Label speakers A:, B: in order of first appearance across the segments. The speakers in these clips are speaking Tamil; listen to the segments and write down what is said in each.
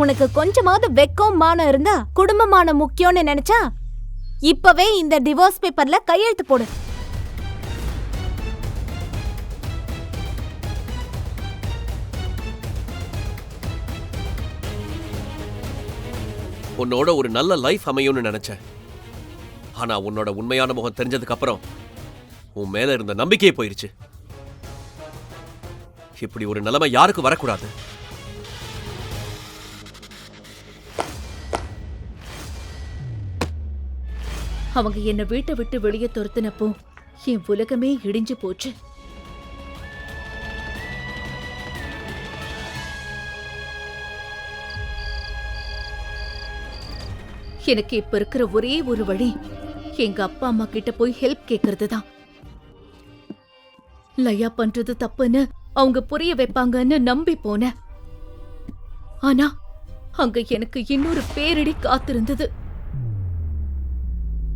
A: உனக்கு கொஞ்சமாவது வெக்கம் மானம் இருந்தா குடும்பமான முக்கியம்னு நினைச்சா இப்பவே இந்த டிவோர்ஸ் பேப்பர்ல கையெழுத்து போடு.
B: உன்னோட ஒரு நல்ல லைஃப் அமையும்னு நினைச்சேன். ஆனா உன்னோட உண்மையான முகம் தெரிஞ்சதுக்கு அப்புறம் உன் மேல இருந்த நம்பிக்கையே போயிருச்சு. இப்படி ஒரு நிலைமை யாருக்கு வரக்கூடாது.
C: அவங்க என்ன வீட்டை விட்டு வெளியே துரத்தினப்போ என் உலகமே இடிஞ்சு போச்சு. எனக்கு இப்ப இருக்கிற ஒரே ஒரு வழி எங்க அப்பா அம்மா கிட்ட போய் ஹெல்ப் கேக்குறது தான். லயா பண்றது தப்புன்னு அவங்க புரிய வைப்பாங்கன்னு நம்பி போனேன். ஆனா அங்க எனக்கு இன்னொரு பேரிடி காத்திருந்தது.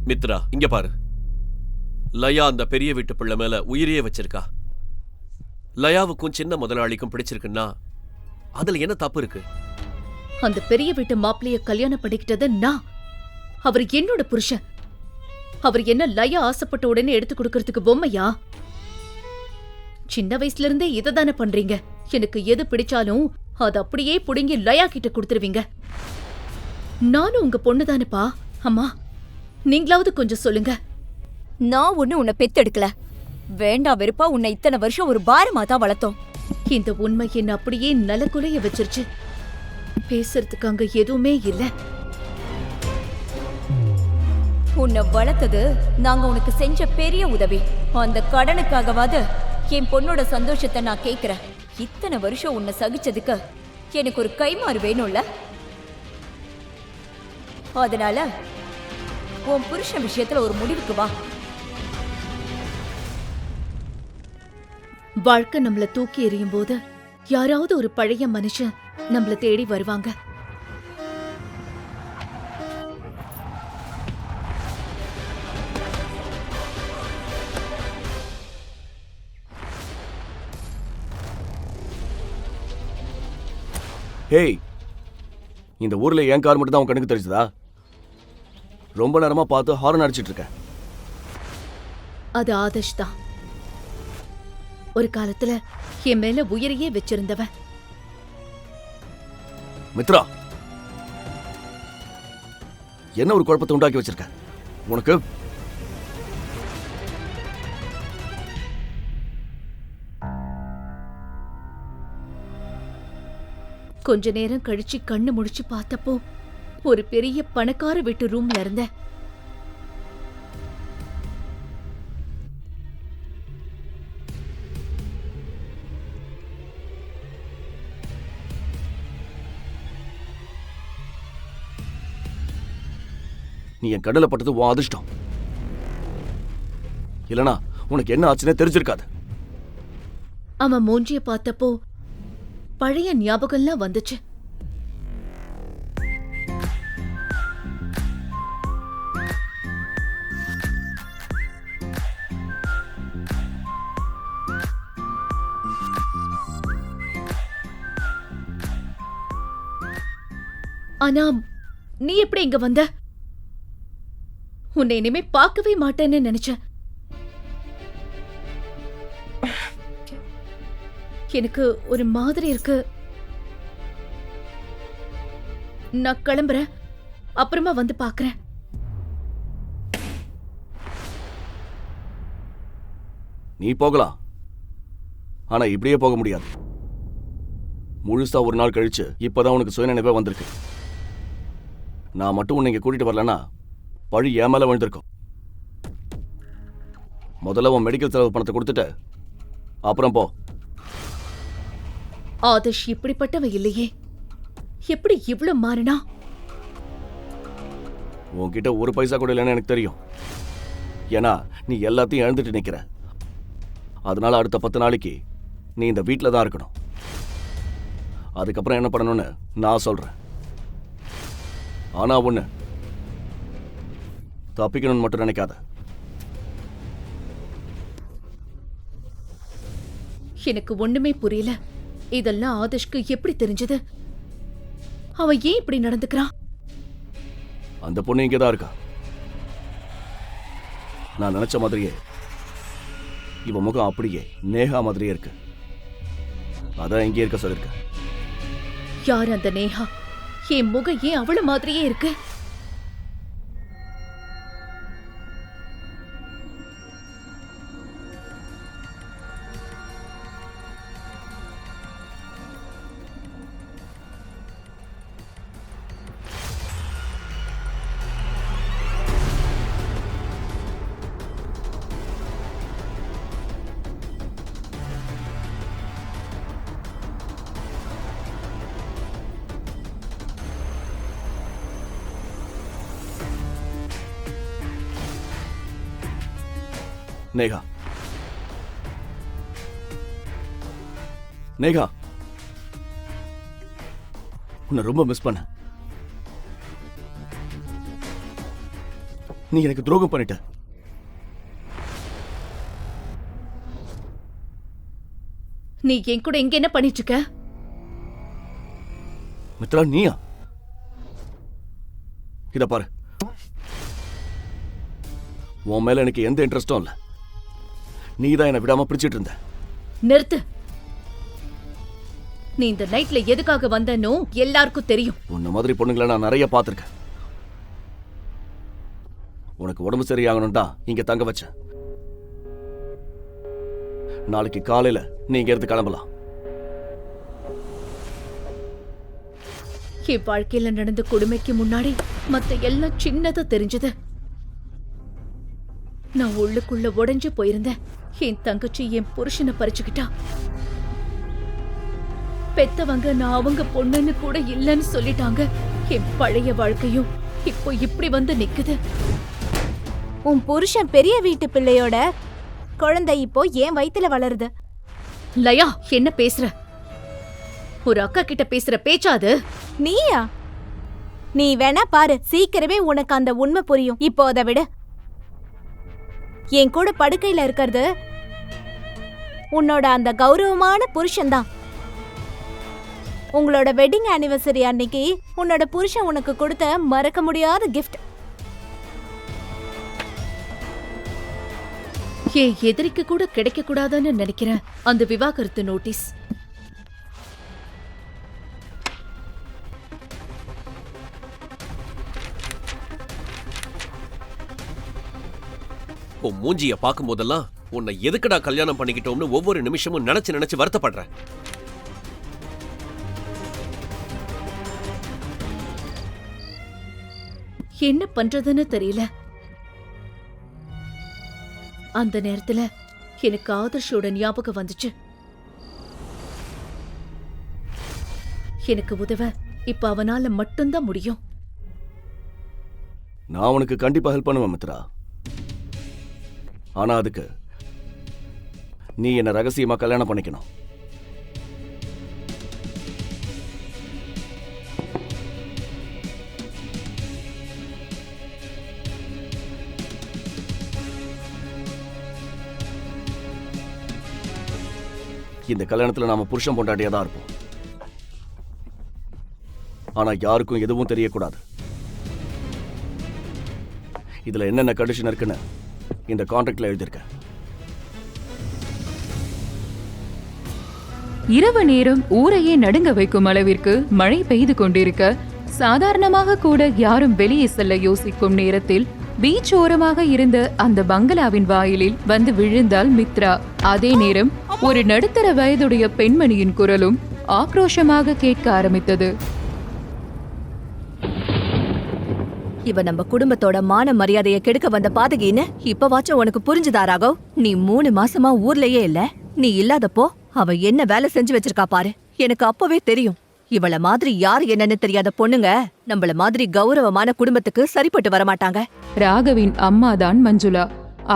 B: மித்ரா, இங்க பாரு. லயா அந்த பெரிய வீட்டு பிள்ளை மேல உயிரையே வச்சிருக்கா. லயாவுக்கும் சின்ன முதலாளிக்கும் பிடிச்சிருக்குன்னா அதுல என்ன தப்பு இருக்கு?
C: அந்த பெரிய வீட்டு மாப்பிளைய கல்யாணம் பண்ணிக்கிட்டது நான். அவர் என்னோட புருஷன். அவர் என்ன லயா ஆசைப்பட்ட உடனே எடுத்து கொடுக்கறதுக்கு பொம்மையா? சின்ன வயசுல இருந்தே இததானே பண்றீங்க. எனக்கு எது பிடிச்சாலும் அது அப்படியே புடுங்கி லயா கிட்ட கொடுத்துருவீங்க. நானும் உங்க பொண்ணுதானப்பா. அம்மா, நீங்களாவது கொஞ்சம் சொல்லுங்க.
A: நான் ஒண்ணு உன்னை பெத்தெடுக்கல. வேண்டா வெறுப்பா உன்னை இத்தனை வருஷம் ஒரு பாரமா தான் வளர்த்தோம்.
C: இந்த உண்மை என்ன அப்படியே நலக்குலைய வச்சிருச்சு. பேசுறதுக்கு அங்க எதுவுமே இல்ல.
A: உன்னை வளர்த்தது நாங்க உனக்கு செஞ்ச பெரிய உதவி. அந்த கடனுக்காகவாது என் பொண்ணோட சந்தோஷத்தை நான் கேக்குறேன். இத்தனை வருஷம் உன்னை சகிச்சதுக்கு எனக்கு ஒரு கைமாறு வேணும்ல. அதனால உன் புருஷன் விஷயத்துல ஒரு முடிவுக்கு வா.
C: வாழ்க்கை நம்மள தூக்கி எறியும் போது யாராவது ஒரு பழைய மனுஷன் நம்மள தேடி வருவாங்க.
D: ஹேய், இந்த ஊர்ல என் கார் மட்டும் தான் உன் கண்ணுக்கு தெரிஞ்சதா? ரொம்ப நேரமா பார்த்து ஹாரன் அடிச்சிட்டு இருக்க.
C: அது ஆதர்ஷ் தான். ஒரு காலத்துல என் மேல உயிரையே வச்சிருந்தவன்.
D: மித்ரா, என்ன ஒரு குழப்பத்தை உண்டாக்கி வச்சிருக்க? உனக்கு
C: கொஞ்ச நேரம் கழிச்சு கண்ணு முடிச்சு பார்த்தப்போ ஒரு பெரிய பணக்கார வீட்டு ரூம்ல இருந்த.
D: நீ என் கடலை பட்டது உன் அதிர்ஷ்டம். இல்லனா உனக்கு என்ன ஆச்சுன்னே தெரிஞ்சிருக்காது.
C: அவன் மூஞ்சிய பார்த்தப்போ பழைய ஞாபகம்லாம் வந்துச்சு. ஆனா நீ எப்படி இங்க வந்த? உன்னை இனிமே பார்க்கவே மாட்டேன்னு நினைச்சேன். எனக்கு ஒரு மாதிரி இருக்கு. நான் கிளம்புறேன். அப்புறமா வந்து பார்க்கறேன்.
D: நீ போகலாம், ஆனா இப்படியே போக முடியாது. முழுசா ஒரு நாள் கழிச்சு இப்பதான் உனக்கு சுயநினைவே வந்திருக்கு. நான் மட்டும் உன்னை இங்க கூட்டிட்டு வரலன்னா பழி என் மேல விழுந்திருக்கும். முதல்ல உன் மெடிக்கல் செலவு பணத்தை கொடுத்துட்டு அப்புறம் போ.
C: ஆதர்ஷ் இப்படிப்பட்டவ இல்லையே. எப்படி இவ்வளவு மாறினா?
D: உன்கிட்ட ஒரு பைசா கூட இல்லைன்னு எனக்கு தெரியும். ஏன்னா நீ எல்லாத்தையும் இழந்துட்டு நிக்கிற. அதனால அடுத்த 10 நாளைக்கு நீ இந்த வீட்டில் தான் இருக்கணும். அதுக்கப்புறம் என்ன பண்ணணும்னு நான் சொல்றேன். ஆனா ஒண்ணு, தப்பிக்கணும்னு மட்டும் நினைக்காத.
C: எனக்கு ஒண்ணுமே புரியல. இதெல்லாம் ஆதர்ஷ்க்கு எப்படி தெரிஞ்சது? அவன் ஏன் இப்படி நடந்துக்கிறான்?
D: அந்த பொண்ணு இங்கே தான் இருக்கா. நான் நினைச்ச மாதிரியே இவ முகம் அப்படியே நேஹா மாதிரியே இருக்கு. அதான் இங்கே இருக்க சொல்லிருக்க.
C: யார் அந்த நேஹா? என் முகம் ஏன் அவள மாதிரியே இருக்கு?
D: நேஹா, நேஹா, உன்னை ரொம்ப மிஸ் பண்ண. நீ எனக்கு துரோகம் பண்ணிட்ட.
C: நீ என் கூட இங்க என்ன பண்ணிட்டு இருக்க?
D: மித்ரா, நீயா? இத பாரு, உன் மேல எனக்கு எந்த இன்ட்ரெஸ்டும் இல்ல. நீ தான் என்ன விடாம பிடிச்சிட்டு இருந்த.
C: நிறுத்து. நீ இந்த நைட்ல எதுக்காக வந்தனோ எல்லாருக்கும் தெரியும்.
D: உன்ன மாதிரி பொண்ணுங்களை நான் நிறைய பார்த்திருக்கேன். உனக்கு உடம்பு சரியாகணும் தான் இங்க தங்க வச்சேன். நாளைக்கு காலையில நீ இங்க இருந்து கிளம்பலாம்.
C: என் வாழ்க்கையில நடந்த கொடுமைக்கு முன்னாடி மத்த எல்லாம் சின்னதா தெரிஞ்சது. நான் உள்ளுக்குள்ள உடைஞ்சு போயிருந்தேன். என் தங்கச்சி என் புருஷனை பறிச்சுக்கிட்டா. பெத்தவங்க நான் அவங்க பொண்ணுன்னு கூட இல்லைன்னு சொல்லிட்டாங்க. என் பழைய வாழ்க்கையும் இப்போ இப்படி வந்து நிக்குது.
E: உன் புருஷன் பெரிய வீட்டு பிள்ளையோட குழந்தை இப்போ என் வயித்துல வளருது.
C: லயா, என்ன பேசுற? ஒரு அக்கா கிட்ட பேசுற பேச்சா அது?
E: நீயா? நீ வேணா பாரு, சீக்கிரமே உனக்கு அந்த உண்மை புரியும். இப்போ அதை விட என் கூட படுக்கையில இருக்கிறது உன்னோட அந்த கௌரவமான புருஷன்தான். உங்களோட வெட்டிங் ஆனிவர்சரி அன்னைக்கு உன்னோட புருஷன் உனக்கு கொடுத்த மறக்க முடியாத கிஃப்ட்.
C: என் எதிரிக்கு கூட கிடைக்க கூடாதுன்னு நினைக்கிறேன் அந்த விவாகரத்து நோட்டீஸ்.
B: உன் மூஞ்சிய பார்க்கும் போதெல்லாம் உன்னை எதுக்குடா கல்யாணம் பண்ணிக்கிட்டோம்னு ஒவ்வொரு நிமிஷமும் நினைச்சு வருத்தப்படுறேன்.
C: என்ன பண்றதுன்னு தெரியல. அந்த நேரத்துல எனக்கு ஆதர்ஷோட ஞாபகம் வந்துச்சு. எனக்கு உதவ இப்ப அவனால மட்டும்தான் முடியும்.
D: நான் உனக்கு கண்டிப்பா ஹெல்ப் பண்ணுவேன் மித்ரா. ஆனா அதுக்கு நீ என்ன ரகசியமா கல்யாணம் பண்ணிக்கணும். இந்த கல்யாணத்துல நாம புருஷன் பொண்டாட்டியா தான் இருப்போம். ஆனா யாருக்கும் எதுவும் தெரியக்கூடாது. இதுல என்னென்ன கண்டிஷன் இருக்குன்னு இந்த கான்ட்ராக்ட்ல எழுதியிருக்கேன்.
F: இரவு நேரம் ஊரையே நடுங்க வைக்கும் அளவிற்கு மழை பெய்து கொண்டிருக்க, சாதாரணமாக கூட யாரும் வெளியே செல்ல யோசிக்கும் நேரத்தில் பீச் ஓரமாக இருந்த அந்த பங்களாவின் வாயிலில் வந்து விழுந்தாள் மித்ரா. அதே நேரம் ஒரு நடுத்தர வயதுடைய பெண்மணியின் குரலும் ஆக்ரோஷமாக கேட்க ஆரம்பித்தது.
A: இவ நம்ம குடும்பத்தோட மான மரியாதையை கெடுக்க வந்த பாதகின்னு இப்பவாச்சும் உனக்கு புரிஞ்சுதா ராகவ்? நீ 3 மாசமா ஊர்லயே இல்ல. நீ இல்லாதப்போ அவ என்ன வேலை செஞ்சு வச்சிருக்கா பாரு. எனக்கு அப்பவே தெரியும், இவள மாதிரி யாரு என்னன்னு தெரியாத பொண்ணுங்க நம்மள மாதிரி கௌரவமான குடும்பத்துக்கு சரிப்பட்டு வரமாட்டாங்க.
F: ராகவின் அம்மாதான் மஞ்சுளா.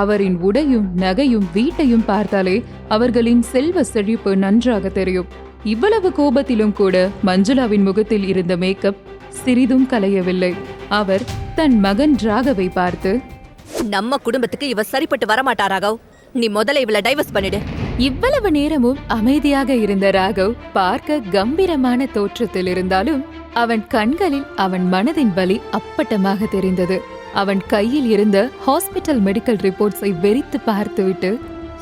F: அவரின் உடையும் நகையும் வீட்டையும் பார்த்தாலே அவர்களின் செல்வ செழிப்பு நன்றாக தெரியும். இவ்வளவு கோபத்திலும் கூட மஞ்சுளாவின் முகத்தில் இருந்த மேக்கப் சிறிதும் கலையவில்லை. அவர் தன் மகன் ராகவை பார்த்து,
A: நம்ம குடும்பத்துக்கு இவ சரிப்பட்டு வரமாட்டா ராகவ். நீ முதல்ல இவள டைவர்ஸ் பண்ணிடு.
F: இவ்வளவு நேரமும் அமைதியாக இருந்த ராகவ் பார்க்க கம்பீரமான தோற்றத்தில் இருந்தாலும் அவன் கண்களில் அவன் மனதின் வலி அப்பட்டமாக தெரிந்தது. அவன் கையில் இருந்த ஹாஸ்பிட்டல் மெடிக்கல் ரிப்போர்ட்ஸை வெறித்து பார்த்துவிட்டு,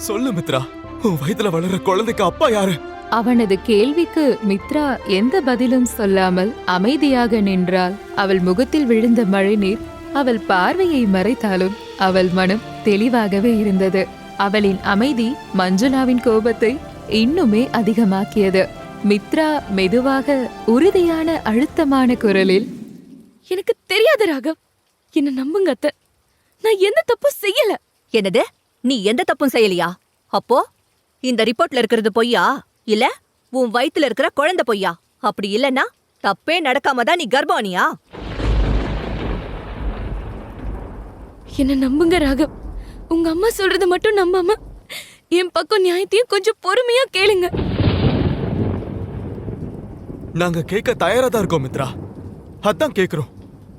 G: சொல்லு மித்ரா, உன் வயித்துல வளர்ற குழந்தைக்கு அப்பா யாரு?
F: அவனது கேள்விக்கு மித்ரா எந்த பதிலும் சொல்லாமல் அமைதியாக நின்றாள். அவள் முகத்தில் விழுந்த மழைநீர் அவள் பார்வையை மறைத்தாலும் அவள் மனம் தெளிவாகவே இருந்தது. அவளின் அமைதி மஞ்சுளாவின் கோபத்தை இன்னுமே அதிகமாக்கியது. மித்ரா மெதுவாக உறுதியான அழுத்தமான குரலில்,
H: எனக்கு தெரியாது ராகவ், என்ன நம்புங்க அத்தை, நான் எந்த தப்பும் செய்யல.
I: என்னது, நீ எந்த தப்பும் செய்யலையா? அப்போ இந்த ரிப்போர்ட்ல இருக்கிறது பொய்யா, இல்ல உன் வயித்துல இருக்கிற குழந்தை பொய்யா? அப்படி இல்லன்னா தப்பே நடக்காம தான் நீ கர்ப்பானியா?
H: என்ன நம்புங்க ராகவ், உங்க அம்மா சொல்றத மட்டும் நம்பாம என் பக்கம் நியாயத்தையும் கொஞ்சம் பொறுமையா கேளுங்க.
G: நாங்க கேட்க தயாரா தான் இருக்கோம் மித்ரா, அதான் கேக்குறோம்.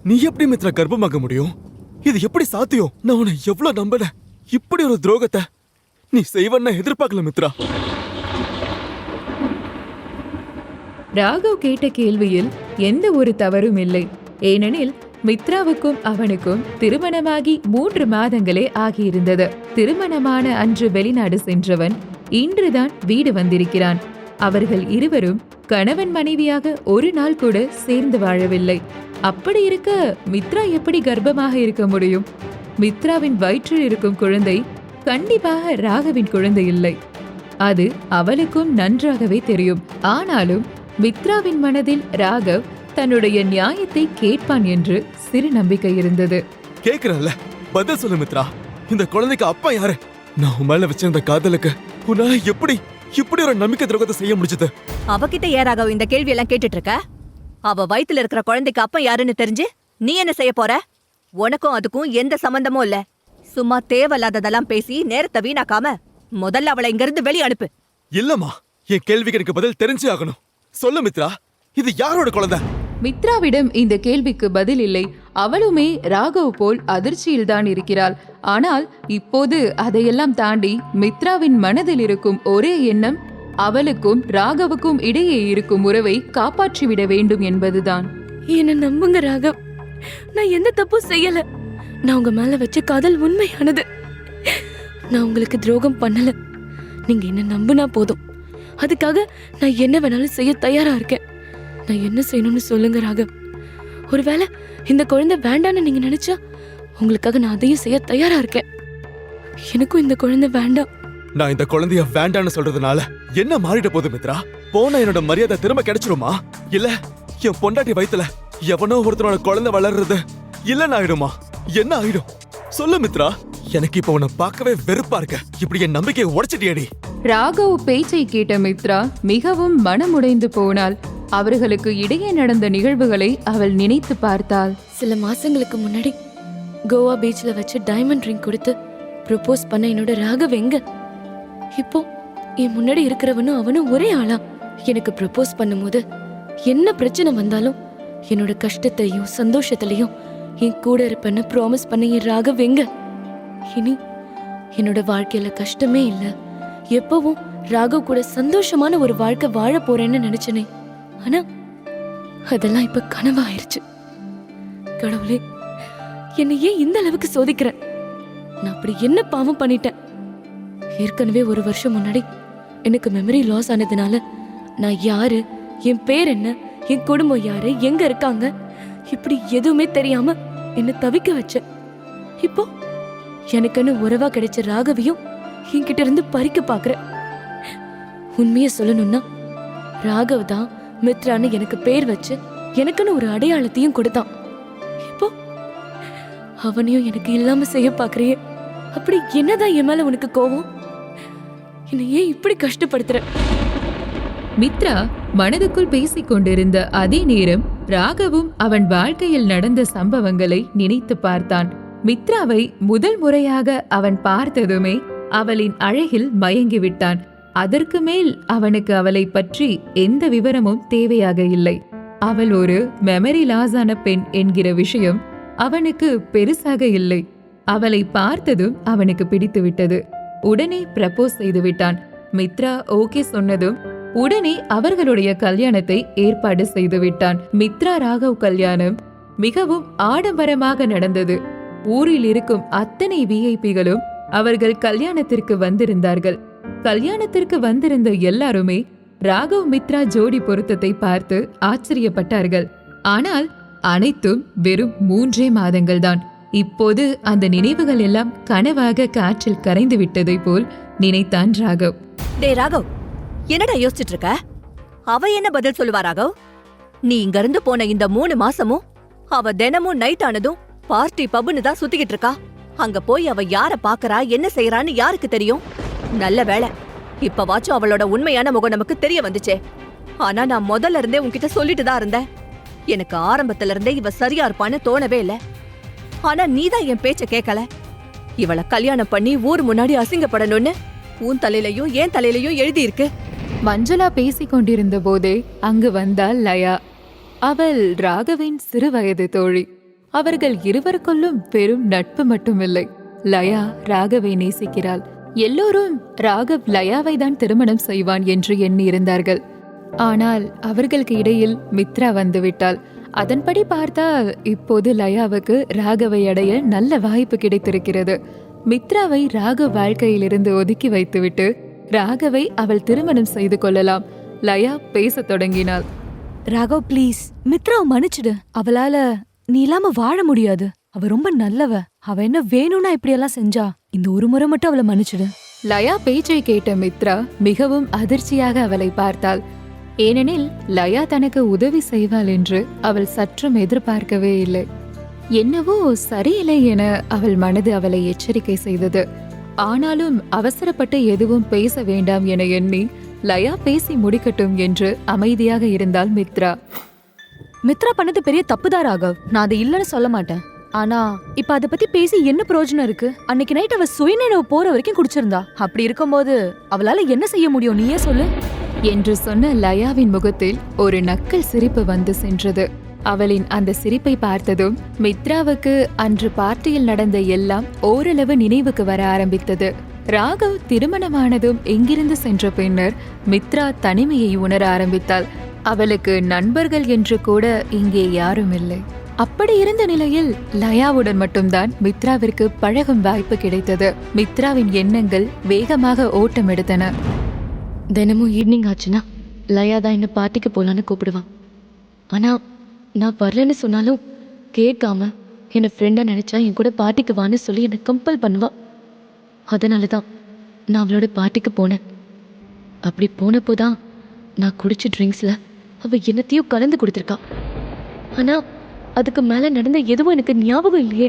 G: நீ எப்படி மித்ரா கர்ப்பமாக முடியும்? இது எப்படி சாத்தியம்? நான் உன்னை எவ்வளவு நம்பல, இப்படி ஒரு துரோகத்தை நீ செய்வன்னு எதிர்பார்க்கல மித்ரா.
F: ராகவ் கேட்ட கேள்வியில் எந்த ஒரு தவறும் இல்லை. ஏனெனில் மித்ராவுக்கும் அவனுக்கும் திருமணமாகி 3 மாதங்களே ஆகியிருந்தது. திருமணமான அன்று வெளிநாடு சென்றவன் இன்றுதான் வீடு வந்திருக்கிறான். அவர்கள் இருவரும் கணவன் மனைவியாக ஒரு நாள் கூட சேர்ந்து வாழவில்லை. அப்படி இருக்க மித்ரா எப்படி கர்ப்பமாக இருக்க முடியும்? மித்ராவின் வயிற்றில் இருக்கும் குழந்தை கண்டிப்பாக ராகவின் குழந்தை இல்லை. அது அவளுக்கும் நன்றாகவே தெரியும். ஆனாலும் மித்ராவின் மனதில் ராகவ் தன்னுடைய நியாயத்தை கேட்பான் என்று சிறு நம்பிக்கை இருந்தது.
G: கேக்குறல்ல, பதில் சொல்லு மித்ரா, இந்த குழந்தைக்கு அப்பா யாரு? நான் உன் மேல வச்சிருந்த காதலுக்கு உன்னால எப்படி இப்படி ஒரு நம்பிக்கை துரோகத்தை செய்ய முடிஞ்சது?
I: அவகிட்ட ஏறாக இந்த கேள்வி எல்லாம் கேட்டுட்டு இருக்க? அவ வயித்துல இருக்கிற குழந்தைக்கு அப்பா யாருன்னு தெரிஞ்சு நீ என்ன செய்ய போற? உனக்கும் அதுக்கும் எந்த சம்பந்தமும் இல்ல. சும்மா தேவையில்லாததெல்லாம் பேசி நேரத்தை வீணாக்காம முதல்ல அவளை இங்க இருந்து வெளிய அனுப்பு.
G: இல்லம்மா, என் கேள்விக்கு எனக்கு பதில் தெரிஞ்சே ஆகணும். சொல்லு மித்ரா, இது யாரோட குழந்தை?
F: மித்ராவிடம் இந்த கேள்விக்கு பதில் இல்லை. அவளுமே ராகவ் போல் அதிர்ச்சியில்தான் இருக்கிறாள். ஆனால் இப்போது அதையெல்லாம் தாண்டி மித்ராவின் மனதில் இருக்கும் ஒரே எண்ணம் அவளுக்கும் ராகவுக்கும் இடையே இருக்கும் உறவை காப்பாற்றிவிட வேண்டும் என்பதுதான்.
H: என்ன நம்புங்க ராகவ், நான் எந்த தப்பும் செய்யல. நான் உங்க மேல வச்ச காதல் உண்மையானது. நான் உங்களுக்கு துரோகம் பண்ணல. நீங்க என்ன நம்புனா போதும். அதுக்காக நான் என்ன வேணாலும் செய்ய தயாரா இருக்கேன். நான் என்ன செய்யணும்னு சொல்லுங்க ராகவ். ஒருவேளை இந்த குழந்தை வேண்டான்னு நீங்க நினைச்சா உங்களுக்காக நான் அதையும் செய்ய தயாரா இருக்கேன். எனக்கும் இந்த குழந்தை வேண்டாம்.
G: நான் இந்த குழந்தைய வேண்டான்னு சொல்றதுனால என்ன மாறிட போகுது மித்ரா? போன என்னோட மரியாதை திரும்ப கிடைச்சிருமா? இல்ல என் பொண்டாட்டி வயித்துல எவனோ ஒருத்தனோட குழந்தை வளர்றது இல்லன்னு ஆயிடுமா? என்ன ஆயிடும்? சொல்லு மித்ரா, எனக்கு இப்ப உன்னை பார்க்கவே வெறுப்பா இருக்க. இப்படி என் நம்பிக்கையை உடைச்சிட்டியடி.
F: ராகவ் பேச்சை கேட்ட மித்ரா மிகவும் மனமுடைந்து போனாள். அவர்களுக்கு இடையே நடந்த நிகழ்வுகளை அவள் நினைத்து பார்த்தாள்.
H: சில மாசங்களுக்கு முன்னாடி கோவா பீச்ல வச்சு டைமண்ட் ரிங் கொடுத்து ப்ரொபோஸ் பண்ண என்னோட ராகவ் எங்க? இப்போ என் முன்னாடி இருக்கிறவனும் அவனும் ஒரே ஆளா. எனக்கு ப்ரொபோஸ் பண்ணும்போது என்ன பிரச்சனை வந்தாலும் என்னோட கஷ்டத்தையும் சந்தோஷத்திலையும் என் கூட இருப்பேன்னு ப்ராமிஸ் பண்ண என் ராகவ் எங்க? இனி என்னோட வாழ்க்கையில கஷ்டமே இல்ல, எப்பவும் ராகவ் கூட சந்தோஷமான ஒரு வாழ்க்கை வாழ போறேன்னு நினைச்சனே. ஆனா அதெல்லாம் இப்ப கனவாயிருச்சு. கடவுளே, என்னை ஏன் இந்த அளவுக்கு சோதிக்கிறேன்? நான் அப்படி என்ன பாவம் பண்ணிட்டேன்? ஏற்கனவே 1 வருஷம் முன்னாடி எனக்கு மெமரி லாஸ் ஆனதுனால நான் யாரு, என் பேர் என்ன, என் குடும்பம் யாரு, எங்க இருக்காங்க, இப்படி எதுவுமே தெரியாம என்ன தவிக்க வச்ச. இப்போ எனக்குன்னு உறவா கிடைச்ச ராகவியும் என்கிட்ட இருந்து பறிக்க பாக்குறேன். உண்மைய சொல்லணும்னா ராகவ் தான் மித்ரான்னு எனக்கு பேர் வச்சு எனக்குன்னு ஒரு அடையாளத்தையும் கொடுத்தான். இப்போ அவனையும் எனக்கு இல்லாம செய்ய பாக்குறியே. அப்படி என்னதான் என் மேல உனக்கு கோவம்? என்னை ஏன் இப்படி கஷ்டப்படுத்துற?
F: மித்ரா மனதுக்குள் பேசிக் கொண்டிருந்த அதே நேரம் ராகவும் அவன் வாழ்க்கையில் நடந்த சம்பவங்களை நினைத்து பார்த்தான். மித்ராவை முதல் முறையாக அவன் பார்த்ததுமே அவளின் அழகில் மயங்கிவிட்டான். அதற்கு மேல் அவனுக்கு அவளை பற்றி எந்த விவரமும் தேவையாக இல்லை. அவள் ஒரு மெமரி லாஸ் ஆன பெண் என்கிற விஷயம் அவனுக்கு பெருசாக இல்லை. அவளை பார்த்ததும் அவனுக்கு பிடித்து விட்டது. உடனே ப்ரப்போஸ் செய்து விட்டான். மித்ரா ஓகே சொன்னதும் உடனே அவர்களுடைய கல்யாணத்தை ஏற்பாடு செய்து விட்டான். மித்ரா ராகவ் கல்யாணம் மிகவும் ஆடம்பரமாக நடந்தது. ஊரில் இருக்கும் அத்தனை விஐபிகளும் அவர்கள் கல்யாணத்திற்கு வந்திருந்தார்கள். கல்யாணத்திற்கு வந்திருந்த எல்லாருமே ராகவ் மித்ரா ஜோடி பொருத்தத்தை பார்த்து ஆச்சரியப்பட்டார்கள். ஆனால் அனைத்தும் வெறும் 3 மாதங்கள் தான். இப்போது அந்த நினைவுகள் எல்லாம் கனவாக காற்றில் கரைந்து விட்டதை போல் நினைத்தான் ராகவ்.
I: டே ராகவ், என்னடா யோசிச்சுட்டு இருக்க? அவ என்ன பதில் சொல்லுவா ராகவ்? நீ இங்க இருந்து போன இந்த 3 மாசமும் அவ தினமும் நைட் ஆனதும் பார்ட்டி பப்னு தான் சுத்திக்கிட்டு இருக்கா. அங்க போய் அவ யார பாக்குறா, என்ன செய்யறான்னு யாருக்கு தெரியும்? நல்ல வேளை, இப்பவாச்சும் அவளோட உண்மையான முகம் நமக்கு தெரிய வந்துச்சே. ஆனா நான் முதல்ல இருந்தே உன்கிட்ட சொல்லிட்டு தான் இருந்தேன். எனக்கு ஆரம்பத்துல இருந்தே இவ சரியா இருப்பான்னு தோணவே இல்ல. ஆனா நீதான் என் பேச்ச கேட்கல. இவளை கல்யாணம் பண்ணி ஊர் முன்னாடி அசிங்கப்படணும்னு உன் தலையிலையும் என் தலையிலையும் எழுதி இருக்கு.
F: மஞ்சுளா பேசிக் கொண்டிருந்த போதே அங்கு வந்தாள் லயா. அவள் ராகவின் சிறு வயது தோழி. அவர்கள் இருவருக்குள்ளும் பெரும் நட்பு மட்டுமில்லை. லயா ராகவை நேசிக்கிறாள். எல்லோரும் ராகவ் லயாவை தான் திருமணம் செய்வான் என்று எண்ணி இருந்தார்கள். ஆனால் அவர்களுக்கு இடையில் மித்ரா வந்துவிட்டாள். அதன்படி பார்த்தால் இப்போது லயாவுக்கு ராகவை அடைய நல்ல வாய்ப்பு கிடைத்திருக்கிறது. மித்ராவை ராகவ் வாழ்க்கையிலிருந்து ஒதுக்கி வைத்துவிட்டு ராகவை அவள் திருமணம் செய்து கொள்ளலாம். லயா பேசத் தொடங்கினாள்.
J: ராகவ் ப்ளீஸ், மித்ராவை மன்னிச்சிடு. அவளால நீ இல்லாம வாழ முடியாது. அவ ரொம்ப நல்லவ. அவ என்ன வேணும்னா இப்படியெல்லாம் செஞ்சா. இந்த ஒரு முறை மட்டும் அவளை மன்னிச்சிடு.
F: லயா பேச்சை கேட்ட மித்ரா மிகவும் அதிர்ச்சியாக அவளை பார்த்தாள். ஏனெனில் லயா தனக்கு உதவி செய்வாள் என்று அவள் சற்றும் எதிர்பார்க்கவே இல்லை. என்னவோ சரியில்லை என அவள் மனது அவளை எச்சரிக்கை செய்தது. ஆனாலும் அவசரப்பட்டு எதுவும் பேச வேண்டாம் என எண்ணி லயா பேசி முடிக்கட்டும் என்று அமைதியாக இருந்தாள் மித்ரா.
J: மித்ரா பண்ணது பெரிய தப்புதான் ராகவ். நான் அதை இல்லைன்னு சொல்ல மாட்டேன். ஆனா இப்ப அதை பத்தி பேசி என்ன பிரயோஜனம் இருக்கு? அன்னைக்கு நைட் அவ சுயநினைவு போற வரைக்கும் குடிச்சிருந்தா. அப்படி இருக்கும்போது அவளால என்ன செய்ய முடியும், நீயே சொல்லு
F: என்று சொன்ன லயாவின் முகத்தில் ஒரு நக்கல் சிரிப்பு வந்து சென்றது. அவளின் அந்த சிரிப்பை பார்த்ததும் மித்ராவுக்கு அன்று பார்ட்டியில் நடந்த எல்லாம் ஓரளவு நினைவுக்கு வர ஆரம்பித்தது. ராகவ் திருமணமானதும் எங்கிருந்து சென்ற பின்னர் மித்ரா தனிமையை உணர ஆரம்பித்தாள். அவளுக்கு நண்பர்கள் என்று கூட இங்கே யாரும் இல்லை. அப்படி இருந்த நிலையில் லயாவுடன் மட்டும்தான் மித்ராவிற்கு பழகும் வாய்ப்பு கிடைத்தது. மித்ராவின் எண்ணங்கள் வேகமாக ஓட்டம் எடுத்தன.
H: தினமும் ஈவினிங் ஆச்சுன்னா லயா தான் என்ன பார்ட்டிக்கு போகலான்னு கூப்பிடுவான். ஆனால் நான் வரலன்னு சொன்னாலும் கேட்காம என்னை ஃப்ரெண்டாக நினச்சா என் கூட பார்ட்டிக்கு வான்னு சொல்லி என்னை கம்பல் பண்ணுவாள். அதனால தான் நான் அவளோட பார்ட்டிக்கு போனேன். அப்படி போனப்போ தான் நான் குடிச்ச ட்ரிங்க்ஸில் அவள் என்னத்தையும் கலந்து கொடுத்துருக்கா. ஆனால் அதுக்கு மேலே நடந்த எதுவும் எனக்கு ஞாபகம் இல்லையே.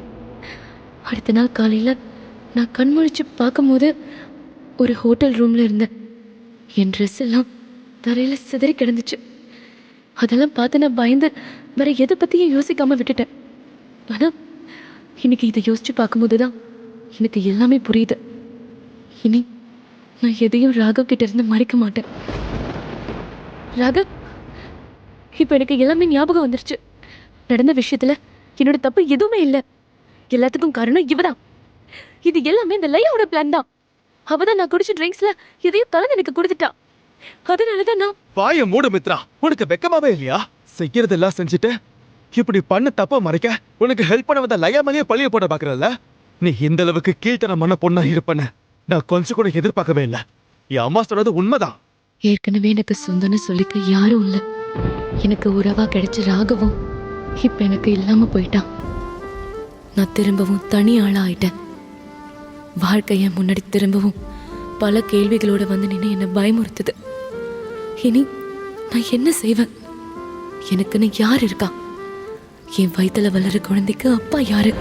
H: அடுத்த நாள் காலையில் நான் கண்முழிச்சு பார்க்கும்போது ஒரு ஹோட்டல் ரூமில் இருந்தேன். என் ட்ரெஸ் எல்லாம் தரையில் சிதறி கிடந்துச்சு. அதெல்லாம் பார்த்து நான் பயந்து வேற எதை பற்றியும் யோசிக்காமல் விட்டுட்டேன். ஆனால் இன்னைக்கு இதை யோசிச்சு பார்க்கும்போது தான் எனக்கு எல்லாமே புரியுது. இனி நான் எதையும் ராகவ் கிட்ட இருந்து மறைக்க மாட்டேன். ராகவ், இப்போ எனக்கு எல்லாமே ஞாபகம் வந்துருச்சு. நடந்த விஷயத்துல என்னோட தப்பு எதுவுமே இல்லை. எல்லாத்துக்கும் காரணம் இவதான். இது எல்லாமே இந்த லயாவோட பிளான் தான். அவதான் நான் குடிச்ச ட்ரிங்க்ஸ்ல எதையும் கலந்து எனக்கு கொடுத்துட்டா. அதனாலதான் நான்
G: வாய மூடு மித்ரா. உனக்கு வெக்கமாவே இல்லையா? செய்யறதெல்லாம் செஞ்சுட்டு இப்படி பண்ண தப்ப மறைக்க உனக்கு ஹெல்ப் பண்ண வந்த லயா மேலேயே பழிய போட பாக்குறல்ல. நீ இந்த அளவுக்கு கீழ்த்தனமான பொண்ணா இருப்பன நான் கொஞ்சம் கூட எதிர்பார்க்கவே இல்லை. என் அம்மா சொல்றது உண்மைதான்.
H: ஏற்கனவே எனக்கு சொந்தம்னு சொல்லிக்க யாரும் இல்லை. எனக்கு உறவா கிடைச்ச ராகவும் இப்ப எனக்கு இல்லாம போயிட்டான். நான் திரும்பவும் தனி ஆளா ஆயிட்டேன். வாழ்க்கைய முன்னாடி திரும்பவும் பல கேள்விகளோட வந்து நின்று என்னை பயமுறுத்துது. இனி நான் என்ன செய்வேன்? எனக்குன்னு யார் இருக்கா? என் வயித்துல வளர குழந்தைக்கு அப்பா யாரு?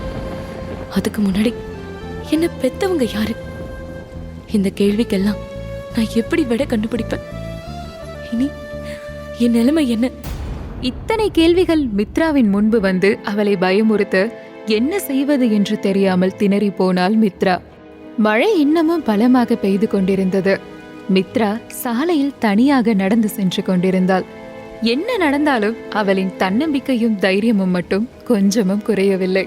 H: அதுக்கு முன்னாடி என்ன பெத்தவங்க யாரு? இந்த கேள்விக்கெல்லாம் நான் எப்படி விட கண்டுபிடிப்பேன்? இனி என் நிலைமை என்ன?
F: இத்தனை கேள்விகள் மித்ராவின் முன்பு வந்து அவளை பயமுறுத்த என்ன செய்வது என்று தெரியாமல் திணறி போனாள் மித்ரா. மழை இன்னமும் பலமாக பெய்து கொண்டிருந்தது. மித்ரா சாலையில் தனியாக நடந்து சென்று கொண்டிருந்தாள். என்ன நடந்தாலும் அவளின் தன்னம்பிக்கையும் தைரியமும் மட்டும் கொஞ்சமும் குறையவில்லை.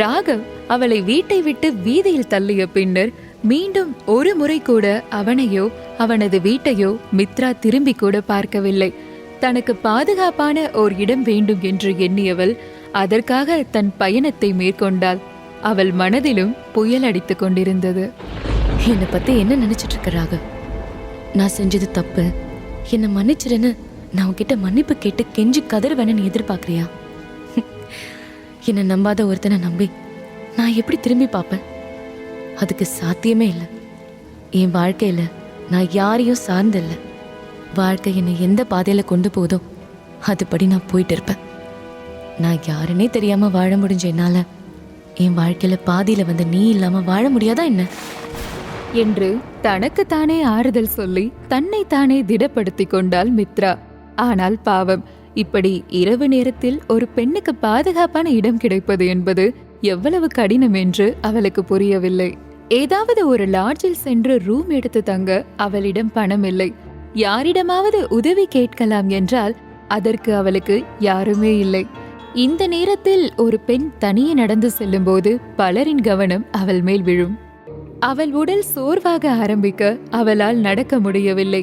F: ராகவ் அவளை வீட்டை விட்டு வீதியில் தள்ளிய பின்னர் மீண்டும் ஒரு முறை கூட அவனையோ அவனது வீட்டையோ மித்ரா திரும்பி கூட பார்க்கவில்லை. தனக்கு பாதுகாப்பான ஓர் இடம் வேண்டும் என்று எண்ணியவள் அதற்காக தன் பயணத்தை மேற்கொண்டாள். அவள் மனதிலும் புயல் அடித்துக் கொண்டிருந்தது.
H: என்னை பத்தி என்ன நினைச்சிட்டு இருக்க ராகவ்? நான் செஞ்சது தப்பு, என்னை மன்னிச்சிருன்னு நான் உன்கிட்ட மன்னிப்பு கேட்டு கெஞ்சி கதறுவேன்னு நீ எதிர்பார்க்கறியா? என்னை நம்பாத ஒருத்தனை நம்பி நான் எப்படி திரும்பி பார்ப்பேன்? அதுக்கு சாத்தியமே இல்லை. என் வாழ்க்கையில நான் யாரையும் சார்ந்தில்ல. வாழ்க்கை என்னை எந்த பாதையில கொண்டு போதோ அதுபடி நான் போயிட்டு இருப்பேன். நான் யாருன்னே தெரியாம வாழ முடிஞ்ச என்னால என் வாழ்க்கையில பாதியில வந்து நீ இல்லாம வாழ முடியாதா என்ன
F: என்று தனக்குத்தானே ஆறுதல் சொல்லி தன்னை தானே திடப்படுத்திக் கொண்டாள் மித்ரா. ஆனால் பாவம், இப்படி இரவு நேரத்தில் ஒரு பெண்ணுக்கு பாதுகாப்பான இடம் கிடைப்பது என்பது எவ்வளவு கடினம் என்று அவளுக்கு புரியவில்லை. ஏதாவது ஒரு லாட்ஜில் சென்று ரூம் எடுத்து தங்க அவளிடம் பணம் இல்லை. யாரிடமாவது உதவி கேட்கலாம் என்றால் அதற்கு அவளுக்கு யாருமே இல்லை. இந்த நேரத்தில் ஒரு பெண் தனியே நடந்து செல்லும் போது பலரின் கவனம் அவள் மேல் விழும். அவள் உடல் சோர்வாக ஆரம்பிக்க அவளால் நடக்க முடியவில்லை.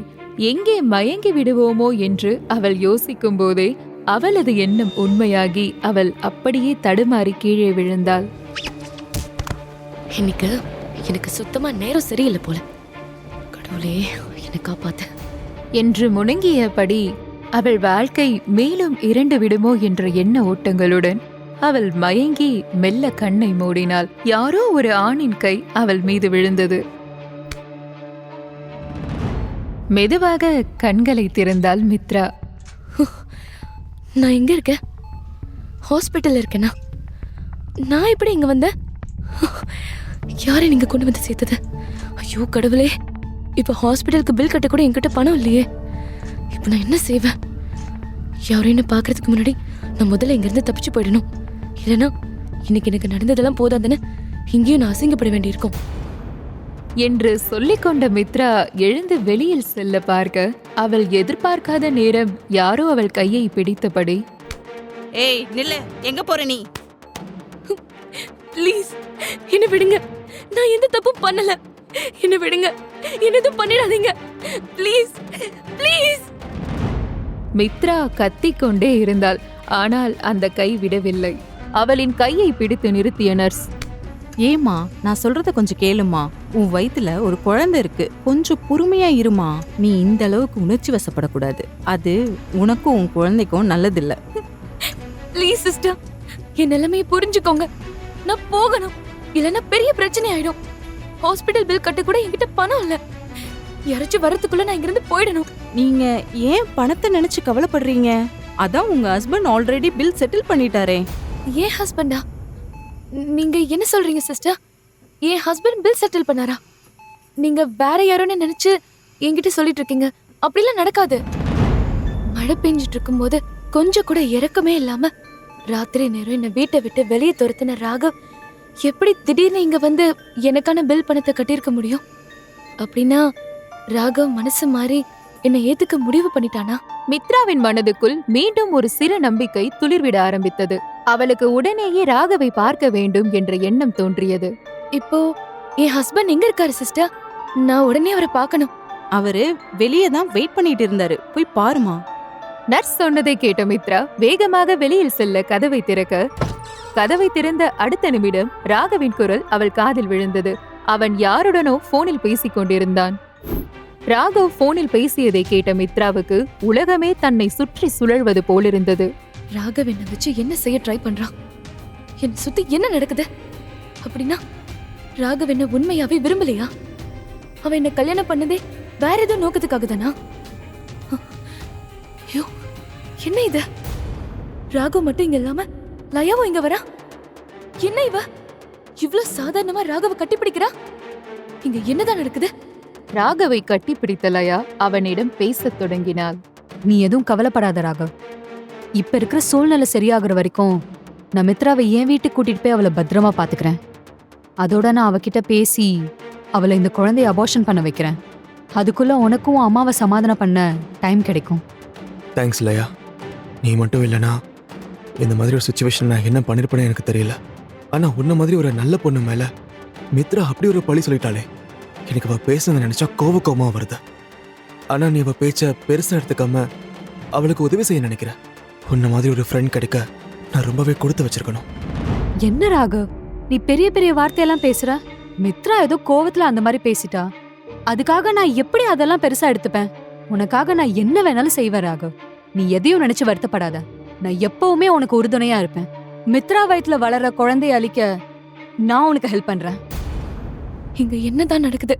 F: எங்கே மயங்கி விடுவோமோ என்று அவள் யோசிக்கும் போதே அவளது எண்ணம் உண்மையாகி அவள் அப்படியே தடுமாறி கீழே விழுந்தாள்.
H: இன்னைக்கு எனக்கு சுத்தமா நேரம் சரியில்லை போல. கடவுளே என்னை காப்பாத்து
F: என்று முணங்கியபடி அவள் வாழ்க்கை மேலும் இரண்டு விடுமோ என்ற எண்ண ஓட்டங்களுடன் அவள் மயங்கி மெல்ல கண்ணை மூடினாள். யாரோ ஒரு ஆணின் கை அவள் மீது விழுந்தது. மெதுவாக கண்களை திறந்தாள் மித்ரா.
H: நான் எங்க இருக்கேன்? ஹாஸ்பிட்டல்ல இருக்கேனா? நான் எப்படி இங்க வந்தேன்? யாரை நீங்க கொண்டு வந்து சேர்த்தது? ஐயோ கடவுளே, இப்ப ஹாஸ்பிட்டலுக்கு பில் கட்ட கூட என்கிட்ட பணம் இல்லையே. இப்ப நான் என்ன செய்வேன்? யாரையும் என்ன பாக்குறதுக்கு முன்னாடி நான் முதல்ல இங்க இருந்து தப்பிச்சு போயிடணும். இல்லைன்னா இன்னைக்கு எனக்கு நடந்ததெல்லாம் போதாதுன்னு இங்கேயும் நான் அசிங்கப்பட வேண்டியிருக்கும்
F: என்று சொல்லிக்கொண்ட மித்ரா எழுந்து வெளியில் செல்ல பார்க்க அவள் எதிர்பார்க்காத நேரம் யாரோ அவள் கையை பிடித்தபடி,
K: ஏய் நில்லு, எங்க போற நீ?
H: ப்ளீஸ் என்ன விடுங்க, நான் எந்த தப்பும் பண்ணல. என்ன விடுங்க, என்ன எதுவும் பண்ணிடாதீங்க. Please please.
F: மித்ரா கத்திக்கொண்டே இருந்தாள். ஆனால் அந்த கை விடவில்லை. அவளின் கையை பிடித்து நிறுத்திய நர்ஸ்,
K: ஏமா, நான் சொல்றத கொஞ்சம் கேளுமா. உன் வயித்துல ஒரு குழந்தை இருக்கு, கொஞ்சம் பொறுமையா இருமா. நீ இந்த அளவுக்கு உணர்ச்சி வசப்படக்கூடாது. அது உனக்கும் உன் குழந்தைக்கும் நல்லதில்ல.
H: ப்ளீஸ் சிஸ்டர், என் நிலைமையை புரிஞ்சுக்கோங்க. நான் போகணும், இல்லைன்னா பெரிய பிரச்சனை ஆயிடும். ஹாஸ்பிட்டல் பில் கட்ட கூட என்கிட்ட பணம் இல்ல. யாராச்சும் வரதுக்குள்ள நான் இங்கிருந்து போயிடணும்.
K: நீங்க ஏன் பணத்தை நினைச்சு கவலைப்படுறீங்க? அதான் உங்க ஹஸ்பண்ட் ஆல்ரெடி பில் செட்டில் பண்ணிட்டாரே.
H: ஏன் ஹஸ்பண்டா? நீங்க என்ன சொல்றீங்க சிஸ்டர்? என் ஹஸ்பண்ட் பில் செட்டில் பண்ணாரா? நீங்க வேற யாரோன்னு நினைச்சு என்கிட்ட சொல்லிட்டு இருக்கீங்க. அப்படிலாம் நடக்காது. மழை பெஞ்சிட்டு இருக்கும்போது கொஞ்சம் கூட இறக்கமே இல்லாம ராத்திரி நேரம் என்ன வீட்டை விட்டு வெளியே துரத்தின ராகவ் எப்படி திடீர்னு இங்க வந்து எனக்கான பில் பணத்தை கட்டியிருக்க முடியும்? அப்படின்னா ராகவ் மனசு மாறி என்னை ஏத்துக்க முடிவு பண்ணிட்டானா?
F: மித்ராவின் மனதுக்குள் மீண்டும் ஒரு சிறு நம்பிக்கை துளிர்விட ஆரம்பித்தது. அவளுக்கு உடனேயே ராகவை பார்க்க வேண்டும் என்ற எண்ணம் தோன்றியது.
H: இப்போ என் ஹஸ்பண்ட் எங்க இருக்காரு சிஸ்டர்? நான் உடனே அவரை பார்க்கணும்.
K: அவரு வெளியே தான் வெயிட் பண்ணிட்டு இருந்தாரு, போய் பாருமா.
F: நர்ஸ் சொன்னதை கேட்ட மித்ரா வேகமாக வெளியில் செல்ல கதவை திறக்க, கதவை திறந்த அடுத்த நிமிடம் ராகவின் குரல் அவள் காதில் விழுந்தது. அவன் யாருடனோ போனில் பேசிக் கொண்டிருந்தான். ராகவ் போனில் பேசியதை கேட்ட மித்ராவுக்கு உலகமே தன்னை சுற்றி சுழல்வது போலிருந்தது.
H: ராகவ் என்ன வச்சு என்ன செய்ய ட்ரை பண்றான்? என்ன சுத்தி என்ன நடக்குது? அப்படின்னா ராகவ் என்ன உண்மையாவே விரும்பலையா? அவன் என்ன கல்யாணம் பண்ணதே வேற ஏதோ நோக்கத்துக்காக தானா? ஐயோ, என்ன இது? ராகவ் மட்டும் இங்க இல்லாம லயாவும் இங்க வரா? என்ன இவ இவ்ளோ சாதாரணமா ராகவ கட்டிப்பிடிக்கிறா? இங்க என்னதான் நடக்குது?
F: ராகவை கட்டிப்பிடித்த லயா அவனிடம் பேசத் தொடங்கினாள்.
J: நீ எதுவும் கவலைப்படாத ராகவ். இப்ப இருக்கிற சூழ்நிலை சரியாகிற வரைக்கும் நான் மித்ராவை என் வீட்டுக்கு கூட்டிட்டு போய் அவளை பத்திரமா பாத்துக்கிறேன். அதோட நான் அவகிட்ட பேசி அவளை இந்த குழந்தைய அபார்ஷன் பண்ண வைக்கிறேன். அதுக்குள்ள உனக்கும் அம்மாவை சமாதானம் பண்ண டைம் கிடைக்கும்.
G: தேங்க்ஸ் லயா. நீ மட்டும் இல்லைனா இந்த மாதிரி ஒரு சுச்சுவேஷன் நான் என்ன பண்ணிருப்பேன்னு எனக்கு தெரியல. ஆனா உன்ன மாதிரி ஒரு நல்ல பொண்ணு மேல மித்ரா அப்படி ஒரு பழி சொல்லிட்டாளே, எனக்கு அவ பேசுனதை நினைச்சா கோவமா வருது. ஆனா நீ அவ பேச்ச பெருசா எடுத்துக்காம அவளுக்கு உதவி செய்ய நினைக்கிற. உன்ன மாதிரி ஒரு ஃப்ரெண்ட் கிடைக்க நான் ரொம்பவே கொடுத்து வச்சிருக்கணும்.
J: என்ன ராகவ், நீ பெரிய பெரிய வார்த்தையெல்லாம் பேசுற? மித்ரா ஏதோ கோவத்துல அந்த மாதிரி பேசிட்டா. அதுக்காக நான் எப்படி அதெல்லாம் பெருசா எடுத்துப்பேன்? உனக்காக நான் என்ன வேணாலும் செய்வேன் ராகவ். நீ எதையும் நினைச்சு வருத்தப்படாத. நான் எப்பவுமே உனக்கு உறுதுணையா இருப்பேன். மித்ரா வயித்துல வளர்ற குழந்தைய அழிக்க நான் உனக்கு ஹெல்ப் பண்றேன்.
H: இங்க என்னதான் நடக்குது?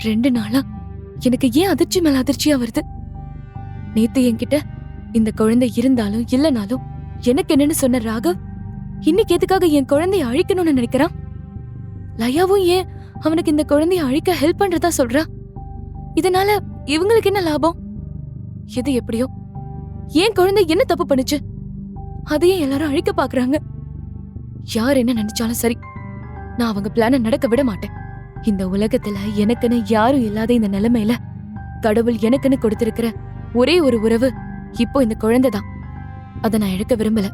H: 2 நாளா எனக்கு ஏன் அதிர்ச்சி மேல அதிர்ச்சியா வருது? நேத்து என்கிட்ட இந்த குழந்தை இருந்தாலும் இல்லனாலும் எனக்கு என்னன்னு சொன்ன ராகவ் இன்னைக்கு எதுக்காக என் குழந்தைய அழிக்கணும்னு நினைக்கிறான்? லயாவும் ஏன் அவனுக்கு இந்த குழந்தைய அழிக்க ஹெல்ப் பண்றதா சொல்றா? இதனால இவங்களுக்கு என்ன லாபம்? எது எப்படியோ ஏன் குழந்தை என்ன தப்பு பண்ணுச்சு? அதையே எல்லாரும் அழிக்க பாக்குறாங்க. யார் என்ன நினைச்சாலும் சரி, நான் அவங்க பிளான நடக்க விட மாட்டேன். இந்த உலகத்துல எனக்குன்னு யாரும் இல்லாத இந்த நிலைமையில கடவுள் எனக்குன்னு கொடுத்திருக்கிற ஒரே ஒரு உறவு இப்போ இந்த குழந்தைதான். அதை நான் இழக்க விரும்பல.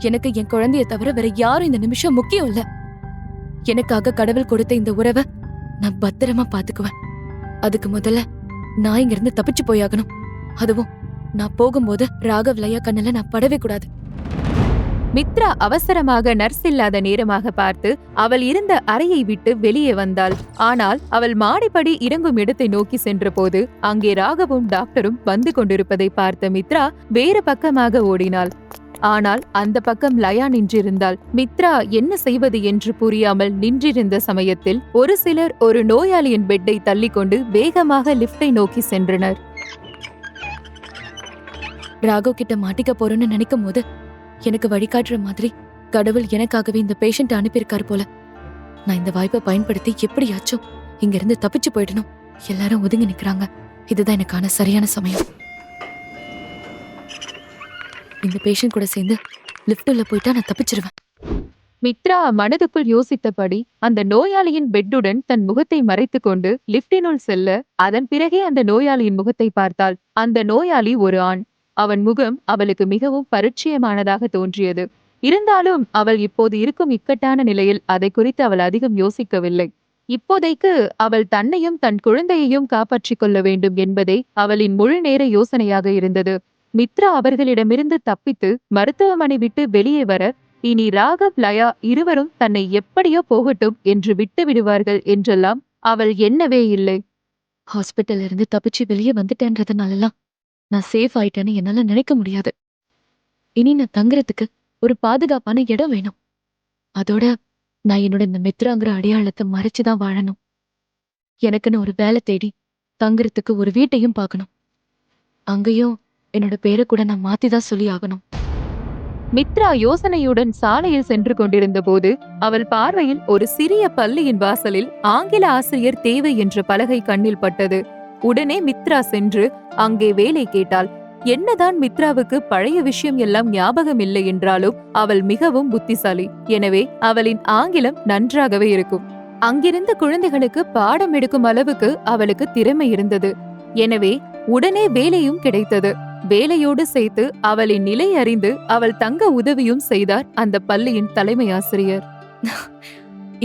H: எனக்கு என் குழந்தைய தவிர வேற யாரும் இந்த நிமிஷம் முக்கியம் இல்ல. எனக்காக கடவுள் கொடுத்த இந்த உறவை நான் பத்திரமா பாத்துக்குவேன். அதுக்கு முதல்ல நான் இங்க இருந்து தப்பிச்சு போயாகணும். அதுவும் நான் போகும்போது ராகவ் லயா கண்ணுல நான் படவே கூடாது.
F: மித்ரா அவசரமாக நர்ஸ் இல்லாத நேரமாக பார்த்து அவள் இருந்த அறையை விட்டு வெளியே வந்தாள். ஆனால் அவள் மாடிப்படி இறங்கும் இடத்தை நோக்கி சென்றபோது அங்கே ராகவும் டாக்டரும் வந்து கொண்டிருப்பதை பார்த்த மித்ரா வேறு பக்கமாக ஓடினாள். ஆனால் அந்த பக்கம் லயா நின்றிருந்தாள். மித்ரா என்ன செய்வது என்று புரியாமல் நின்றிருந்த சமயத்தில் ஒரு சிலர் ஒரு நோயாளியின் பெட்டை தள்ளிக்கொண்டு வேகமாக லிப்டை நோக்கி சென்றனர்.
H: ராகவ் கிட்ட மாட்டிக்க போறேன்னு நினைக்கும் போது எனக்கு வழிகாட்டுற மாதிரி கடவுள் எனக்காகவே இந்த பேஷண்ட் அனுப்பியிருக்காரு போல. நான் இந்த வாய்ப்பை பயன்படுத்தி எப்படியாச்சும் இங்க இருந்து தப்பிச்சு போயிடணும். எல்லாரும் ஒதுங்கி நிக்கிறாங்க. இதுதான் எனக்கான சரியான சமயம். இந்த பேஷண்ட் கூட சேர்ந்து லிஃப்ட் உள்ள போயிட்டா நான் தப்பிச்சிருவேன்.
F: மித்ரா மனதுக்குள் யோசித்தபடி அந்த நோயாளியின் பெட்டுடன் தன் முகத்தை மறைத்துக் கொண்டு லிப்டினுள் செல்ல அதன் பிறகே அந்த நோயாளியின் முகத்தை பார்த்தாள். அந்த நோயாளி ஒரு ஆண். அவன் முகம் அவளுக்கு மிகவும் பரிச்சயமானதாக தோன்றியது. இருந்தாலும் அவள் இப்போது இருக்கும் இக்கட்டான நிலையில் அதை குறித்து அவள் அதிகம் யோசிக்கவில்லை. இப்போதைக்கு அவள் தன்னையும் தன் குழந்தையையும் காப்பாற்றிக் கொள்ள வேண்டும் என்பதே அவளின் முழு நேர யோசனையாக இருந்தது. மித்ரா அவர்களிடமிருந்து தப்பித்து மருத்துவமனை விட்டு வெளியே வர இனி ராகவ் லயா இருவரும் தன்னை எப்படியோ போகட்டும் என்று விட்டு விடுவார்கள் என்றெல்லாம் அவள் எண்ணவே இல்லை.
H: ஹாஸ்பிட்டல்ல இருந்து தப்பிச்சு வெளியே வந்துட்டேன்றதுனாலலாம் நான் சேஃப் ஆயிட்டேன்னு என்னால நினைக்க முடியாது. இனி நான் தங்குறதுக்கு ஒரு பாதுகாப்பான இடம் வேணும். அதோட நான் என்னோட இந்த மித்ராங்கிற அடையாளத்தை மறைச்சுதான் வாழணும். எனக்குன்னு ஒரு வேலை தேடி தங்குறதுக்கு ஒரு வீட்டையும் பார்க்கணும். அங்கேயும் என்னோட பேரை கூட நான் மாத்திதான் சொல்லி ஆகணும்.
F: மித்ரா யோசனையுடன் சாலையில் சென்று கொண்டிருந்த போது அவள் பார்வையில் ஒரு சிறிய பள்ளியின் வாசலில் ஆங்கில ஆசிரியர் தேவை என்ற பலகை கண்ணில் பட்டது. உடனே மித்ரா சென்று அங்கே வேலை கேட்டாள். என்னதான் மித்ராவுக்கு பழைய விஷயம் எல்லாம் ஞாபகம் இல்லை என்றாலும் அவள் மிகவும் புத்திசாலி. எனவே அவளின் ஆங்கிலம் நன்றாகவே இருக்கும். அங்கிருந்த குழந்தைகளுக்கு பாடம் எடுக்கும் அளவுக்கு அவளுக்கு திறமை இருந்தது. எனவே உடனே வேலையும் கிடைத்தது. வேலையோடு சேர்த்து அவளின் நிலை அறிந்து அவள் தங்க உதவியும் செய்தார் அந்த பள்ளியின் தலைமை ஆசிரியர்.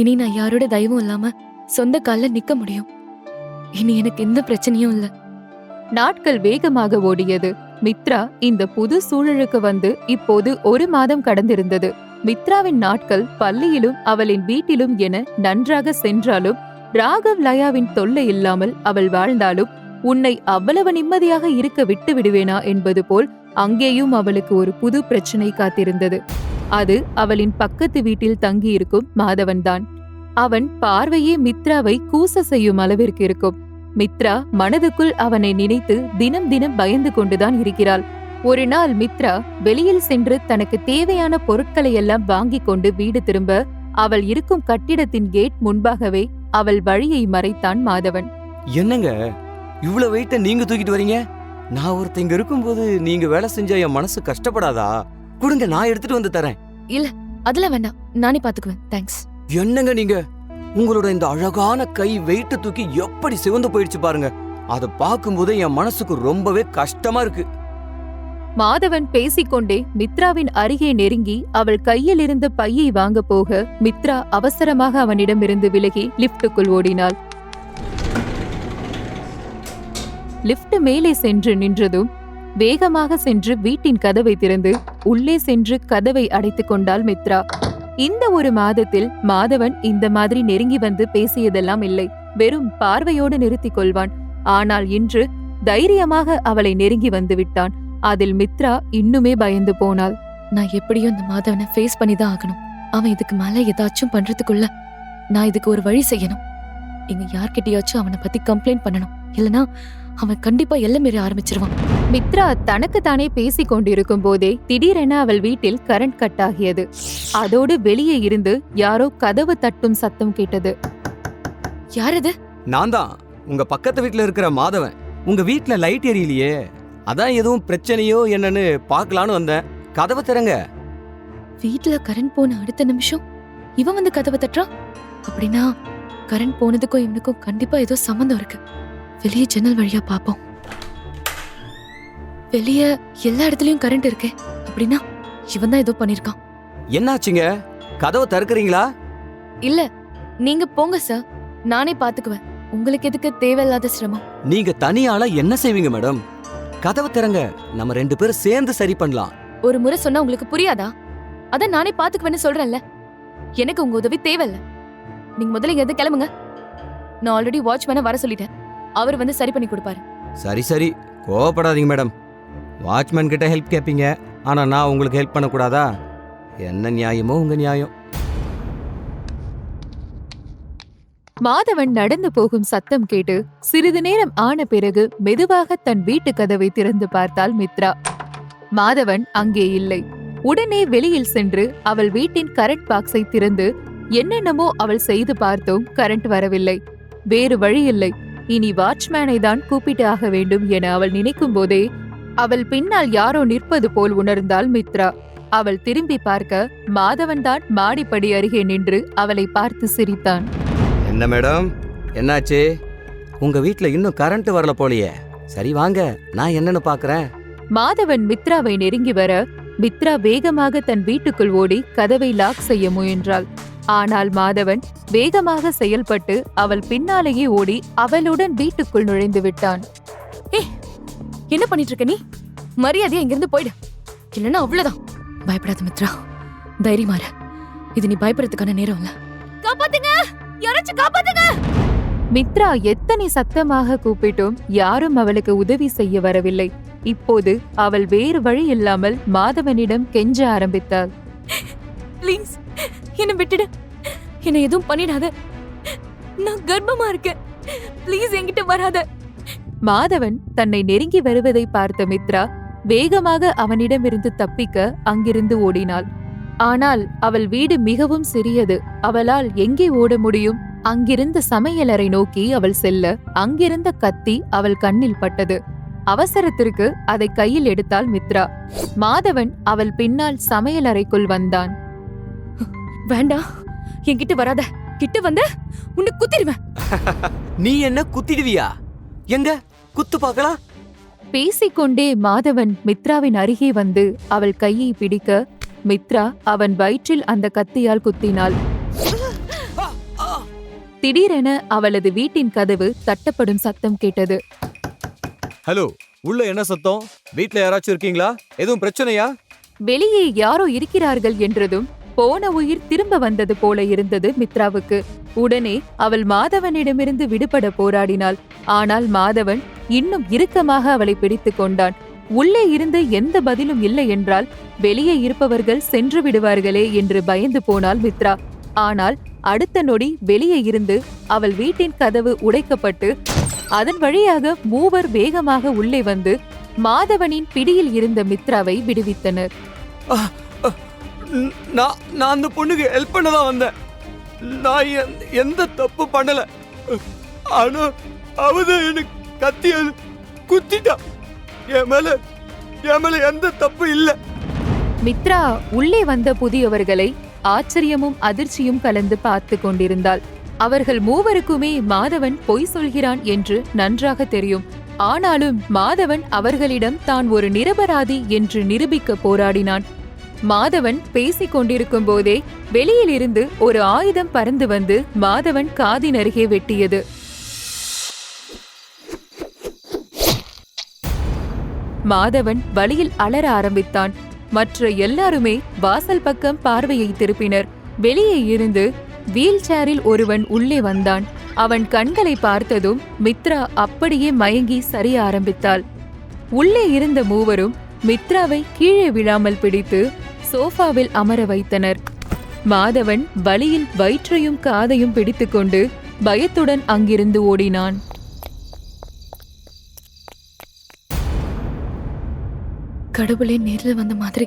H: இனி நான் யாரோட தயவும் இல்லாம சொந்த கால்ல நிக்க முடியும். இனி எனக்கு எந்த பிரச்சனையும் இல்ல.
F: நாட்கள் வேகமாக ஓடியது. மித்ரா இந்த புது சூழலுக்கு வந்து இப்போது 1 மாதம் கடந்திருந்தது. மித்ராவின் நாட்கள் பள்ளியிலும் அவளின் வீட்டிலும் என நன்றாக சென்றாலும் ராகவ் லயாவின் தொல்லை இல்லாமல் அவள் வாழ்ந்தாலும் உன்னை அவ்வளவு நிம்மதியாக இருக்க விட்டு விடுவேனா என்பது போல் அங்கேயும் அவளுக்கு ஒரு புது பிரச்சனை காத்திருந்தது. அது அவளின் பக்கத்து வீட்டில் தங்கியிருக்கும் மாதவன்தான். அவன் பார்வையே மித்ராவை கூச செய்யும் அளவிற்கு இருக்கும். மித்ரா மனதுக்குள் அவனை நினைத்து தினம் தினம் பயந்து கொண்டுதான் இருக்கிறாள். ஒரு நாள் மித்ரா வெளியில் சென்று தனக்கு தேவையான பொருட்களை எல்லாம் வாங்கி கொண்டு வீடு திரும்ப அவள் இருக்கும் கட்டிடத்தின் கேட் முன்பாகவே அவள் வழியை மறைத்தான் மாதவன்.
L: என்னங்க இவ்வளவு வெயிட்ட நீங்க தூக்கிட்டு வரீங்க? நான் ஒருத்தங்க இருக்கும்போது நீங்க வேலை செஞ்சா என் மனசு கஷ்டப்படாதா? கொடுங்க, நான் எடுத்துட்டு வந்து தரேன்.
H: இல்ல அதெல்லாம் வேண்டாம், நானே பாத்துக்குவேன். தேங்க்ஸ்.
L: என்னங்க நீங்க, உங்களோட இந்த அழகான கை வெயிட்ட தூக்கி எப்படி சிவந்து போயிடுச்சு பாருங்க. அதை பார்க்கும்போது என் மனசுக்கு ரொம்பவே கஷ்டமா இருக்கு.
F: மாதவன் பேசிக்கொண்டே மித்ராவின் அருகே நெருங்கி அவள் கையில் இருந்த பையை வாங்க போக மித்ரா அவசரமாக அவனிடமிருந்து விலகி லிப்டுக்குள் ஓடினாள். லிஃப்ட் மேலே சென்று நின்றதும் வேகமாக சென்று வீட்டின் கதவை திறந்து உள்ளே சென்று கதவை அடைத்துக் கொண்டாள் மித்ரா. இந்த ஒரு மாதத்தில் மாதவன் இந்த மாதிரி நெருங்கி வந்து பேசியதெல்லாம் இல்லை. வெறும் பார்வையோடு நிறுத்திக் கொள்வான். ஆனால் இன்று தைரியமாக அவளை நெருங்கி வந்து விட்டான். அதில் மித்ரா இன்னுமே பயந்து போனாள்.
H: நான் எப்படியும் இந்த மாதவனை ஃபேஸ் பண்ணி தான் ஆகணும். அவன் இதுக்கு மேல ஏதாச்சும் பண்றதுக்குள்ள நான் இதுக்கு ஒரு வழி செய்யணும். இங்க யார்கிட்டயாச்சும் அவனை பத்தி கம்ப்ளைண்ட் பண்ணணும். இல்லனா அவன் கண்டிப்பா எல்லாம் மீறி ஆரம்பிச்சிருவான்.
F: மித்ரா தனக்கு தானே பேசிக் கொண்டிருக்கும் போதே திடீரென அவள் வீட்டில் கரண்ட் கட் ஆகியது. அதோடு வெளியே இருந்து யாரோ கதவு தட்டும் சத்தம் கேட்டது.
H: யார் அது?
L: நான் தான், உங்க பக்கத்து வீட்டுல இருக்கிற மாதவன். உங்க வீட்டுல லைட் எரியலையே, அதான் எதுவும் பிரச்சனையோ என்னன்னு பார்க்கலான்னு வந்தேன். கதவை திறங்க.
H: வீட்டுல கரண்ட் போன அடுத்த நிமிஷம் இவன் வந்து கதவை தட்டுறான். அப்படின்னா கரண்ட் போனதுக்கும் இவனுக்கும் கண்டிப்பா ஏதோ சம்மந்தம் இருக்கு. வெளியே ஜன்னல் வழியா பாப்போம். வெளியே எல்லா இடத்துலயும் கரண்ட் இருக்கு. அப்படின்னா இவன் தான் ஏதோ பண்ணிருக்கான்.
L: என்னாச்சுங்க? கதவை திறக்கிறீங்களா?
H: இல்ல, நீங்க போங்க சார், நானே பாத்துக்குவேன். உங்களுக்கு எதுக்கு தேவையில்லாத சிரமம்?
L: நீங்க தனியால என்ன செய்வீங்க மேடம்? கதவை திறங்க, நம்ம 2 பேரும் சேர்ந்து சரி பண்ணலாம்.
H: ஒரு முறை சொன்னா உங்களுக்கு புரியாதா? அதான் நானே பாத்துக்குவேன்னு சொல்றேன்ல. எனக்கு உங்க உதவி தேவையில்ல. நீங்க முதல்ல இங்க கிளம்புங்க. நான் ஆல்ரெடி வாட்ச்மேனை வர சொல்லிட்டேன். அவர் வந்து சரி பண்ணி கொடுப்பாரு.
L: சரி கோவப்படாதீங்க மேடம். வாட்ச்மேன் கிட்ட ஹெல்ப் கேட்பீங்க, ஆனா நான் உங்களுக்கு ஹெல்ப் பண்ணக்கூடாதா? என்ன நியாயமோ உங்க நியாயம்.
F: மாதவன் நடந்து போகும் சத்தம் கேட்டு சிறிது நேரம் ஆன பிறகு மெதுவாக தன் வீட்டு கதவை திறந்து பார்த்தாள் மித்ரா. மாதவன் அங்கே இல்லை. உடனே வெளியில் சென்று அவள் வீட்டின் கரண்ட் பாக்ஸை திறந்து என்னென்னமோ அவள் செய்து பார்த்தோம். கரண்ட் வரவில்லை. வேறு வழி இல்லை, இனி வாட்ச்மேனை தான் கூப்பிட்டு ஆக வேண்டும் என அவள் நினைக்கும் போதே அவள் பின்னால் யாரோ நிற்பது போல் உணர்ந்தாள் மித்ரா. அவள் திரும்பி பார்க்க மாதவன் தான் மாடிப்படி அருகே நின்று அவளை பார்த்து சிரித்தான்.
L: என்ன மேடம், என்னாச்சு? உங்க வீட்ல இன்னும் கரண்ட் வரல போலியே. சரி வாங்க, நான் என்னன்னு பாக்குறேன்.
F: மாதவன் மித்ராவை நெருங்கி வர மித்ரா வேகமாக தன் வீட்டுக்குள் ஓடி கதவை லாக் செய்ய முயன்றாள். ஆனால் மாதவன் வேகமாக செயல்பட்டு அவள் பின்னாலேயே ஓடி அவளுடன் வீட்டுக்குள் நுழைந்து விட்டான்.
H: என்ன பண்ணிட்டு இருக்க நீ? மரியாதையா இங்கிருந்து போயிடு, இல்லைன்னா அவ்வளவுதான். பயப்படாத மித்ரா, தைரியமா இரு. இது நீ பயப்படுறதுக்கான நேரம் இல்ல. காப்பாத்துங்க, யாராச்சும் காப்பாத்துங்க.
F: மித்ரா எத்தனை சத்தமாக கூப்பிட்டும் யாரும் அவளுக்கு உதவி செய்ய வரவில்லை. இப்போது அவள் வேறு வழி இல்லாமல் மாதவனிடம் கெஞ்ச ஆரம்பித்தாள்.
H: ப்ளீஸ் என்ன விட்டுடு, என்ன எதுவும் பண்ணிடாத. நான் கர்ப்பமா இருக்கேன், ப்ளீஸ் என்கிட்ட வராத.
F: மாதவன் தன்னை நெருங்கி வருவதை பார்த்த மித்ரா வேகமாக அவனிடமிருந்து தப்பிக்க அங்கிருந்து ஓடினாள். ஆனால் அவள் வீடு மிகவும் சிறியது. அவளால் எங்கே ஓட முடியும்? அங்கிருந்த சமையலறை நோக்கி அவள் செல்ல அங்கிருந்த கத்தி அவள் கண்ணில் பட்டது. அவசரத்திற்கு அதை கையில் எடுத்தாள் மித்ரா. மாதவன் அவள் பின்னால் சமையலறைக்குள் வந்தான்.
H: வேண்டாம், என்கிட்ட வராத. கிட்ட வந்த உன்னை குத்திடுவேன்.
L: நீ என்ன குத்திடுவியா? எங்க குத்து பார்க்கலாம்.
F: பேசிக்கொண்டே மாதவன் மித்ராவின் அருகே வந்து அவள் கையை பிடிக்க மித்ரா அவன் வயிற்றில் அந்த கத்தியால் குத்தினாள். திடீரென அவளது வீட்டின் கதவு தட்டப்படும் சத்தம் கேட்டது.
M: ஹலோ, உள்ள என்ன சத்தம்? வீட்ல யாராச்சும் இருக்கீங்களா? எதுவும் பிரச்சனையா?
F: வெளியே யாரோ இருக்கிறார்கள் என்றதும் போன உயிர் திரும்ப வந்தது போல இருந்தது மித்ராவுக்கு. உடனே அவள் மாதவனிடமிருந்து விடுபட போராடினாள். ஆனால் மாதவன் இன்னும் இறுக்கமாக அவளை பிடித்துக் கொண்டான். உள்ளே இருந்து எந்த பதிலும் இல்லை என்றால் வெளியே இருப்பவர்கள் சென்று விடுவார்களே என்று பயந்து போனாள் மித்ரா. ஆனால் அடுத்த நொடி வெளியே இருந்து அவள் வீட்டின் கதவு உடைக்கப்பட்டு அதன் வழியாக மூவர் வேகமாக உள்ளே வந்து மாதவனின் பிடியில் இருந்த மித்ராவை விடுவித்தனர்.
L: நான் அந்த பொண்ணுக்கு ஹெல்ப் பண்ணதான் வந்தேன். நான் எந்த தப்பு பண்ணல. ஆனா அவதான் எனக்கு கத்தியால் குத்திட்டா. என் மேல எந்த தப்பு இல்ல.
F: மித்ரா உள்ளே வந்த புதியவர்களை ஆச்சரியமும் அதிர்ச்சியும் கலந்து பார்த்து கொண்டிருந்தாள். அவர்கள் மூவருக்குமே மாதவன் பொய் சொல்கிறான் என்று நன்றாக தெரியும். ஆனாலும் மாதவன் அவர்களிடம் தான் ஒரு நிரபராதி என்று நிரூபிக்க போராடினான். மாதவன் பேசிக் கொண்டிருக்கும் போதே வெளியில் இருந்து ஒரு ஆயுதம் பறந்து வந்து மாதவன் காதின் அருகே வெட்டியது. மாதவன் வழியில் அலற ஆரம்பித்தான். மற்ற எல்லாருமே வாசல் பக்கம் பார்வையை திருப்பினர். வெளியே இருந்து வீல் சேரில் ஒருவன் உள்ளே வந்தான். அவன் கண்களை பார்த்ததும் மித்ரா அப்படியே மயங்கி சரிய ஆரம்பித்தாள். உள்ளே இருந்த மூவரும் மித்ராவை கீழே விழாமல் பிடித்து சோஃபாவில் அமர வைத்தனர். மாதவன் வலியில் வயிற்றையும் காதையும் பிடித்துக்கொண்டு பயத்துடன் அங்கிருந்து ஓடினான்.
H: கடவுளே நேர்ல வந்த மாதிரி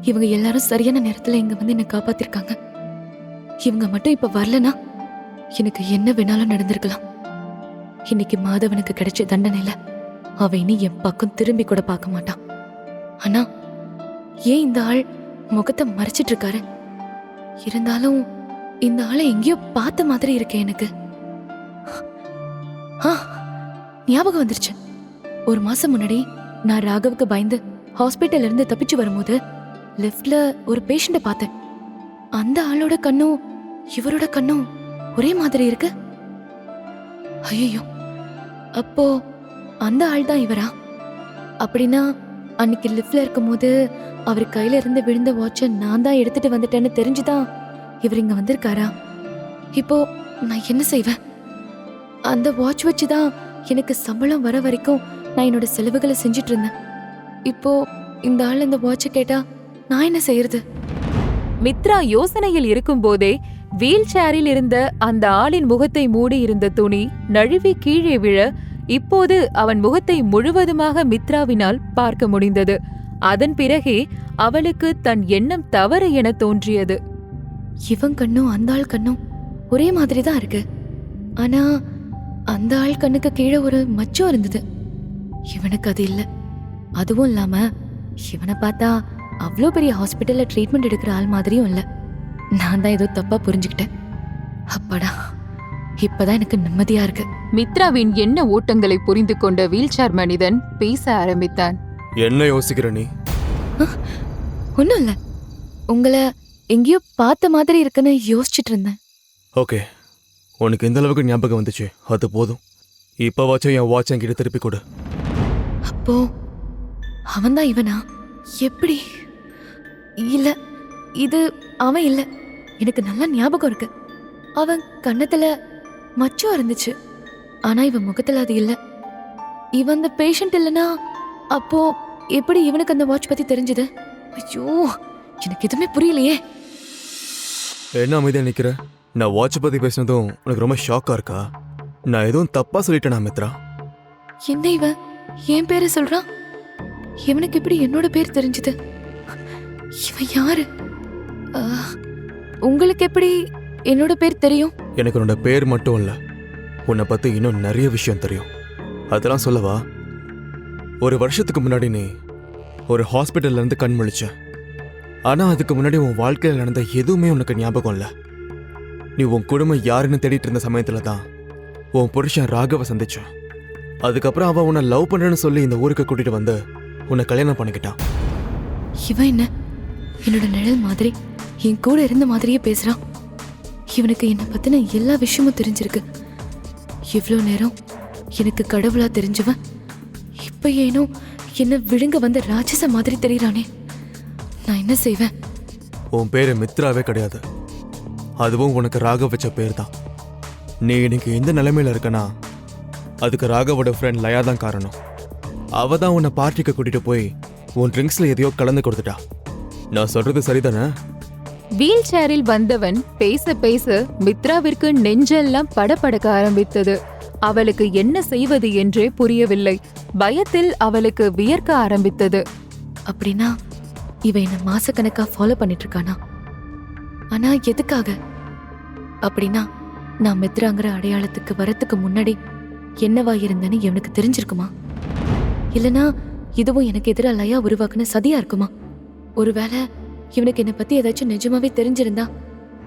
H: இவங்க எல்லாரும் சரியான நேரத்துல இங்க வந்து என்ன காப்பாத்திருக்காங்க. இவங்க மட்டும் இப்ப வரலனா எனக்கு என்ன வேணாலும் நடந்திருக்கலாம். இன்னைக்கு மாதவனுக்கு கிடைச்ச தண்டனையில அவ இனி என் பக்கம் திரும்பி கூட பார்க்க மாட்டான். ஆனா ஏன் இந்த ஆள் முகத்தை மறைச்சிட்டு இருக்காரு? இருந்தாலும் இந்த ஆளை எங்கேயோ பார்த்த மாதிரி இருக்கே எனக்கு. ஞாபகம் வந்துருச்சு. ஒரு மாசம் முன்னாடி நான் ராகவுக்கு பயந்து ஹாஸ்பிட்டல்ல இருந்து தப்பிச்சு வரும்போது லிஃப்ட்ல ஒரு பேஷண்ட பார்த்தேன். அந்த ஆளோட கண்ணும் இவரோட கண்ணும் ஒரே மாதிரி இருக்கு. ஐயோ, அப்போ அந்த ஆள் தான் இவரா? அப்படின்னா அன்னைக்கு லிஃப்ட்ல இருக்கும்போது அவர் கையில இருந்து விழுந்த வாட்சை நான் தான் எடுத்துட்டு வந்துட்டேன்னு தெரிஞ்சுதான் இவர் இங்க வந்திருக்காரா? இப்போ நான் என்ன செய்வேன்? அந்த வாட்ச் வச்சுதான் எனக்கு சம்பளம் வர வரைக்கும் நான் என்னோட செலவுகளை செஞ்சிட்டு இருந்தேன். இப்போ இந்த ஆள் இந்த வாட்சை கேட்டா நான் என்ன செய்யறது?
F: மித்ரா யோசனையில் இருக்கும்போதே வீல் சேரில் இருந்த அந்த ஆளின் முகத்தை மூடி இருந்த துணி நழுவி கீழே விழ இப்போது அவன் முகத்தை முழுவதுமாக மித்ராவினால் பார்க்க முடிந்தது. அதன் பிறகே அவளுக்கு தன் எண்ணம் தவறு என தோன்றியது.
H: இவன் கண்ணும் அந்த ஆள் கண்ணும் ஒரே மாதிரி தான் இருக்கு. ஆனா அந்த ஆள் கண்ணுக்கு கீழே ஒரு மச்சம் இருந்தது. இவனுக்கு அது இல்ல. அதுவும் இல்லாம இவனை பார்த்தா அவ்வளோ பெரிய ஹாஸ்பிட்டல்ல ட்ரீட்மெண்ட் எடுக்கிற ஆள் மாதிரியும் இல்ல. நான் தான் ஏதோ தப்பா புரிஞ்சுக்கிட்டேன். அப்பாடா, இப்பதான் எனக்கு நிம்மதியா இருக்கு.
F: மித்ராவின் எண்ண ஓட்டங்களை புரிந்து கொண்ட வீல்சேர் மனிதன் பேச ஆரம்பித்தான்.
G: என்ன யோசிக்கிற நீ?
H: ஒன்னும் இல்ல, உங்களை எங்கேயோ பார்த்த மாதிரி இருக்குன்னு யோசிச்சுட்டு இருந்தேன்.
G: ஓகே, உனக்கு எந்த அளவுக்கு ஞாபகம் வந்துச்சு அது போதும். இப்பவாச்சும் என் வாட்ச் என்கிட்ட திருப்பி கொடு.
H: அப்போ அவன்தான் இவனா? எப்படி? இல்ல, இது அவன் இல்ல. எனக்கு நல்லா ஞாபகம் இருக்கு. அவன் கண்ணத்துல மச்சம் இருந்துச்சு. ஆனா இவன் முகத்துல அது இல்ல. இவன் அந்த பேஷண்ட் இல்லனா அப்போ எப்படி இவனுக்கு அந்த வாட்ச் பத்தி தெரிஞ்சது? ஐயோ, எனக்கு எதுவுமே புரியலையே.
G: என்ன அமைதியா நிக்கிற? நான் வாட்ச் பத்தி பேசினதும் உனக்கு ரொம்ப ஷாக்கா இருக்கா? நான் எதுவும் தப்பா சொல்லிட்டேனா மித்ரா?
H: என்ன இவன் என் பேரை சொல்றான்? இவனுக்கு எப்படி என்னோட பேர் தெரிஞ்சது? இவன் யாரு? உங்களுக்கு எப்படி என்னோட பேர் தெரியும்?
G: எனக்கு உன்னோட பேர் மட்டும் இல்ல, உன்னை பத்தி இன்னும் நிறைய விஷயம் தெரியும். அதெல்லாம் சொல்லவா? ஒரு வருஷத்துக்கு முன்னாடி நீ ஒரு ஹாஸ்பிட்டல்ல இருந்து கண் முழிச்ச. ஆனா அதுக்கு முன்னாடி உன் வாழ்க்கையில் நடந்த எதுவுமே உனக்கு ஞாபகம் இல்ல. நீ உன் குடும்பம் யாருன்னு தேடிட்டு இருந்த சமயத்துல தான் உன் புருஷன் ராகவ சந்திச்ச. அதுக்கப்புறம் அவன் உன்னை லவ் பண்றேன்னு சொல்லி இந்த ஊருக்கு கூட்டிட்டு வந்து உன்னை கல்யாணம் பண்ணிக்கிட்டான்.
H: இவன் என்ன என்னோட நிழல் மாதிரி என் கூட இருந்த மாதிரியே பேசுறான். இவனுக்கு என்னை பத்தின எல்லா விஷயமும் தெரிஞ்சிருக்கு. இவ்வளோ நேரம் எனக்கு கடவுளா தெரிஞ்சவன் இப்ப ஏனோ என்ன விழுங்க வந்த ராட்சச மாதிரி தெரியறானே. நான் என்ன செய்வேன்?
G: உன் பேரு மித்ராவே கிடையாது, அதுவும் உனக்கு ராகவ் வச்ச பேர் தான். நீ இன்னைக்கு எந்த நிலைமையில இருக்கனா அதுக்கு ராகவோட ஃப்ரெண்ட் லயா தான் காரணம். அவ தான் உன்னை பார்ட்டிக்கு கூட்டிட்டு போய் உன் ட்ரிங்க்ஸ்ல எதையோ கலந்து கொடுத்துட்டா. நான் சொல்றது சரிதானே?
F: வீல் சேரில் வந்தவன் பேச பேச மித்ராவிற்கு நெஞ்செல்லாம் படபடக்க ஆரம்பித்தது. அவளுக்கு என்ன செய்வது என்றே புரியவில்லை. பயத்தில் அவளுக்கு வியர்க்க ஆரம்பித்தது.
H: அப்படின்னா இவ என்ன மாசக்கணக்கா ஃபாலோ பண்ணிட்டு இருக்கானா? ஆனா எதுக்காக? அப்படின்னா நான் மித்ராங்கிற அடையாளத்துக்கு வரத்துக்கு முன்னாடி என்னவா இருந்தேன்னு இவனுக்கு தெரிஞ்சிருக்குமா? இல்லனா இதுவும் எனக்கு எதிராக லயா உருவாக்குன சதியா இருக்குமா? ஒருவேளை இவனுக்கு என்னை பத்தி ஏதாச்சும் நிஜமாவே தெரிஞ்சிருந்தா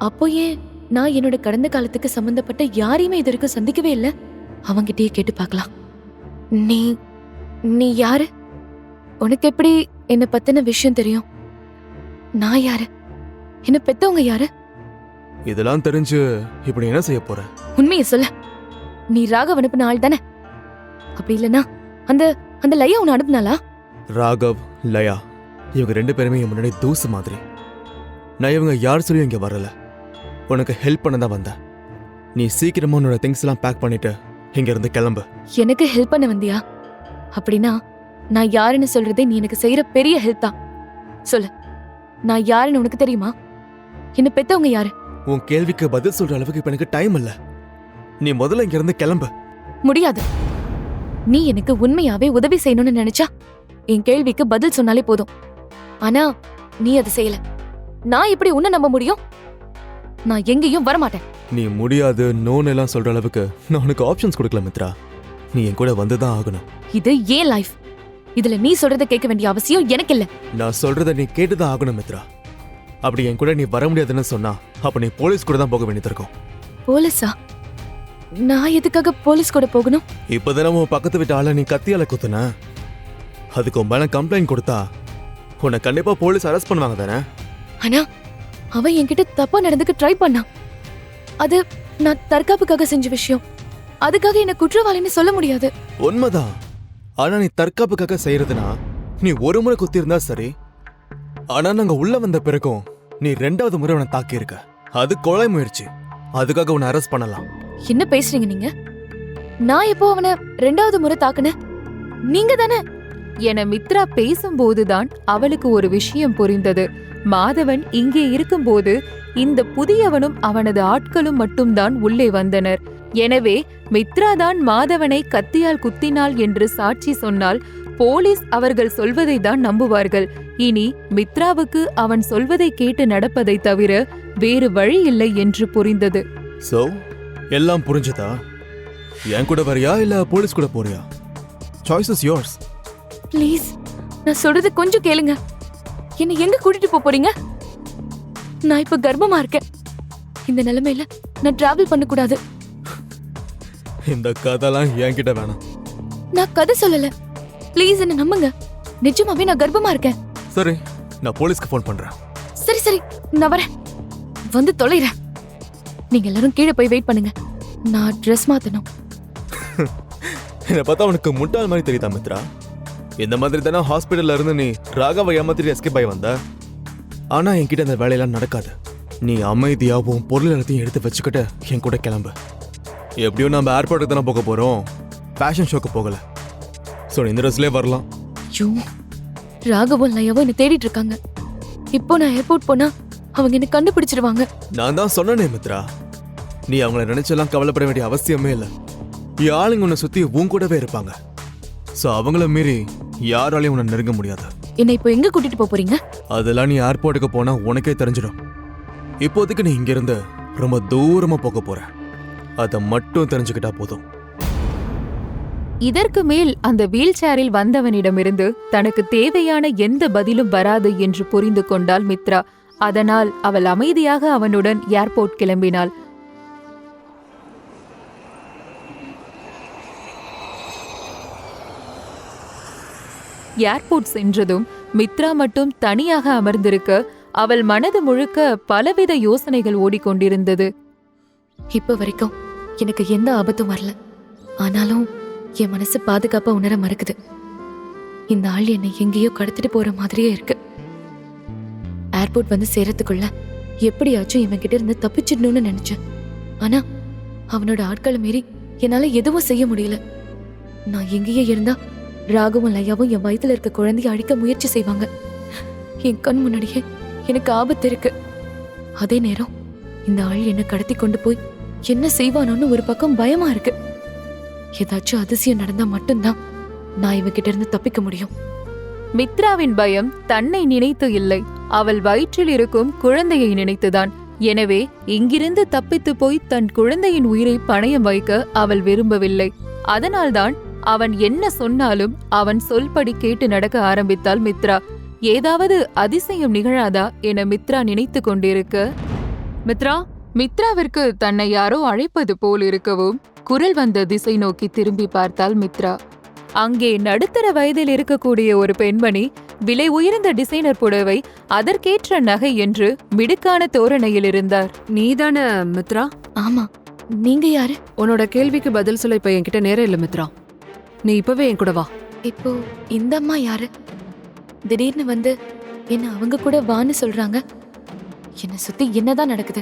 H: அப்போ ஏன் நான் என்னோட கடந்த காலத்துக்கு சம்பந்தப்பட்ட யாரையுமே இது வரைக்கும் சந்திக்கவே இல்லை? அவங்கிட்டயே கேட்டு பார்க்கலாம். நீ நீ யாரு? உனக்கு எப்படி என்னை பத்தின விஷயம் தெரியும்? நான் யாரு? என்ன பெத்தவங்க யாரு?
G: இதெல்லாம் தெரிஞ்சு இப்படி என்ன செய்ய போற?
H: உண்மையை சொல்ல. நீ ராகவ் அனுப்பின ஆள் தானே? அப்படி இல்லனா அந்த அந்த லயா உன்னை அனுப்புனாளா?
G: ராகவ், லயா இவங்க 2 பேருமே என் முன்னாடி தூசு மாதிரி. நான் இவங்க யார் சொல்லியும் இங்கே வரல, உனக்கு ஹெல்ப் பண்ண தான் வந்தேன். நீ சீக்கிரமா உன்னோட திங்ஸ் எல்லாம் பேக் பண்ணிட்டு இங்க இருந்து கிளம்பு.
H: எனக்கு ஹெல்ப் பண்ண வந்தியா? அப்படின்னா நான் யாருன்னு சொல்றதே நீ எனக்கு செய்யற பெரிய ஹெல்ப் தான். சொல்லு, நான் யாருன்னு உனக்கு தெரியுமா? என்ன பெத்தவங்க யாரு?
G: உன் கேள்விக்கு பதில் சொல்ற அளவுக்கு இப்ப எனக்கு டைம் இல்ல. நீ முதல்ல இங்க இருந்து கிளம்பு.
H: முடியாது. நீ எனக்கு உண்மையாவே உதவி செய்யணும்னு நினைச்சா என் கேள்விக்கு பதில் சொன்னாலே போதும். ஆனா நீ அதை செய்யல. நான் எப்படி உன்னை நம்ப முடியும்? நான் எங்கேயும் வரமாட்டேன்.
G: நீ முடியாது நோன்னு எல்லாம் சொல்ற அளவுக்கு நான் உனக்கு ஆப்ஷன்ஸ் கொடுக்கல மித்ரா. நீ என் கூட வந்துதான் ஆகணும்.
H: இது ஏன் லைஃப்? இதுல நீ சொல்றத கேட்க வேண்டிய அவசியம் எனக்கு இல்ல.
G: நான் சொல்றத நீ கேட்டுதான் ஆகணும் மித்ரா. அப்படி என் கூட நீ வர முடியாதுன்னு சொன்னா அப்ப நீ போலீஸ் கூட தான் போக வேண்டியது இருக்கும்.
H: போலீஸா? நான் எதுக்காக போலீஸ் கூட போகணும்?
G: இப்பதானே உன் பக்கத்து வீட்டு ஆள நீ கத்தியால குத்துன. அதுக்கு உன் மேல கம்ப்ளைண்ட் கொடுத்தா உன்னை கண்டிப்பா போலீஸ் அரெஸ்ட் பண்ணுவாங்க தானே?
H: ஆனா அவன் என்கிட்ட தப்பா நடந்துக்க ட்ரை பண்ணான். அது நான் தற்காப்புக்காக செஞ்ச விஷயம். அதுக்காக என்ன குற்றவாளின்னு சொல்ல முடியாது.
G: உண்மைதான். ஆனா நீ தற்காப்புக்காக செய்யறதுனா நீ ஒரு முறை குத்தி இருந்தா சரி. ஆனா நாங்க உள்ள வந்த பிறகும் நீ 2வது முறை அவனை தாக்கி இருக்க. அது கொலை முயற்சி. அதுக்காக உன்னை அரெஸ்ட் பண்ணலாம்.
H: என்ன பேசுறீங்க நீங்க? நான் எப்போ அவனை 2வது முறை தாக்குனேன்? நீங்க தானே
F: என மித்ரா பேசும்போதுதான் அவளுக்கு ஒரு விஷயம் புரிந்தது. மாதவன் இங்கே இருக்கும்போது இந்த புதியவனும் அவனது ஆட்களும் மட்டும்தான் உள்ளே வந்தனர். எனவே மித்ரா தான் மாதவனை கத்தியால் குத்தினாள் என்று சாட்சி சொன்னால் போலீஸ் அவர்கள் சொல்வதை தான் நம்புவார்கள். இனி மித்ராவுக்கு அவன் சொல்வதை கேட்டு நடப்பதை தவிர வேறு வழி இல்லை என்று புரிந்தது.
G: சோ எல்லாம் புரிஞ்சதா? என் கூட வரியா இல்ல போலீஸ் கூட போறியா? Choice is yours.
H: ப்ளீஸ், நான் சொல்றது கொஞ்சம் கேளுங்க. என்ன எங்க கூட்டிட்டு போறீங்க? நான் இப்ப கர்ப்பமா இருக்கேன். இந்த நிலைமையில நான் டிராவல் பண்ண கூடாது.
G: இந்த கதைலாம் என்கிட்ட வேணாம்.
H: நான் கதை சொல்லல. ப்ளீஸ் என்ன நம்புங்க. நிஜமாவே நான் கர்ப்பமா இருக்கேன்.
G: சரி, நான் போலீஸ்க்கு ஃபோன் பண்றேன்.
H: சரி சரி, நான் வரேன். வந்து தொலைறேன். நீங்க எல்லாரும் கீழே போய் வெயிட் பண்ணுங்க. நான் ட்ரெஸ் மாத்தணும்.
G: என்ன பார்த்தா உனக்கு முட்டாள் மாதிரி தெரியுதா மித்ரா? இந்த மாதிரி தானே ஹாஸ்பிட்டல்ல இருந்து நீ ராகவை ஏமாத்திட்டு எஸ்கேப் ஆகி வந்த. ஆனா என்கிட்ட அந்த வேலையெல்லாம் நடக்காது. நீ அமைதியாகவும் பொருள் எல்லாத்தையும் எடுத்து வச்சுக்கிட்டு என் கூட கிளம்பு. எப்படியும் நம்ம ஏர்போர்ட்டுக்கு தானே போக போறோம், ஃபேஷன் ஷோக்கு போகல. ஸோ இந்த ட்ரெஸ்லேயே வரலாம்.
H: ஐயோ, ராகவும் லயாவும் என்ன தேடிட்டு இருக்காங்க. இப்போ நான் ஏர்போர்ட் போனா அவங்க என்ன கண்டுபிடிச்சிருவாங்க.
G: நான் தான் சொன்னேனே மித்ரா, நீ அவங்கள நினைச்செல்லாம் கவலைப்பட வேண்டிய அவசியமே இல்லை. என் ஆளுங்க உன்னை சுத்தி உன் கூடவே இருப்பாங்க. ஸோ அவங்கள மீறி யாராலையும் உன்னை நெருங்க முடியாது.
H: என்ன இப்போ எங்க கூட்டிட்டு போறீங்க?
G: அதெல்லாம் நீ ஏர்போர்ட்டுக்கு போனா உனக்கே தெரிஞ்சிடும். இப்போதைக்கு நீ இங்கிருந்து ரொம்ப தூரமா போக போற. அதை மட்டும் தெரிஞ்சுக்கிட்டா போதும்.
F: இதற்கு மேல் அந்த வீல் சேரில் வந்தவனிடமிருந்து தனக்கு தேவையான எந்த பதிலும் வராது என்று புரிந்து கொண்டாள் மித்ரா. அதனால் அவள் அமைதியாக அவனுடன் ஏர்போர்ட் கிளம்பினாள். ஏர்போர்ட் சென்றதும் மித்ரா மட்டும் தனியாக அமர்ந்திருக்க அவள் மனது முழுக்க பலவித யோசனைகள் ஓடிக்கொண்டிருந்தது.
H: இப்ப வரைக்கும் எனக்கு எந்த ஆபத்தும் வரல. ஆனாலும் என் மனசு பாதுகாப்பா உணர மறுக்குது. இந்த ஆள் என்னை எங்கேயோ கடத்திட்டு போற மாதிரியே இருக்கு. ஏர்போர்ட் வந்து சேரத்துக்குள்ள எப்படியாச்சும் இவன் கிட்ட இருந்து தப்பிச்சிடணும்னு நினைச்சேன். ஆனா அவனோட ஆட்களை மீறி என்னால எதுவும் செய்ய முடியல. நான் எங்கேயே இருந்தா ராகவும் லயாவும் என் வயித்துல இருக்க குழந்தைய அழிக்க முயற்சி செய்வாங்க. என் கண் முன்னாடியே எனக்கு ஆபத்து இருக்கு. அதே நேரம் இந்த ஆள் என்ன கடத்தி கொண்டு போய் என்ன செய்வானோன்னு ஒரு பக்கம் பயமா இருக்கு. ஏதாச்சும் அதிசயம் நடந்தா மட்டும்தான் நான் இவகிட்ட இருந்து தப்பிக்க முடியும்.
F: மித்ராவின் பயம் தன்னை நினைத்து இல்லை, அவள் வயிற்றில் இருக்கும் குழந்தையை நினைத்துதான். எனவே இங்கிருந்து தப்பித்து போய் தன் குழந்தையின் உயிரை பணயம் வைக்க அவள் விரும்பவில்லை. அதனால்தான் அவன் என்ன சொன்னாலும் அவன் சொல்படி கேட்டு நடக்க ஆரம்பித்தாள் மித்ரா. ஏதாவது அதிசயம் நிகழாதா என மித்ரா நினைத்து கொண்டிருக்க, மித்ராவிற்கு தன்னை யாரோ அழைப்பது போல் இருக்கவும் குரல் வந்த திசை நோக்கி திரும்பி பார்த்தாள் மித்ரா. அங்கே நடுத்தர வயதில் இருக்கக்கூடிய ஒரு பெண்மணி விலை உயர்ந்த டிசைனர் புடவை, அதற்கேற்ற நகை என்று மிடுக்கான தோரணையில் இருந்தார்.
N: நீதான மித்ரா?
H: ஆமா, நீங்க யாரு?
N: உன்னோட கேள்விக்கு பதில் சொல்ல இப்ப என்கிட்ட நேரம் இல்ல மித்ரா. நீ இப்பவே என் கூட வா.
H: இப்போ இந்த அம்மா யாரு? திடீர்னு வந்து என்ன அவங்க கூட வான்னு சொல்றாங்க. என்னை சுத்தி என்னதான் நடக்குது?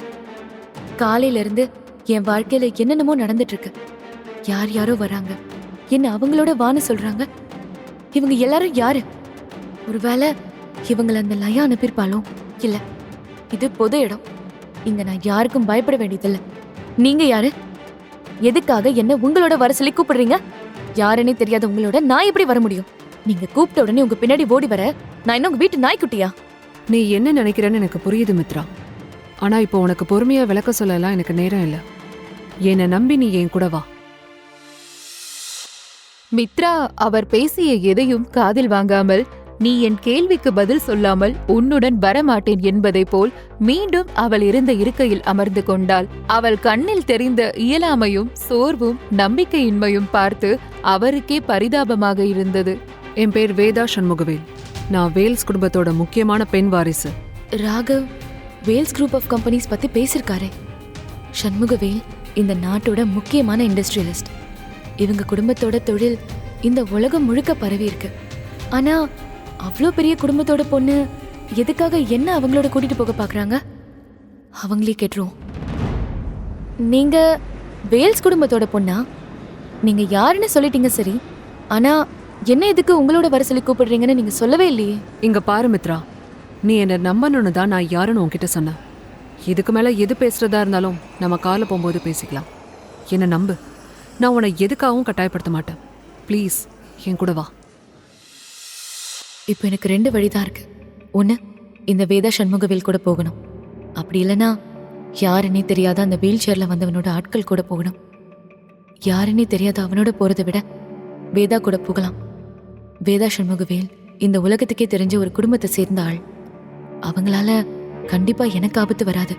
H: காலையில இருந்து என் வாழ்க்கையில என்னென்னமோ நடந்துட்டு இருக்கு. யார் யாரோ வராங்க, என்ன அவங்களோட வான்னு சொல்றாங்க. இவங்க எல்லாரும் யாரு? ஒருவேளை இவங்களை அந்த லயா அனுப்பியிருப்பாளோ? இல்ல, இது பொது இடம். இங்க நான் யாருக்கும் பயப்பட வேண்டியதில்லை. நீங்க யாரு? எதுக்காக என்ன உங்களோட வர சொல்லி கூப்பிடுறீங்க? யாருன்னே தெரியாத உங்களோட நான் எப்படி வர முடியும்? நீங்க கூப்பிட்ட உடனே உங்க பின்னாடி ஓடி வர நான் என்ன உங்க வீட்டு நாய்க்குட்டியா?
N: நீ என்ன நினைக்கிறேன்னு எனக்கு புரியுது மித்ரா. ஆனா இப்போ உனக்கு பொறுமையா விளக்க சொல்லலாம் எனக்கு நேரம் இல்ல. என்னை நம்பி நீ என் கூட வா.
F: மித்ரா அவர் பேசிய எதையும் காதில் வாங்காமல், நீ என் கேள்விக்கு பதில் சொல்லாமல் உன்னுடன் வரமாட்டேன் என்பதை போல் மீண்டும் அவள் இருந்த இருக்கையில் அமர்ந்து கொண்டாள். அவள் கண்ணில் தெரிந்த இயலாமையும் சோர்வும் நம்பிக்கையின்மையும் பார்த்து அவருக்கே பரிதாபமாக இருந்தது.
N: என் பேர் வேதா சண்முகவேல். நான் வேல்ஸ் குடும்பத்தோட முக்கியமான பெண் வாரிசு.
H: Raghav Vels group of companies பத்தி பேசிருக்காரு. சண்முகவேல் இந்த நாட்டோட முக்கியமான இண்டஸ்ட்ரியலிஸ்ட். இவங்க குடும்பத்தோட தொழில் இந்த உலகம் முழுக்க பரவி இருக்கு. ஆனா அவ்வளோ பெரிய குடும்பத்தோட பொண்ணு எதுக்காக என்ன அவங்களோட கூட்டிட்டு போக பாக்குறாங்க? அவங்களே கேட்டுருவோம். நீங்க வேல்ஸ் குடும்பத்தோட பொண்ணா? நீங்க யாருன்னு சொல்லிட்டீங்க சரி, ஆனா என்ன எதுக்கு உங்களோட வர சொல்லி கூப்பிடுறீங்கன்னு நீங்க சொல்லவே இல்லையே.
N: இங்க பாரு மித்ரா, நீ என்ன நம்பணும்னு தான் நான் யாருன்னு உன்கிட்ட சொன்னேன். இதுக்கு மேல எது பேசுறதா இருந்தாலும் நம்ம கார்ல போகும்போது பேசிக்கலாம். என்ன நம்பு, நான் உன்னை எதுக்காகவும் கட்டாயப்படுத்த மாட்டேன். ப்ளீஸ் என் கூட வா.
H: இப்போ எனக்கு 2 வழிதான் இருக்கு. ஒன்று, இந்த வேதா சண்முகவேல் கூட போகணும். அப்படி இல்லைன்னா யாருன்னே தெரியாத அந்த வீல் சேர்ல வந்தவனோட ஆட்கள் கூட போகணும். யாருன்னே தெரியாத அவனோட போறதை விட வேதா கூட போகலாம். வேதா சண்முகவேல் இந்த உலகத்துக்கே தெரிஞ்ச ஒரு குடும்பத்தை சேர்ந்த ஆள். அவங்களால கண்டிப்பா எனக்கு ஆபத்து வராது.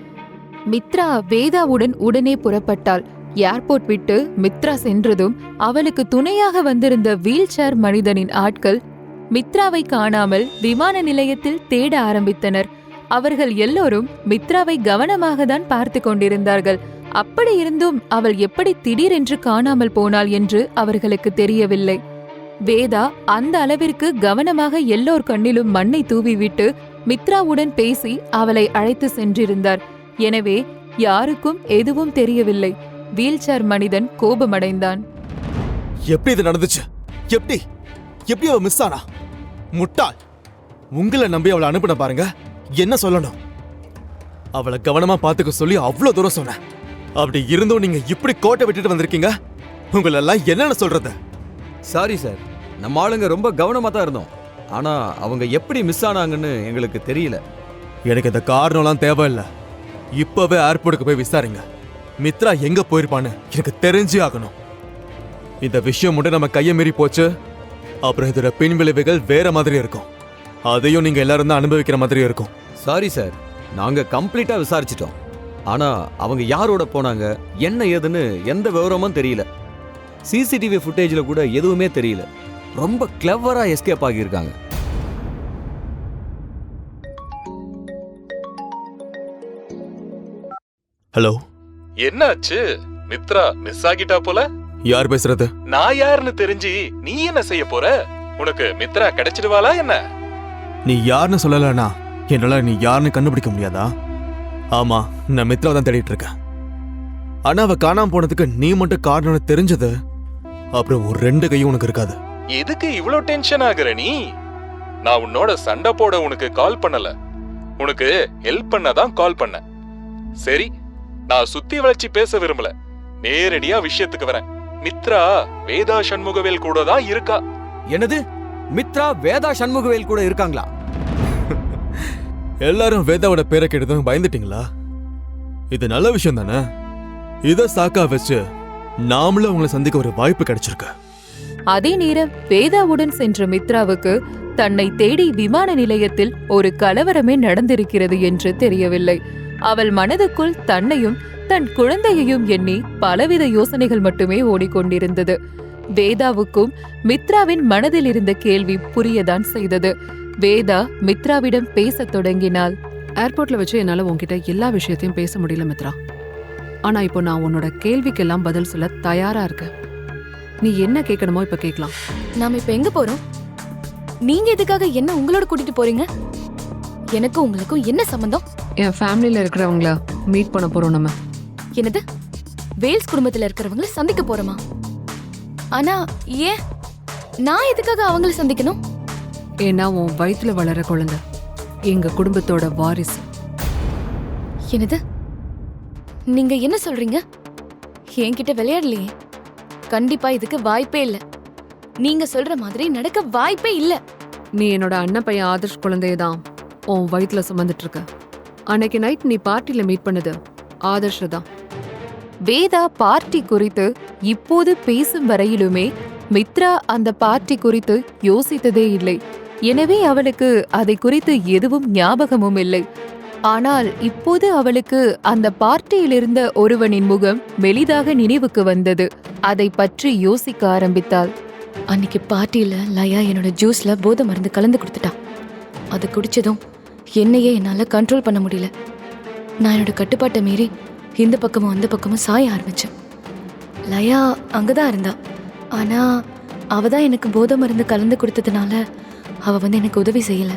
F: மித்ரா வேதாவுடன் உடனே புறப்பட்டாள். ஏர்போர்ட் விட்டு மித்ரா சென்றதும் அவளுக்கு துணையாக வந்திருந்த வீல் சேர் மனிதனின் ஆட்கள் மித்ராவை காணாமல் விமான நிலையத்தில் தேட ஆரம்பித்தனர். அவர்கள் எல்லோரும் மித்ராவை கவனமாக தான் பார்த்து கொண்டிருந்தார்கள். அப்படி இருந்தும் அவள் எப்படி திடீரென்று காணாமல் போனாள் என்று அவர்களுக்கு தெரியவில்லை. வேதா அந்த அளவிற்கு கவனமாக எல்லோர் கண்ணிலும் மண்ணை தூவிவிட்டு மித்ராவுடன் பேசி அவளை அழைத்து சென்றிருந்தார். எனவே யாருக்கும் எதுவும் தெரியவில்லை. வீல் சேர் மனிதன் கோபமடைந்தான்.
G: எப்படி இது நடந்துச்சு? எப்படி அவ மிஸ் ஆனா? முட்டாள்! உங்களை நம்பி அவளை அனுப்பின பாருங்க. என்ன சொல்லணும்? அவளை கவனமா பாத்துக்க சொல்லி அவ்வளவு தூரம் சொன்னேன். அப்படி இருந்தும் நீங்க இப்படி கோட்டை விட்டுட்டு வந்திருக்கீங்க. உங்களெல்லாம் என்னன்னு சொல்றது?
M: சாரி சார், நம்ம ஆளுங்க ரொம்ப கவனமா தான் இருந்தோம். ஆனா அவங்க எப்படி மிஸ் ஆனாங்கன்னு எங்களுக்கு தெரியல.
G: எனக்கு இந்த காரணம்லாம் தேவையில்லை. இப்பவே ஏர்போர்ட்டுக்கு போய் விசாரிங்க. மித்ரா எங்க போயிருப்பான்னு எனக்கு தெரிஞ்சே ஆகணும். இந்த விஷயம் மட்டும் நம்ம கையை மீறி போச்சு, அப்புறம் இதோட பின் விளைவுகள் வேற மாதிரி இருக்கும். அதையும் நீங்க எல்லாரும் தான் அனுபவிக்கிற மாதிரி இருக்கும்.
M: சாரி சார், நாங்க கம்ப்ளீட்டா விசாரிச்சிட்டோம். ஆனா அவங்க யாரோட போனாங்க, என்ன ஏதுன்னு எந்த விவரமும் தெரியல. சிசிடிவி ஃபுட்டேஜ்ல கூட எதுவுமே தெரியல. ரொம்ப கிளவரா எஸ்கேப் ஆகியிருக்காங்க.
G: ஹலோ,
O: என்னாச்சு? மித்ரா மிஸ் ஆகிட்டா போல.
G: யார் பேசுறது?
O: நான் யாருன்னு தெரிஞ்சு நீ என்ன செய்ய போற? உனக்கு மித்ரா கிடைச்சிடுவாளா என்ன?
G: நீ யாருன்னு சொல்லலனா என்னால நீ யாருன்னு கண்டுபிடிக்க முடியாதா? ஆமா, நான் மித்ரா தான் தேடிட்டு இருக்கேன். ஆனா அவ காணாம போனதுக்கு நீ மட்டும் காரணம்னு தெரிஞ்சது அப்புறம் ஒரு 2 கையும் உனக்கு இருக்காது.
O: எதுக்கு இவ்ளோ டென்ஷன் ஆகுற நீ? நான் உன்னோட சண்டை போட உனக்கு கால் பண்ணல, உனக்கு ஹெல்ப் பண்ண தான் கால் பண்ண. சரி, நான் சுத்தி வளைச்சி பேச விரும்பல, நேரடியா விஷயத்துக்கு வரேன். மித்ரா வேதா சண்முகவேல் கூட தான் இருக்கா.
M: என்னது? மித்ரா வேதா சண்முகவேல் கூட இருக்காங்களா?
G: எல்லாரும் வேதாவோட பேரை கேட்டதும் பயந்துட்டீங்களா? இது நல்ல விஷயம் தானே. இத சாக்கா வச்சு நாமளும் உங்களை சந்திக்க ஒரு வாய்ப்பு கிடைச்சிருக்கு.
F: அதே நேரம் வேதாவுடன் சென்ற மித்ராவுக்கு தன்னை தேடி விமான நிலையத்தில் ஒரு கலவரமே நடந்திருக்கிறது என்று தெரியவில்லை. அவள் மனதுக்குள் தன்னையும் தன் குழந்தையையும் எண்ணி பலவித யோசனைகள் மட்டுமே ஓடிக்கொண்டிருந்தது. வேதாவுக்கும் மித்ராவின் மனதில் இருந்த கேள்வி புரியதான் செய்தது. வேதா மித்ராவிடம் பேசத் தொடங்கினாள்.
N: ஏர்போர்ட்ல வச்சு என்னால உன்கிட்ட எல்லா விஷயத்தையும் பேச முடியல மித்ரா. ஆனா இப்போ நான் உன்னோட கேள்விக்கெல்லாம் பதில் சொல்ல தயாரா இருக்கேன். நீ என்ன கேட்கணுமோ இப்ப கேட்கலாம்.
H: நாம இப்ப எங்க போறோம்? நீங்க எதுக்காக என்ன உங்களோட கூட்டிட்டு போறீங்க? எனக்கும் உங்களுக்கும் என்ன சம்பந்தம்?
N: என் ஃபேமிலியில இருக்கிறவங்கள மீட் பண்ண போறோம் நம்ம.
H: என்னது? வேல்ஸ் குடும்பத்துல இருக்கிறவங்கள சந்திக்க போறோமா? ஆனா ஏன் நான் எதுக்காக அவங்கள சந்திக்கணும்?
N: ஏன்னா உன் வயித்துல வளர குழந்தை எங்க குடும்பத்தோட வாரிசு.
H: என்னது? நீங்க என்ன சொல்றீங்க? என்கிட்ட விளையாடலையே. கண்டிப்பா இதுக்கு வாய்ப்பே இல்ல. நீங்க சொல்ற மாதிரி நடக்க வாய்ப்பே இல்ல.
N: நீ என்னோட அண்ணன் பையன் ஆதர்ஷ் குழந்தைய தான் உன் வயித்துல சுமந்துட்டு இருக்க. அன்னைக்கு நைட் நீ பார்ட்டில மீட் பண்ணது ஆதர்ஷ தான்.
F: வேதா பார்ட்டி குறித்து இப்போது பேசும் வரையிலுமே மித்ரா அந்த பார்ட்டி குறித்து யோசித்ததே இல்லை. எனவே அவளுக்கு அதை குறித்து எதுவும் ஞாபகமும் இல்லை. ஆனால் இப்போது அவளுக்கு அந்த பார்ட்டியில் இருந்த ஒருவனின் முகம் மெலிதாக நினைவுக்கு வந்தது. அதை பற்றி யோசிக்க ஆரம்பித்தாள்.
H: அன்னைக்கு பார்ட்டியில லயா என்னோட ஜூஸ்ல போதை மருந்து கலந்து கொடுத்துட்டான். அது குடிச்சதும் என்னையே என்னால கண்ட்ரோல் பண்ண முடியல. நான் என்னோட கட்டுப்பாட்டை மீறி இந்த பக்கமும் அந்த பக்கமும் சாய ஆரம்பிச்சேன். லயா அங்கதான் இருந்தா. ஆனா அவதான் எனக்கு போதை மருந்து கலந்து கொடுத்ததுனால அவ எனக்கு உதவி செய்யல.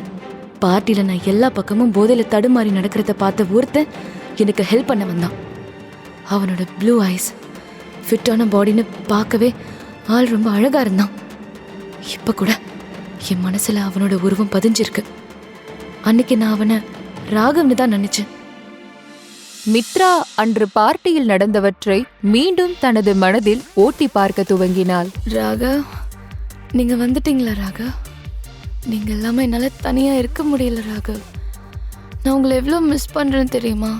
H: பார்ட்டியில நான் எல்லா பக்கமும் போதையில தடுமாறி நடக்கிறத பார்த்த ஒருத்தன் எனக்கு ஹெல்ப் பண்ண வந்தான். அவனோட ப்ளூ ஐஸ், ஃபிட்டான பாடின்னு பார்க்கவே ஆள் ரொம்ப அழகா இருந்தான். இப்ப கூட என் மனசுல அவனோட உருவம் பதிஞ்சிருக்கு. அன்னைக்கு நான் அவனை ராகவ்னு தான் நினைச்சேன்.
F: மித்ரா அன்று பார்ட்டியில் நடந்தவற்றை மீண்டும் தனது மனதில் ஓட்டி பார்க்க துவங்கினாள்.
H: ராகவ், நீங்க வந்துட்டீங்களா ராகவ்? நீங்க இல்லாம என்னால தனியா இருக்க முடியல ராகவ். நான் உங்களை எவ்வளவு மிஸ் பண்றேன்னு தெரியுமா?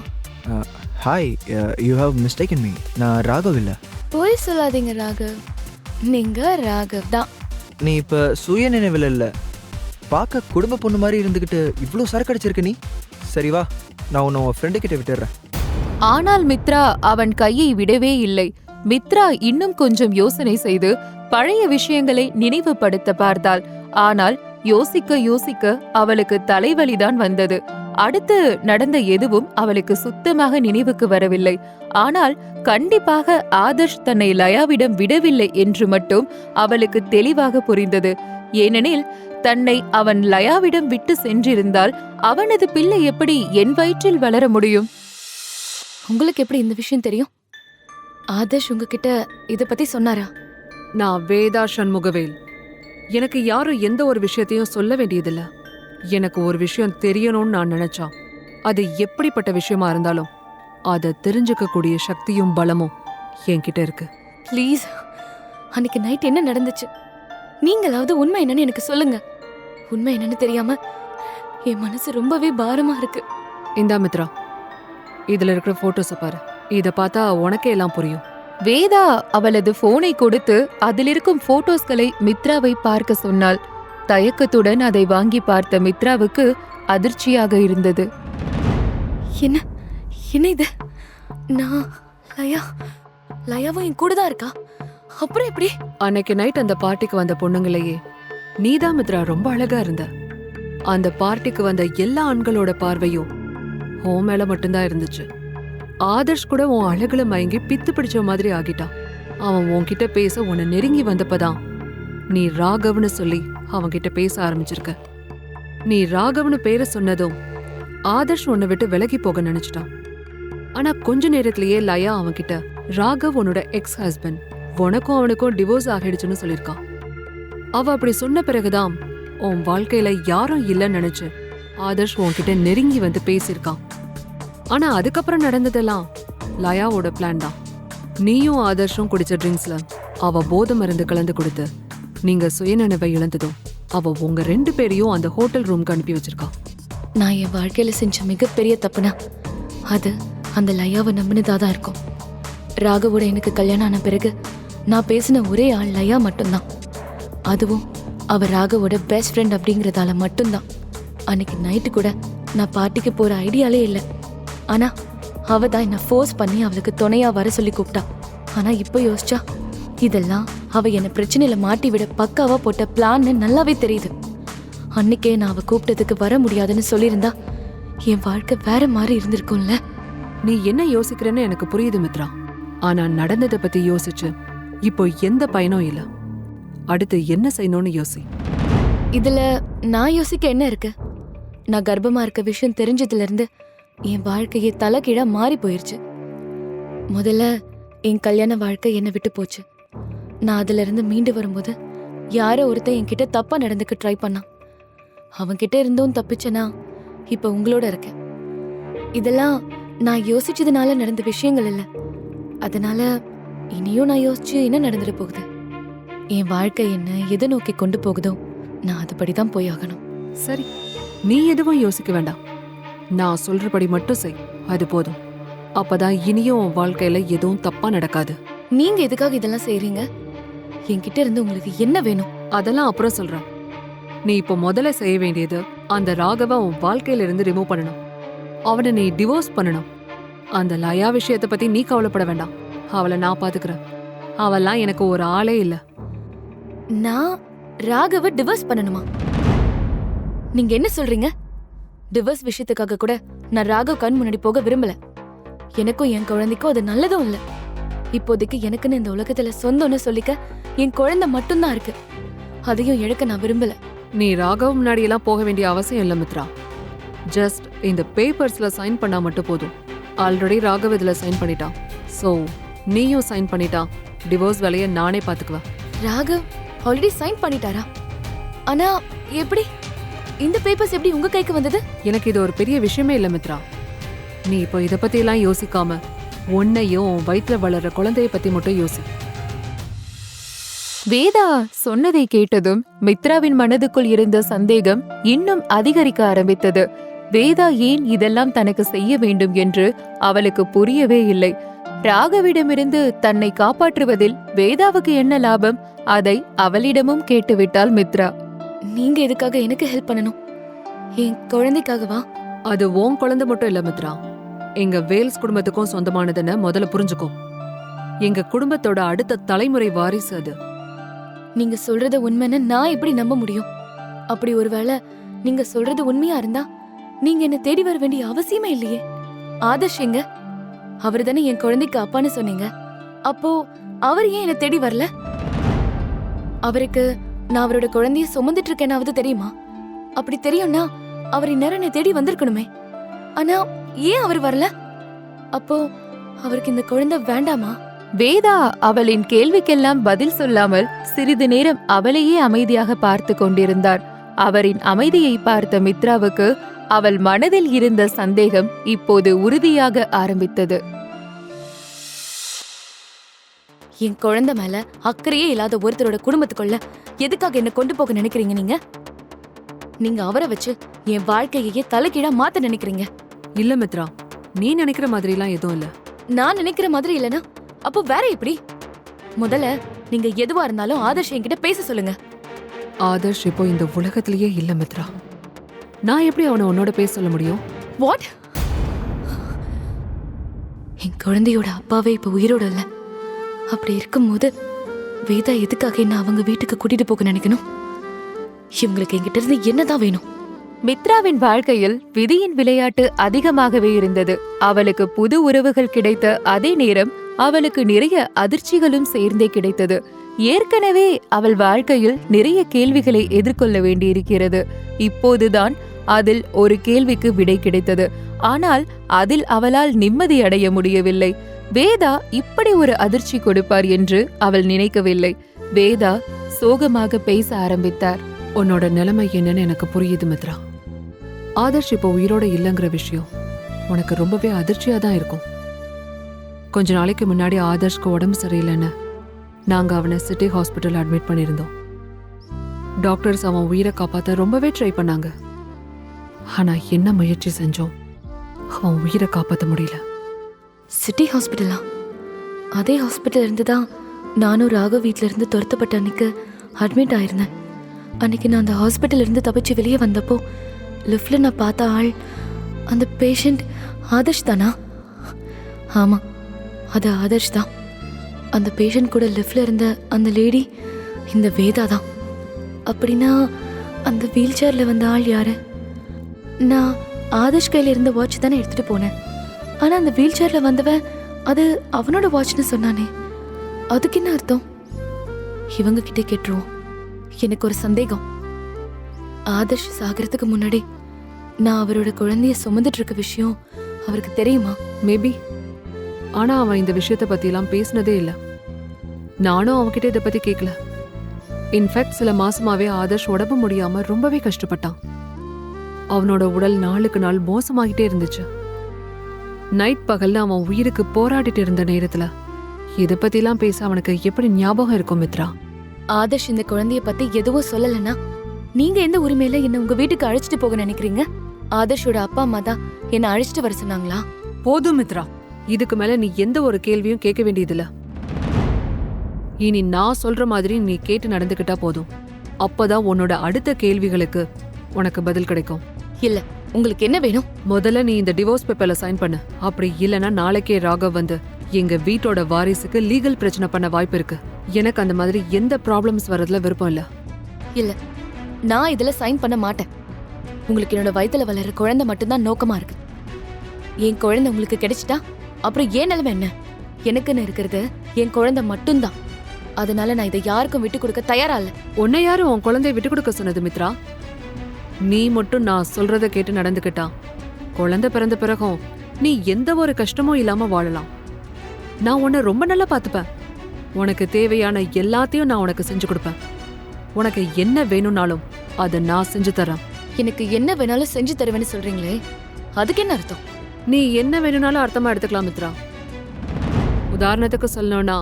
P: Hi, you have mistaken me. நான் ராகவ் இல்லை.
H: போய் சொல்லாதீங்க ராகவ், நீங்க ராகவ் தான்.
P: நீ இப்போ சுய நினைவில் இல்லை, பார்க்க குடும்ப பொண்ணு மாதிரி இருந்துக்கிட்டு இவ்வளோ சரக்கு அடிச்சிருக்க நீ. சரி வா, நான் உன்னை உன் ஃப்ரெண்டு கிட்ட விட்டுடுறேன்.
F: ஆனால் மித்ரா அவன் கையை விடவே இல்லை. மித்ரா இன்னும் கொஞ்சம் யோசனை செய்து பழைய விஷயங்களை நினைவுபடுத்த பார்த்தாள். ஆனால் யோசிக்க யோசிக்க அவளுக்கு தலைவலிதான் வந்தது. அடுத்து நடந்த எதுவும் அவளுக்கு சுத்தமாக நினைவுக்கு வரவில்லை. ஆனால் கண்டிப்பாக ஆதர்ஷ் தன்னை லயாவிடம் விடவில்லை என்று மட்டும் அவளுக்கு தெளிவாக புரிந்தது. ஏனெனில் தன்னை அவன் லயாவிடம் விட்டு சென்றிருந்தால் அவனது பிள்ளை எப்படி என் வயிற்றில் வளர முடியும்?
H: உங்களுக்கு எப்படி இந்த விஷயம் தெரியும்? ஆதர்ஷ் உங்ககிட்ட இத பத்தி சொன்னாரா?
N: நான் வேதா சண்முகவேல். எனக்கு யாரும் எந்த ஒரு விஷயத்தையும் சொல்ல வேண்டியதில்ல. எனக்கு ஒரு விஷயம் தெரியணும்னு நான் நினைச்சா அது எப்படிப்பட்ட விஷயமா இருந்தாலும் அதை தெரிஞ்சுக்க கூடிய சக்தியும் பலமும் என்கிட்ட இருக்கு.
H: ப்ளீஸ், அன்னைக்கு நைட் என்ன நடந்துச்சு? நீங்களாவது உண்மை என்னன்னு எனக்கு சொல்லுங்க. உண்மை என்னன்னு தெரியாம என் மனசு ரொம்பவே பாரமா இருக்கு.
N: இந்தா மித்ரா, இதுல இருக்கிற போட்டோஸை பாரு. இத பார்த்தா உனக்கே எல்லாம் புரியும்.
F: வேதா அவளது போனை கொடுத்து அதில் இருக்கும் போட்டோஸ்களை மித்ராவை பார்க்க சொன்னாள். தயக்கத்துடன் அதை வாங்கி பார்த்த மித்ராவுக்கு அதிர்ச்சியாக இருந்தது.
H: என்ன என்ன இது? நான் லயாவும் என் கூட தான் இருக்கா? அப்புறம் எப்படி?
N: அன்னைக்கு நைட் அந்த பார்ட்டிக்கு வந்த பொண்ணுங்களையே நீதான் மித்ரா ரொம்ப அழகா இருந்த. அந்த பார்ட்டிக்கு வந்த எல்லா ஆண்களோட பார்வையும் உன் மேல மட்டும்தான் இருந்துச்சு. ஆதர்ஷ் கூட உன் அழகுல மயங்கி பித்து பிடிச்ச மாதிரி ஆகிட்டான். அவன் உன்கிட்ட பேச உன்னை நெருங்கி வந்தப்பதான் நீ ராகவ்னு சொல்லி அவன்கிட்ட பேச ஆரம்பிச்சிருக்க. நீ ராகவ்னு பேரை சொன்னதும் ஆதர்ஷ் உன்னை விட்டு விலகி போக நினைச்சிட்டான். ஆனா கொஞ்ச நேரத்திலேயே லயா அவன்கிட்ட ராகவ் உன்னோட எக்ஸ் ஹஸ்பண்ட், உனக்கும் அவனுக்கும் டிவோர்ஸ் ஆகிடுச்சுன்னு சொல்லியிருக்கான். அவ அப்படி சொன்ன பிறகுதான் உன் வாழ்க்கையில யாரும் இல்லைன்னு நினைச்சு ஆதர்ஷ் உன்கிட்ட நெருங்கி வந்து பேசியிருக்கான். ஆனா அதுக்கப்புறம் நடந்ததெல்லாம் லயாவோட பிளான் தான். நீயும் ஆதர்ஷும் குடிச்ச ட்ரிங்க்ஸ்ல அவ போதை மருந்து கலந்து கொடுத்து நீங்க சுயநினைவை இழந்ததும் அவ உங்க 2 பேரையும் அந்த ஹோட்டல் ரூம்க்கு அனுப்பி வச்சிருக்கா.
H: நான் என் வாழ்க்கையில செஞ்ச மிகப்பெரிய தப்புனா அது அந்த லயாவை நம்பினதாதான் இருக்கும். ராகவோட எனக்கு கல்யாணம் ஆன பிறகு நான் பேசின ஒரே ஆள் லயா மட்டும்தான். அதுவும் அவ ராகவோட பெஸ்ட் ஃப்ரெண்ட் அப்படிங்கறதால மட்டும்தான். அன்னைக்கு நைட்டு கூட நான் பார்ட்டிக்கு போற ஐடியாலே இல்லை. ஆனா அவ தான் என்ன ஃபோர்ஸ் பண்ணி அவளுக்கு துணையா வர சொல்லி கூப்பிட்டா. ஆனா இப்ப யோசிச்சா இதெல்லாம் அவ என்ன பிரச்சனையில மாட்டி விட பக்காவா போட்ட பிளான்னு நல்லாவே தெரியுது. அன்னைக்கே நான் அவ கூப்பிட்டதுக்கு வர முடியாதுன்னு சொல்லியிருந்தா என் வாழ்க்கை வேற மாதிரி இருந்திருக்கும்ல.
N: நீ என்ன யோசிக்கிறேன்னு எனக்கு புரியுது மித்ரா. ஆனா நடந்ததை பத்தி யோசிச்சு இப்போ எந்த பயனும் இல்ல. அடுத்து என்ன செய்யணும்னு யோசி.
H: இதுல நான் யோசிக்க என்ன இருக்கு? நான் கர்ப்பமா இருக்க விஷயம் தெரிஞ்சதுல இருந்து என் வாழ்க்கையே தலைகீழா மாறி போயிருச்சு. முதல்ல என் கல்யாண வாழ்க்கை என்னை விட்டு போச்சு. நான் அதுல இருந்து மீண்டு வரும்போது யாரோ ஒருத்தன் என்கிட்ட தப்பா நடந்துக்க ட்ரை பண்ணான். அவன்கிட்ட இருந்தும் தப்பிச்சனா இப்ப உங்களோட இருக்கேன். இதெல்லாம் நான் யோசிச்சதுனால நடந்த விஷயங்கள் இல்ல. அதனால இனியும் நான் யோசிச்சு என்ன நடந்துட போகுது, என் வாழ்க்கை என்ன எதை நோக்கி கொண்டு போகுதோ நான் அதுபடிதான் போய் ஆகணும்.
N: சரி, நீ எதுவும் யோசிக்க வேண்டாம். நான் சொல்றபடி மட்டும் செய், அது போதும். அப்பதான் இனியும் உன் வாழ்க்கையில எதுவும் தப்பா நடக்காது.
H: நீங்க எதுக்காக இதெல்லாம் செய்றீங்க? என்கிட்ட இருந்து உங்களுக்கு என்ன வேணும்?
N: அதெல்லாம் அப்புறம் சொல்றேன். நீ இப்போ முதல்ல செய்ய வேண்டியது அந்த ராகவ உன் வாழ்க்கையில இருந்து ரிமூவ் பண்ணணும். அவனை நீ டிவோர்ஸ் பண்ணணும். அந்த லயா விஷயத்தை பத்தி நீ கவலைப்பட வேண்டாம், அவளை நான் பாத்துக்கிறேன். அவெல்லாம் எனக்கு ஒரு ஆளே இல்ல.
H: நான் ராகவ டிவோர்ஸ் பண்ணணுமா? நீங்க என்ன சொல்றீங்க? டிவோர்ஸ் விஷயத்துக்காக கூட நான் ராகவ் கண் முன்னாடி போக விரும்பல. எனக்கும் என் குழந்தைக்கும் அது நல்லதும் இல்ல. இப்போதைக்கு எனக்குன்னு இந்த உலகத்துல சொந்தம்னு சொல்லிக்க என் குழந்தை மட்டும்தான் இருக்கு. அதையும் இழக்க நான் விரும்பல.
N: நீ ராகவ் முன்னாடி எல்லாம் போக வேண்டிய அவசியம் இல்ல மித்ரா. ஜஸ்ட் இந்த பேப்பர்ஸ்ல சைன் பண்ணா மட்டும் போதும். ஆல்ரெடி ராகவ் இதுல சைன் பண்ணிட்டான். சோ நீயும் சைன் பண்ணிட்டா டிவோர்ஸ் வேலையை நானே பாத்துக்குவேன்.
H: ராகவ் ஆல்ரெடி சைன் பண்ணிட்டாரா? ஆனா எப்படி? இந்த பேப்பர்ஸ் எப்படி உங்க கைக்கு வந்தது?
N: எனக்கு இது ஒரு பெரிய விஷயமே இல்ல மித்ரா. நீ இப்போ இத பத்தி எல்லாம் யோசிக்காம உன்னையும் உன் வயிற்றுல வளர்ற குழந்தைய பத்தி மட்டும் யோசி.
F: வேதா சொன்னதை கேட்டதும் மித்ராவின் மனதுக்குள் இருந்த சந்தேகம் இன்னும் அதிகரிக்க ஆரம்பித்தது. வேதா ஏன் இதெல்லாம் தனக்கு செய்ய வேண்டும் என்று அவளுக்கு புரியவே இல்லை. ராகவிடமிருந்து தன்னை காப்பாற்றுவதில் வேதாவுக்கு என்ன லாபம்? அதை அவளிடமும் கேட்டுவிட்டாள் மித்ரா.
H: நீங்க எதுக்காக எனக்கு ஹெல்ப் பண்ணணும்? என் குழந்தைக்காகவா?
N: அது உன் குழந்தை மட்டும் இல்ல மித்ரா, எங்க வேல்ஸ் குடும்பத்துக்கும் சொந்தமானதுன்னு முதல்ல புரிஞ்சுக்கோ. எங்க குடும்பத்தோட அடுத்த தலைமுறை வாரிசு அது.
H: நீங்க சொல்றது உண்மைன்னு நான் எப்படி நம்ப முடியும்? அப்படி ஒருவேளை நீங்க சொல்றது உண்மையா இருந்தா நீங்க என்ன தேடி வர வேண்டிய அவசியமே இல்லையே. ஆதர்ஷ் எங்க? அவரு தானே என் குழந்தைக்கு அப்பான்னு சொன்னீங்க. அப்போ அவர் ஏன் என்ன தேடி வரல? அவருக்கு நான் அவரோட குழந்தைய சுமந்துட்டு இருக்கேனாவது தெரியுமா? அப்படி தெரியும்னா அவர் இந்நேரம் என்னை தேடி வந்திருக்கணுமே. ஆனா ஏன் அவர் வரல? அப்போ அவருக்கு இந்த குழந்தை வேண்டாமா?
F: வேதா அவளின் கேள்விக்கெல்லாம் பதில் சொல்லாமல் சிறிது நேரம் அவளையே அமைதியாக பார்த்து கொண்டிருந்தார். அவரின் அமைதியை பார்த்த மித்ராவுக்கு அவள் மனதில் இருந்த சந்தேகம் இப்போது உறுதியாக ஆரம்பித்தது.
H: என் குழந்தை மேல அக்கறையே இல்லாத ஒருத்தரோட குடும்பத்துக்குள்ள எதுக்காக என்ன கொண்டு போக நினைக்கிறீங்க? நீங்க அவரை வச்சு என் வாழ்க்கையே தலைகீழா மாத்த நினைக்கிறீங்க.
N: இல்ல மித்ரா, நீ நினைக்கிற மாதிரி எல்லாம் எதுவும் இல்ல.
H: நான் நினைக்கிற மாதிரி இல்லனா அப்போ வேற எப்படி? முதல்ல நீங்க எதுவா இருந்தாலும் ஆதர்ஷ் என்கிட்ட பேச சொல்லுங்க.
N: ஆதர்ஷ் இப்போ இந்த உலகத்திலேயே இல்ல மித்ரா. நான் எப்படி அவனை உன்னோட பேச சொல்ல முடியும்?
H: வாட்? என் குழந்தையோட அப்பாவே இப்ப உயிரோட இல்ல. அப்படி இருக்கும்போது வேதா எதுக்காக என்ன அவங்க வீட்டுக்கு கூட்டிட்டு போக நினைக்கணும்? இவங்களுக்கு என்கிட்ட இருந்து என்னதான் வேணும்?
F: மித்ராவின் வாழ்க்கையில் விதியின் விளையாட்டு அதிகமாகவே இருந்தது. அவளுக்கு புது உறவுகள் கிடைத்த அதே நேரம் அவளுக்கு நிறைய அதிர்ச்சிகளும் சேர்ந்தே கிடைத்தது. ஏற்கனவே அவள் வாழ்க்கையில் நிறைய கேள்விகளை எதிர்கொள்ள வேண்டியிருக்கிறது. இப்போதுதான் அதில் ஒரு கேள்விக்கு விடை கிடைத்தது. ஆனால் அதில் அவளால் நிம்மதி அடைய முடியவில்லை. வேதா இப்படி ஒரு அதிர்ச்சி கொடுப்பார் என்று அவள் நினைக்கவில்லை. வேதா சோகமாக பேச ஆரம்பித்தார்.
N: உன்னோட நிலைமை என்னன்னு எனக்கு புரியுது மித்ரா. ஆதர்ஷ் இப்போ உயிரோட இல்லைங்கிற விஷயம் உனக்கு ரொம்பவே அதிர்ச்சியா தான் இருக்கும். கொஞ்ச நாளைக்கு முன்னாடி ஆதர்ஷ்க்கு உடம்பு சரியில்லைன்னு நாங்க அவனை சிட்டி ஹாஸ்பிட்டல் அட்மிட் பண்ணியிருந்தோம். டாக்டர்ஸ் அவன் உயிரை காப்பாற்ற ரொம்பவே ட்ரை பண்ணாங்க. ஆனா என்ன முயற்சி செஞ்சோம், அவன் உயிரை காப்பாற்ற முடியல.
H: சிட்டி ஹாஸ்பிட்டலா? அதே ஹாஸ்பிட்டல் இருந்து தான் நானும் ராகவ் வீட்ல இருந்து துரத்தப்பட்ட அன்னைக்கு அட்மிட் ஆயிருந்தேன். அன்னைக்கு நான் அந்த ஹாஸ்பிட்டல் இருந்து தப்பிச்சு வெளியே வந்தப்போ லிஃப்ட்ல நான் பார்த்த ஆள் அந்த பேஷண்ட் ஆதர்ஷ் தானா? ஆமா, அது ஆதர்ஷ் தான். அந்த பேஷண்ட் கூட லிஃப்ட்ல இருந்த அந்த லேடி இந்த வேதா தான். அப்படின்னா அந்த வீல் சேர்ல வந்த ஆள் யாரு? நான் ஆதர்ஷ் கையில இருந்த வாட்ச் தானே எடுத்துட்டு போனேன். ஆனா அந்த வீல் சேர்ல வந்தவன் அது அவனோட வாட்ச்னு சொன்னானே, அதுக்கு என்ன அர்த்தம்? இவங்க கிட்ட கேட்டுருவோம். எனக்கு ஒரு சந்தேகம். ஆதர்ஷ் சாகிறதுக்கு முன்னாடி நான் அவரோட குழந்தைய சுமந்துட்டு இருக்க விஷயம் அவருக்கு தெரியுமா?
N: மேபி. ஆனா அவன் இந்த விஷயத்தை பத்தியெல்லாம் பேசினதே இல்லை. நானும் அவன்கிட்ட இதை பத்தி கேட்கல. இன்ஃபேக்ட் சில மாசமாவே ஆதர்ஷ் உடம்பு முடியாம ரொம்பவே கஷ்டப்பட்டான். அவனோட உடல் நாளுக்கு நாள் மோசமாகிட்டே இருந்துச்சு. நைட் பகல்ல அவன் உயிருக்கு போராடிட்டு இருந்த நேரத்துல இதை பத்திலாம் பேச அவனுக்கு எப்படி ஞாபகம் இருக்கும் மித்ரா?
H: ஆதர்ஷ் இந்த குழந்தைய பத்தி எதுவும் சொல்லலன்னா நீங்க எந்த உரிமையில என்ன உங்க வீட்டுக்கு அழைச்சிட்டு போக நினைக்கிறீங்க? ஆதர்ஷோட அப்பா அம்மா தான் என்ன அழைச்சிட்டு வர சொன்னாங்களா?
N: போதும் மித்ரா, இதுக்கு மேல நீ எந்த ஒரு கேள்வியும் கேட்க வேண்டியதில்ல. இனி நான் சொல்ற மாதிரி நீ கேட்டு நடந்துக்கிட்டா போதும். அப்பதான் உன்னோட அடுத்த கேள்விகளுக்கு உனக்கு பதில் கிடைக்கும்.
H: இல்ல, உங்களுக்கு என்ன வேணும்?
N: முதல்ல நீ இந்த டிவோர்ஸ் பேப்பர்ல சைன் பண்ணு. அப்படி இல்லைன்னா நாளைக்கே ராகவ் வந்து எங்க வீட்டோட வாரிசுக்கு லீகல் பிரச்சனை பண்ண வாய்ப்பு இருக்கு. எனக்கு அந்த மாதிரி எந்த ப்ராப்ளம்ஸ் வரதுல விருப்பம் இல்ல.
H: இல்ல, நான் இதுல சைன் பண்ண மாட்டேன். உங்களுக்கு என்னோட வயித்துல வளர குழந்தை மட்டும்தான் நோக்கமா இருக்கு. என் குழந்தை உங்களுக்கு கிடைச்சிட்டா அப்புறம் ஏன் நிலைமை என்ன? எனக்குன்னு இருக்கிறது என் குழந்தை மட்டும்தான். அதனால நான் இதை யாருக்கும் விட்டு கொடுக்க தயாரா இல்ல.
N: உன்னை யாரும் உன் குழந்தைய விட்டு கொடுக்க சொன்னது மித்ரா? நீ மட்டும் நான் சொல்றத கேட்டு நடந்துக்கிட்டா குழந்தை பிறந்த பிறகும் நீ எந்த ஒரு கஷ்டமும் இல்லாம வாழலாம். நான் உன்னை ரொம்ப நல்லா பாத்துப்பேன். உனக்கு தேவையான எல்லாத்தையும் நான் உனக்கு செஞ்சு கொடுப்பேன். உனக்கு என்ன வேணும்னாலும் அதை நான் செஞ்சு தரேன்.
H: எனக்கு என்ன வேணாலும் செஞ்சு தருவேன்னு சொல்றீங்களே, அதுக்கு என்ன அர்த்தம்?
N: நீ என்ன வேணும்னாலும் அர்த்தமா எடுத்துக்கலாம் மித்ரா. உதாரணத்துக்கு சொல்லணும்னா,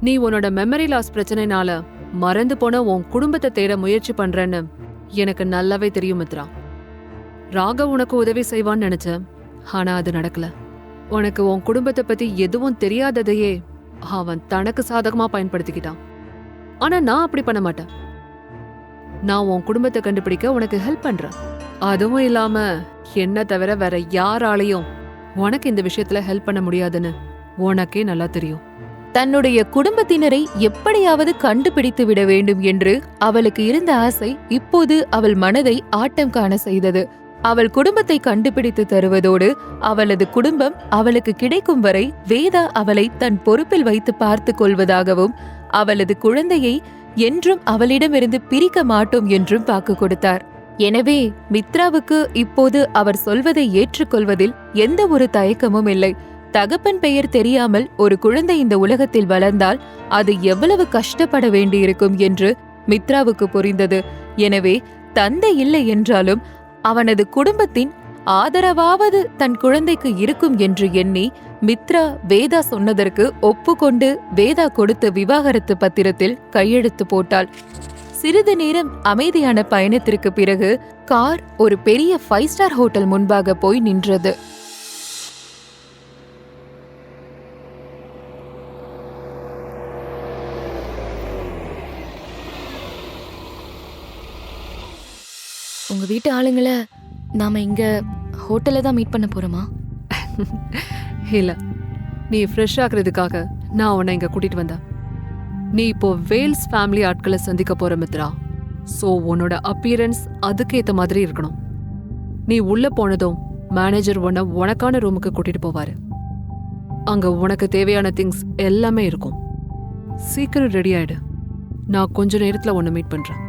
N: நீ உன்னோட மெமரி லாஸ் பிரச்சனைனால மறந்து போன உன் குடும்பத்தை தேட முயற்சி பண்றேன்னு எனக்கு நல்லாவே தெரியும் மித்ரா. ராகவ் உனக்கு உதவி செய்வான்னு நினைச்சேன், ஆனா அது நடக்கல. உனக்கு உன் குடும்பத்தை பத்தி எதுவும் தெரியாததையே அவன் தனக்கு சாதகமா பயன்படுத்திக்கிட்டான். ஆனா நான் அப்படி பண்ண மாட்டேன். நான் உன் குடும்பத்தை கண்டுபிடிக்க உனக்கு ஹெல்ப் பண்றேன். அதுவும் இல்லாம என்ன தவிர வேற யாராலையும் உனக்கு இந்த விஷயத்துல ஹெல்ப் பண்ண முடியாதுன்னு உனக்கே நல்லா தெரியும்.
F: தன்னுடைய குடும்பத்தினரை எப்படியாவது கண்டுபிடித்து விட வேண்டும் என்று அவளுக்கு இருந்த ஆசை இப்போது அவள் மனதை ஆட்டம் காண செய்தது. அவள் குடும்பத்தை கண்டுபிடித்து தருவதோடு அவளது குடும்பம் அவளுக்கு கிடைக்கும் வரை வேதா அவளை தன் பொறுப்பில் வைத்து பார்த்து கொள்வதாகவும் அவளது குழந்தையை என்றும் அவளிடமிருந்து பிரிக்க மாட்டோம் என்றும் வாக்கு கொடுத்தார். எனவே மித்ராவுக்கு இப்போது அவர் சொல்வதை ஏற்றுக்கொள்வதில் எந்த ஒரு தயக்கமும் இல்லை. தகப்பன் பெயர் தெரியாமல் ஒரு குழந்தை இந்த உலகத்தில் வளர்ந்தால் அது எவ்வளவு கஷ்டப்பட வேண்டியிருக்கும் என்று மித்ராவுக்கு புரிந்தது. எனவே தந்தை இல்லை என்றாலும் அவனது குடும்பத்தின் ஆதரவாவது தன் குழந்தைக்கு இருக்கும் என்று எண்ணி மித்ரா வேதா சொன்னதற்கு ஒப்புக்கொண்டு வேதா கொடுத்த விவாகரத்து பத்திரத்தில் கையெழுத்து போட்டாள். சிறிது நேரம் அமைதியான பயணத்திற்கு பிறகு கார் ஒரு பெரிய 5 ஸ்டார் ஹோட்டல் முன்பாக போய் நின்றது.
H: உங்க வீட்டு ஆளுங்களை நாம இங்க ஹோட்டல்ல தான் மீட் பண்ண போறோமா?
N: இல்ல, நீ ஃப்ரெஷ் ஆகுறதுக்காக நான் உன்னை இங்க கூட்டிட்டு வந்தேன். நீ இப்போ வேல்ஸ் ஃபேமிலி ஆட்களை சந்திக்க போற மித்ரா. சோ உன்னோட அப்பியரன்ஸ் அதுக்கேத்த மாதிரி இருக்கணும். நீ உள்ள போனதும் மேனேஜர் உன்னை உனக்கான ரூமுக்கு கூட்டிட்டு போவாரு. அங்க உனக்கு தேவையான திங்ஸ் எல்லாமே இருக்கும். சீக்கிரம் ரெடி ஆயிடு. நான் கொஞ்ச நேரத்துல உன்னை மீட் பண்றேன்.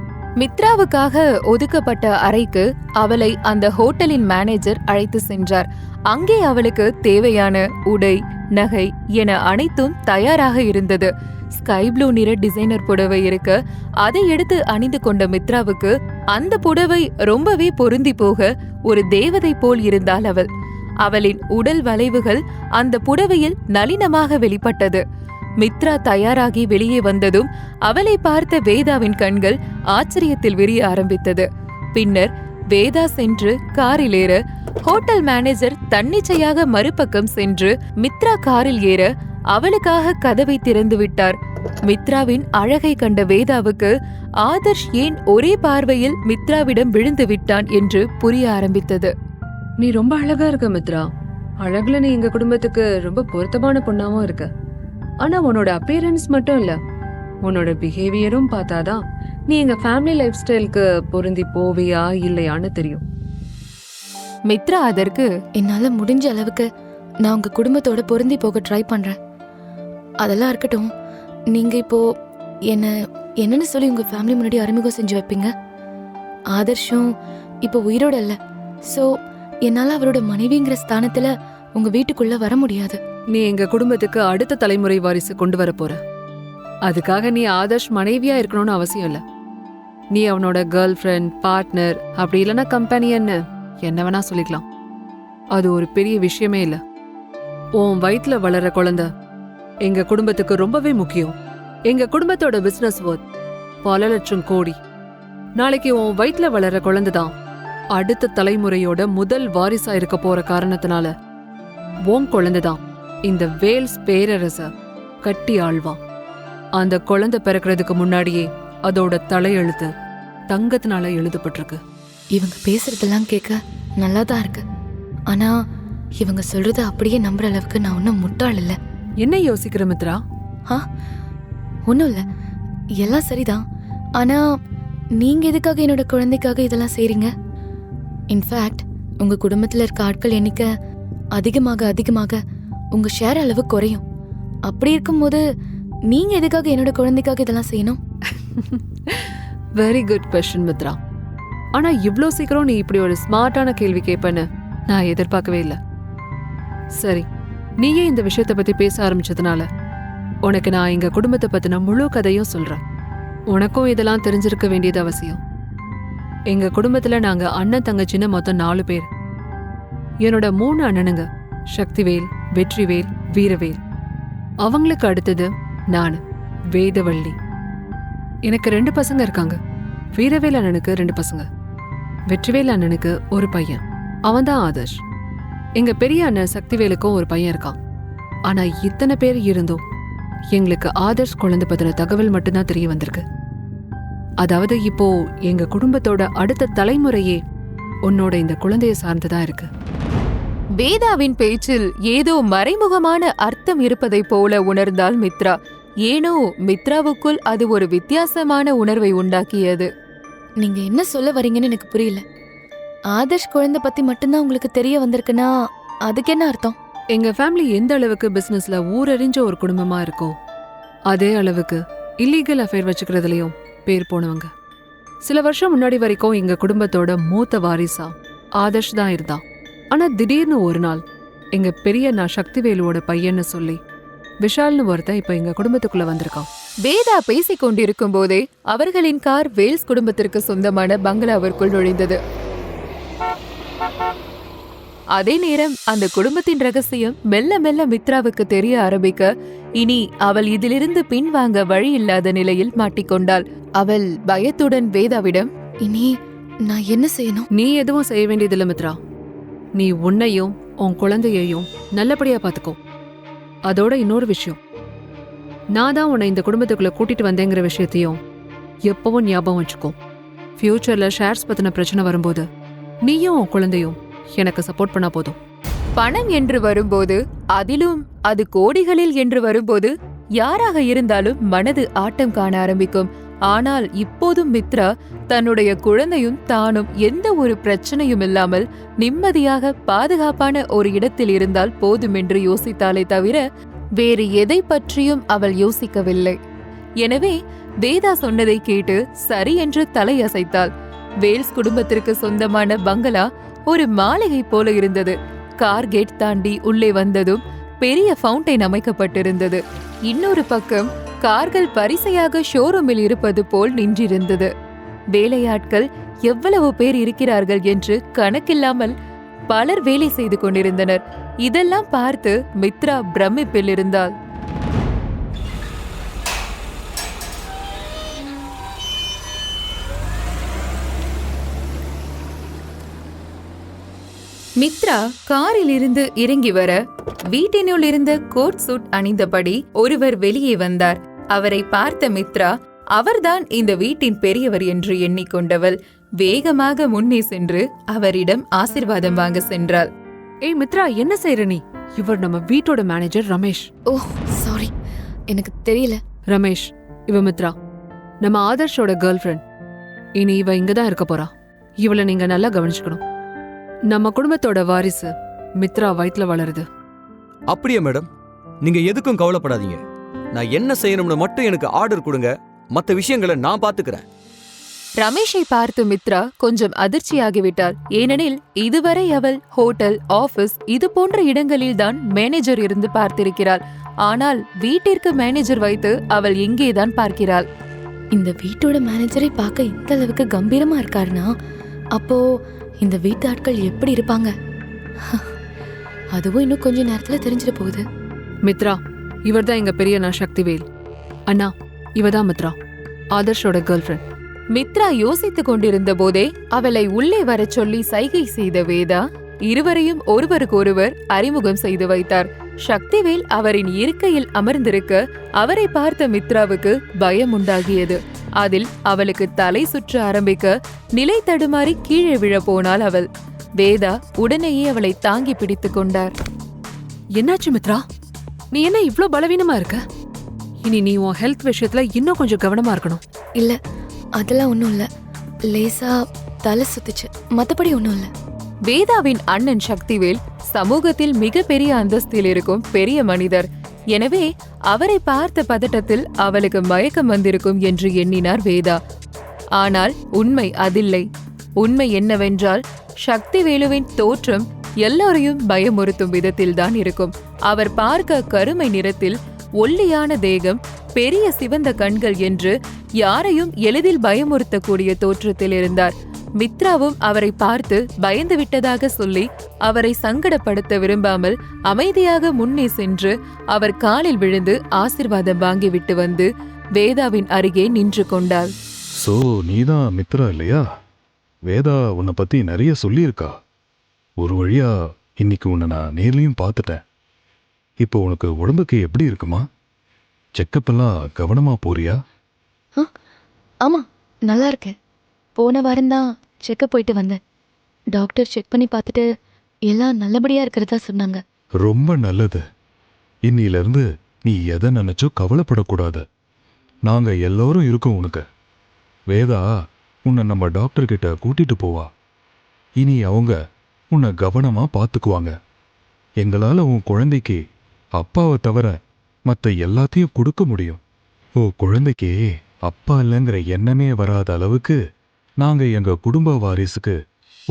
F: மித்ராவுக்காக ஒதுக்கப்பட்ட அறைக்கு அவளை அந்த ஹோட்டலின் மேனேஜர் அழைத்து சென்றார். அங்கே அவளுக்கு தேவையான உடை, நகை என அனைத்தும் தயாராக இருந்தது. ஸ்கை ப்ளூ நிற டிசைனர் புடவை இருக்க அதை எடுத்து அணிந்து கொண்ட மித்ராவுக்கு அந்த புடவை ரொம்பவே பொருந்தி போக ஒரு தேவதை போல் இருந்தாள் அவள். அவளின் உடல் வளைவுகள் அந்த புடவையில் நளினமாக வெளிப்பட்டது. மித்ரா தயாராகி வெளியே வந்ததும் அவளை பார்த்த வேதாவின் கண்கள் ஆச்சரியத்தில் விரிய ஆரம்பித்தது. பின்னர் வேதா சென்று காரில் ஏற ஹோட்டல் மேனேஜர் தன்னிச்சையாக மறுபக்கம் சென்று மித்ரா காரில் ஏற அவளுக்காக கதவை திறந்து விட்டார். மித்ராவின் அழகை கண்ட வேதாவுக்கு ஆதர்ஷ் ஏன் ஒரே பார்வையில் மித்ராவிடம் விழுந்து விட்டான் என்று புரிய ஆரம்பித்தது.
N: நீ ரொம்ப அழகா இருக்க மித்ரா. அழகுல நீ எங்க குடும்பத்துக்கு ரொம்ப பொருத்தமான பொண்ணாவும் இருக்க. ஆனா உன்னோட அப்பியரன்ஸ் மட்டும் இல்ல, உன்னோட பிஹேவியரும் பார்த்தாதான் நீ எங்க ஃபேமிலி லைஃப் ஸ்டைலுக்கு பொருந்தி போவியா இல்லையான்னு தெரியும்.
F: மித்ரா அதற்கு,
H: என்னால முடிஞ்ச அளவுக்கு நான் உங்க குடும்பத்தோட பொருந்தி போக ட்ரை பண்றேன். அதெல்லாம் இருக்கட்டும், நீங்க இப்போ என்னன்னு சொல்லி உங்க ஃபேமிலி முன்னாடி அறிமுகம் செஞ்சு வைப்பீங்க? ஆதர்ஷும் இப்போ உயிரோட இல்ல. சோ என்னால அவரோட மனைவிங்கிற ஸ்தானத்துல உங்க வீட்டுக்குள்ள வர முடியாது.
N: நீ எங்க குடும்பத்துக்கு அடுத்த தலைமுறை வாரிசு கொண்டு வர போற. அதுக்காக நீ ஆதர்ஷ் மனைவியா இருக்கணும்னு அவசியம் இல்ல. நீ அவனோட கேர்ள் ஃப்ரெண்ட், பார்ட்னர், அப்படி இல்லைன்னா கம்பெனியன்னு என்ன வேணா சொல்லிக்கலாம். அது ஒரு பெரிய விஷயமே இல்ல. உன் வயித்துல வளர குழந்தை எங்க குடும்பத்துக்கு ரொம்பவே முக்கியம். எங்க குடும்பத்தோட பிசினஸ் ஒர்த் பல லட்சம் கோடி. நாளைக்கு உன் வயித்துல வளர குழந்தைதான் அடுத்த தலைமுறையோட முதல் வாரிசா இருக்க போற காரணத்தினால உன் குழந்தைதான் இந்த வேல்ஸ் பேரரச கட்டி ஆழ்வா. அந்த குழந்தை பிறக்கிறதுக்கு முன்னாடியே அதோட தலையெழுத்து தங்கத்தினால எழுதப்பட்டிருக்கு.
H: இவங்க பேசுறதெல்லாம் கேட்க நல்லா தான் இருக்கு. ஆனா இவங்க சொல்றத அப்படியே நம்புற அளவுக்கு நான் ஒன்றும் முட்டாள் இல்லை.
N: என்ன யோசிக்கிற மித்ரா?
H: ஒன்றும் இல்லை, எல்லாம் சரிதான். ஆனா நீங்க எதுக்காக என்னோட குழந்தைக்காக இதெல்லாம் செய்றீங்க? இன்ஃபேக்ட் உங்க குடும்பத்துல இருக்க ஆட்கள் எண்ணிக்கை அதிகமாக அதிகமாக உங்க ஷேர் அளவு குறையும். அப்படி இருக்கும்போது நீங்க எதுக்காக என்னோட குழந்தைக்காக இதெல்லாம் செய்யணும்?
N: Very good question Mithra. ஆனா இவ்ளோ சீக்கிரம் நீ இப்படி ஒரு ஸ்மார்ட்டான கேள்வி கேட்பேன்னு நான் எதிர்பார்க்கவே இல்லை. சரி, நீயே இந்த விஷயத்தை பத்தி பேச ஆரம்பிச்சதுனால உனக்கு நான் எங்க குடும்பத்தை பத்தின முழு கதையும் சொல்றேன். உனக்கும் இதெல்லாம் தெரிஞ்சிருக்க வேண்டியது அவசியம். எங்க குடும்பத்துல நாங்க அண்ணன் தங்கச்சின்னு மொத்தம் 4 பேர். என்னோட 3 அண்ணனுங்க சக்திவேல், வெற்றிவேல், வீரவேல். அவங்களுக்கு அடுத்தது நான், வேதவள்ளி. எனக்கு 2 பசங்க இருக்காங்க. வீரவேல் அண்ணனுக்கு 2 பசங்க, வெற்றிவேல் அண்ணனுக்கு ஒரு பையன், அவன்தான் ஆதர்ஷ். எங்க பெரிய அண்ணன் சக்திவேலுக்கும் ஒரு பையன் இருக்கான். ஆனா இத்தனை பேர் இருந்தும் எங்களுக்கு ஆதர்ஷ் குழந்தை பத்தின தகவல் மட்டும்தான் தெரிய வந்திருக்கு. அதாவது இப்போ எங்க குடும்பத்தோட அடுத்த தலைமுறையே உன்னோட இந்த குழந்தைய சார்ந்துதா இருக்கு.
F: வேதாவின் பேச்சில் ஏதோ மறைமுகமான அர்த்தம் இருப்பதைப் போல உணர்ந்தாள் மித்ரா. ஏனோ மித்ராவுக்குள் அது ஒரு வித்தியாசமான உணர்வை உண்டாக்கியது.
H: நீங்க என்ன சொல்ல வரீங்கன்னு எனக்கு புரியல. ஆதர்ஷ் குழந்தை பத்தி மட்டும்தான் உங்களுக்கு தெரிய வந்திருக்குன்னா அதுக்கு என்ன அர்த்தம்?
N: எங்க ஃபேமிலி எந்த அளவுக்கு பிசினஸ்ல ஊரறிஞ்ச ஒரு குடும்பமா இருக்கோ அதே அளவுக்கு இல்லீகல் அஃபேர் வச்சுக்கிறதுலயும் பேர் போனவங்க. சில வருஷம் முன்னாடி வரைக்கும் எங்க குடும்பத்தோட மூத்த வாரிசா ஆதர்ஷ் தான் இருந்தான். ஆனா திடீர்னு ஒரு நாள் எங்க பெரிய நான் சக்திவேலுவோட பையன்னு சொல்லி விஷால்னு ஒருத்தன் இப்ப எங்க குடும்பத்துக்குள்ள வந்திருக்கான்.
F: வேதா பேசிக் கொண்டிருக்கும் போதே அவர்களின் கார் வேல்ஸ் குடும்பத்திற்கு சொந்தமான பங்களாவிற்குள் நுழைந்தது. அதே நேரம் அந்த குடும்பத்தின் ரகசியம் மெல்ல மெல்ல மித்ராவுக்கு தெரிய ஆரம்பிக்க இனி அவள் இதிலிருந்து பின்வாங்க வழி இல்லாத நிலையில் மாட்டிக்கொண்டாள். அவள் பயத்துடன் வேதாவிடம்,
H: இனி நான் என்ன செய்யணும்?
N: நீ எதுவும் செய்ய வேண்டியதில்லை மித்ரா. நீ உன்னையும் உன் குழந்தையையும் நல்லபடியா பாத்துக்கோ. அதோட இன்னொரு விஷயம், நான் தான் உன்னை இந்த குடும்பத்துக்குள்ள கூட்டிட்டு வந்தேங்கிற விஷயத்தையும் எப்பவும் ஞாபகம் வச்சுக்கோ. ஃபியூச்சர்ல ஷேர்ஸ் பத்தின பிரச்சனை வரும்போது நீயும் உன் குழந்தையும் எனக்கு சப்போர்ட் பண்ணா போதும்.
F: பணம் என்று வரும்போது, அதிலும் அது கோடிகளில் என்று வரும்போது யாராக இருந்தாலும் மனது ஆட்டம் காண ஆரம்பிக்கும். ஆனால் இப்போதும் மித்ரா தன்னுடைய குழந்தையும் தானும் எந்த ஒரு பிரச்சனையும் இல்லாமல் நிம்மதியாக பாதுகாப்பான ஒரு இடத்தில் இருந்தால் போதும் என்று யோசித்தாலே தவிர வேறு எதை பற்றியும் அவள் யோசிக்கவில்லை. எனவே வேதா சொன்னதை கேட்டு சரி என்று தலையசைத்தாள். வேல்ஸ் குடும்பத்திற்கு சொந்தமான பங்களா ஒரு மாளிகை போல இருந்தது. கார் கேட் தாண்டி உள்ளே வந்ததும் பெரிய ஃபவுண்டைன் அமைக்கப்பட்டிருந்தது. இன்னொரு பக்கம் கார்கள் வரிசையாக ஷோரூமில் இருப்பது போல் நின்றிருந்தது. வேலையாட்கள் எவ்வளவு பேர் இருக்கிறார்கள் என்று கணக்கில்லாமல் பலர் வேலை செய்து கொண்டிருந்தனர். இதெல்லாம் பார்த்து மித்ரா பிரமிப்பில் இருந்தாள். மித்ரா காரில் இருந்து இறங்கி வர வீட்டினுள் இருந்த கோட் சூட் அணிந்தபடி ஒருவர் வெளியே வந்தார். அவரை பார்த்த மித்ரா அவர்தான் இந்த வீட்டின் பெரியவர் என்று எண்ணிக்கொண்டவள் வேகமாக முன்னே சென்று அவரிடம் ஆசீர்வாதம் வாங்க சென்றாள்.
N: ஏய் மித்ரா, என்ன செய்யற நீ? இவர் நம்ம வீட்டோட மேனேஜர் ரமேஷ்.
H: ஓ சாரி, எனக்கு தெரியல.
N: ரமேஷ், இவ மித்ரா, நம்ம ஆதர்ஷோட கேர்ள் ஃப்ரெண்ட். இனி இவ இங்கதான் இருக்க போறா. இவளை நீங்க நல்லா கவனிச்சுக்கணும். நம்ம குடும்பத்தோட வாரிசு மித்ரா வயித்துல வளருது.
M: அப்படியே மேடம், நீங்க எதுக்கும் கவலைப்படாதீங்க. நான் என்ன செய்யணும்னு மட்டும் எனக்கு ஆர்டர் கொடுங்க, மத்த விஷயங்களை நான் பாத்துக்கிறேன்.
F: ரமேஷை பார்த்து மித்ரா கொஞ்சம் அதிர்ச்சியாகிவிட்டாள். ஏனெனில் இதுவரை அவள் ஹோட்டல், ஆபீஸ் இது போன்ற இடங்களில் தான் மேனேஜர் இருந்து பார்த்திருக்கிறாள். ஆனால் வீட்டிற்கு மேனேஜர் வைத்து அவள் இங்கேதான் பார்க்கிறாள்.
H: இந்த வீட்டோட மேனேஜரை பார்க்க இந்த அளவுக்கு கம்பீரமா இருக்காருன்னா அப்போ இந்த வீட்டு ஆட்கள் எப்படி இருப்பாங்க? அதுவும் இன்னும் கொஞ்ச நேரத்துல தெரிஞ்சிட போகுது.
N: மித்ரா, இவர்தான் எங்க பெரியண்ணா சக்திவேல். அண்ணா, இவதான் மித்ரா, ஆதர்ஷோட கேர்ள் ஃப்ரெண்ட்.
F: மித்ரா யோசித்துக் கொண்டிருந்த போதே அவளை உள்ளே வரச் சொல்லி சைகை செய்த வேதா இருவரையும் ஒருவருக்கொருவர் அறிமுகம் செய்து வைத்தார். சக்திவேல் அவரின் இருக்கையில் அமர்ந்திருக்க அவரை பார்த்த மித்ராவுக்கு பயம் உண்டாகியது. அதில் அவளுக்கு தலை சுற்ற ஆரம்பிக்க நிலை தடுமாறி கீழே விழ போனாள் அவள். வேதா உடனேயே அவளை தாங்கி பிடித்துக் கொண்டார்.
N: என்னாச்சு மித்ரா? நீ என்ன இவ்ளோ பலவீனமா இருக்க? இனி நீ உன் ஹெல்த் விஷயத்துல இன்னும் கொஞ்சம் கவனமா இருக்கணும்.
H: இல்ல, அதெல்லாம் ஒண்ணும் இல்ல. லேசா தலை சுத்துச்சு, மத்தபடி ஒண்ணும் இல்ல.
F: வேதாவின் அண்ணன் சக்திவேல் சமூகத்தில் மிகப்பெரிய அந்தஸ்தில் இருக்கும் பெரிய மனிதர். எனவே அவரை பார்த்த பதட்டத்தில் அவளுக்கு மயக்கம் வந்திருக்கும் என்று எண்ணினார் வேதா. ஆனால் உண்மை அதில்லை. உண்மை என்னவென்றால் சக்திவேலுவின் தோற்றம் எல்லோரையும் பயமுறுத்தும் விதத்தில்தான் இருக்கும். அவர் பார்க்க கருமை நிறத்தில், ஒல்லியான தேகம், பெரிய சிவந்த கண்கள் என்று யாரையும் எளிதில் பயமுறுத்தக்கூடிய தோற்றத்தில் இருந்தார். மித்ராவும் அவரை பார்த்து பயந்து விட்டதாக சொல்லி அவரை சங்கடப்படுத்த விரும்பாமல் அமைதியாக முன்னே சென்று அவர் காலில் விழுந்து ஆசிர்வாதம் வாங்கிவிட்டு வந்து வேதாவின் அருகே நின்று கொண்டாள்.
Q: சோ நீதான் மித்ரா இல்லையா? வேதா உன்னை பத்தி நிறைய சொல்லியிருக்கா. ஒரு வழியா இன்னைக்கு உன்னை நான் நேர்லயும் பார்த்துட்டேன். இப்போ உனக்கு உடம்புக்கு எப்படி இருக்குமா? செக்கப் எல்லாம் கவனமா போறியா?
H: ஆமா, நல்லா இருக்கேன். போன வாரம்தான் செக்கப் போயிட்டு வந்தேன். டாக்டர் செக் பண்ணி பார்த்துட்டு எல்லாம் நல்லபடியா இருக்கிறதா சொன்னாங்க.
Q: ரொம்ப நல்லது. இன்னிலிருந்து நீ எதை நினைச்சோ கவலைப்படக்கூடாது. நாங்க எல்லாரும் இருக்கோம் உனக்கு. வேதா உன்னை நம்ம டாக்டர் கிட்ட கூட்டிட்டு போவா. இனி அவங்க உன்னை கவனமா பார்த்துக்குவாங்க. எங்களால உன் குழந்தைக்கு அப்பாவை தவிர மற்ற எல்லாத்தையும் கொடுக்க முடியும். ஓ குழந்தைக்கு அப்பா இல்லைங்கிற எண்ணமே வராத அளவுக்கு நாங்க எங்க குடும்ப வாரிசுக்கு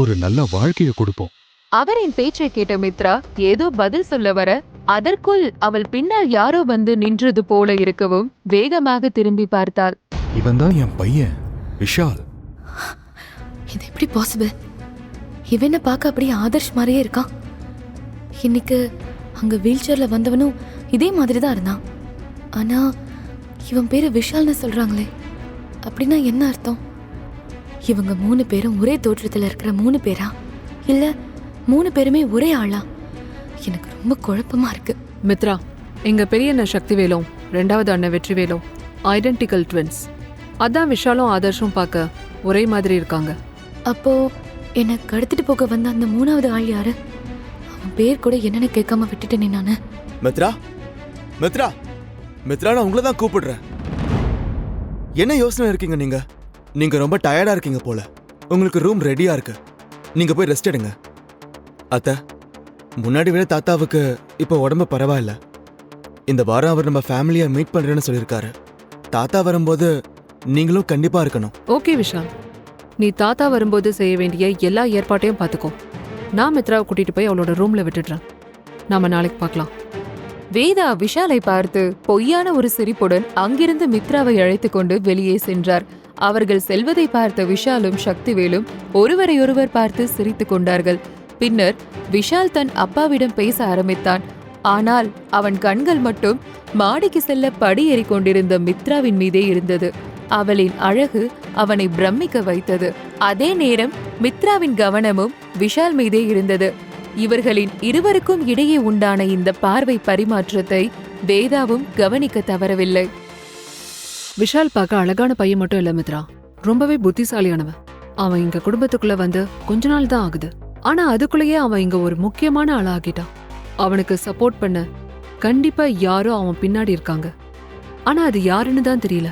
Q: ஒரு நல்ல வாழ்க்கையை கொடுப்போம்.
F: அவரின் பேச்சை கேட்ட மித்ரா ஏதோ பதில் சொல்ல வர அதற்குள் அவள் பின்னால் யாரோ வந்து நின்றது போல இருக்கவும் வேகமாக திரும்பி பார்த்தாள்.
Q: இவன்தான் என் பையன் விஷால்.
H: இது எப்படி பாசிபிள்? இவனை பார்க்க அப்படியே ஆதர்ஷ் மாதிரியே இருக்கான். இன்னைக்கு அங்க வீல் சேர்ல வந்தவனும் இதே மாதிரி தான் இருந்தான். ஆனா இவன் பேரு விஷால்னு சொல்றாங்களே, அப்படின்னா என்ன அர்த்தம்? இவங்க 3 பேரும் ஒரே தோற்றத்துல இருக்கிற 3 பேரா, இல்ல 3 பேருமே ஒரே ஆளா? எனக்கு ரொம்ப குழப்பமா இருக்கு.
N: மித்ரா, எங்க பெரிய அண்ணன் சக்திவேலும் 2வது அண்ணன் வெற்றிவேலும் ஐடென்டிக்கல் ட்வின்ஸ். அதான் விஷாலும் ஆதர்ஷும் பார்க்க ஒரே மாதிரி இருக்காங்க.
H: அப்போ என்னை கடத்திட்டு போக வந்த அந்த 3வது ஆள் யாரு? அவன் பேர் கூட என்னன்னு கேட்காம விட்டுட்டேனே நானு.
G: மித்ரா, மித்ரா, மித்ரா, நான் உங்களை தான் கூப்பிடுறேன். என்ன யோசனை இருக்கீங்க நீங்க? நீங்க ரொம்ப டயர்டா இருக்கீங்க போல. உங்களுக்கு ரூம் ரெடியா இருக்கு, நீங்க போய் ரெஸ்ட் எடுங்க. அத்தை, முன்னாடி விட தாத்தாவுக்கு இப்போ உடம்பு பரவாயில்ல. இந்த வாரம் அவர் நம்ம ஃபேமிலியை மீட் பண்றேன்னு சொல்லியிருக்காரு. தாத்தா வரும்போது நீங்களும் கண்டிப்பா இருக்கணும்.
N: ஓகே விஷால், நீ தாத்தா வரும்போது செய்ய வேண்டிய எல்லா ஏற்பாட்டையும் பார்த்துக்கோ. நான் மித்ராவை கூட்டிட்டு போய் அவளோட ரூம்ல விட்டுடுறேன். நாம நாளைக்கு பார்க்கலாம்.
F: வேதா விஷாலை பார்த்து பொய்யான ஒரு சிரிப்புடன் அங்கிருந்து மித்ராவை அழைத்துக் கொண்டு வெளியே சென்றார். அவர்கள் செல்வதை பார்த்த விஷாலும் சக்திவேலும் ஒருவரையொருவர் பார்த்து சிரித்துக் கொண்டார்கள். பின்னர் விஷால் தன் அப்பாவிடம் பேச ஆரம்பித்தான். ஆனால் அவன் கண்கள் மட்டும் மாடிக்கு செல்ல படியேறி கொண்டிருந்த மித்ராவின் மீதே இருந்தது. அவளின் அழகு அவனை பிரமிக்க வைத்தது. அதே நேரம் மித்ராவின் கவனமும் விஷால் மீதே இருந்தது. இவர்களின் இருவருக்கும் இடையே உண்டான இந்த பார்வை பரிமாற்றத்தை வேதாவும் கவனிக்க தவறவில்லை.
N: விஷால் பார்க்க அழகான பையன் மட்டும் இல்ல மித்ரா, ரொம்பவே புத்திசாலியானவன். அவன் இங்க குடும்பத்துக்குள்ள வந்து கொஞ்ச நாள் தான் ஆகுது. ஆனா அதுக்குள்ளேயே அவன் இங்க ஒரு முக்கியமான ஆளா ஆகிட்டான். அவனுக்கு சப்போர்ட் பண்ண கண்டிப்பா யாரோ அவன் பின்னாடி இருக்காங்க. ஆனா அது யாருன்னு தான் தெரியல.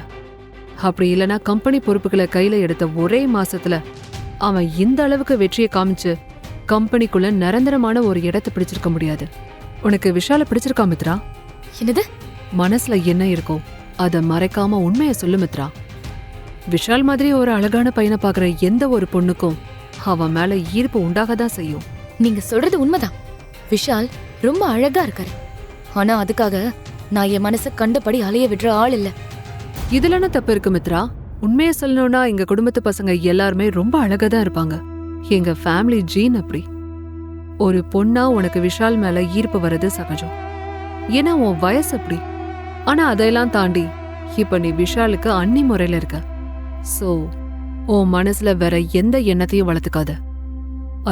N: அப்படி இல்லைன்னா கம்பெனி பொறுப்புகளை கையில எடுத்த ஒரே மாசத்துல அவன் இந்த அளவுக்கு வெற்றியை காமிச்சு கம்பெனிக்குள்ள நிரந்தரமான ஒரு இடத்தை பிடிச்சிருக்க முடியாது. உனக்கு விஷால பிடிச்சிருக்கா மித்ரா?
H: என்னது?
N: மனசுல என்ன இருக்கோ அத மறைக்காம உண்மையை சொல்லு மித்ரா. விஷால் மாதிரி ஒரு அழகான பையனை பாக்குற எந்த ஒரு பொண்ணுக்கும் அவன் மேல ஈர்ப்பு உண்டாகதான் செய்யும்.
H: நீங்க சொல்றது உண்மைதான். விஷால் ரொம்ப அழகா இருக்காரு. ஆனா அதுக்காக நான் என் மனசை கண்டபடி அலைய விடுற ஆள் இல்ல.
N: இதுல என்ன தப்பு இருக்கு மித்ரா? உண்மையை சொல்லணும்னா எங்க குடும்பத்து பசங்க எல்லாருமே ரொம்ப அழகா தான் இருப்பாங்க. எங்க ஃபேமிலி ஜீன் அப்படி. ஒரு பொண்ணா உனக்கு விஷால் மேல ஈர்ப்பு வர்றது சகஜம். ஏன்னா உன் வயசு அப்படி. ஆனா அதையெல்லாம் தாண்டி இப்ப நீ விஷாலுக்கு அண்ணி முறையில இருக்க. சோ உன் மனசுல வேற எந்த எண்ணத்தையும் வளர்த்துக்காத.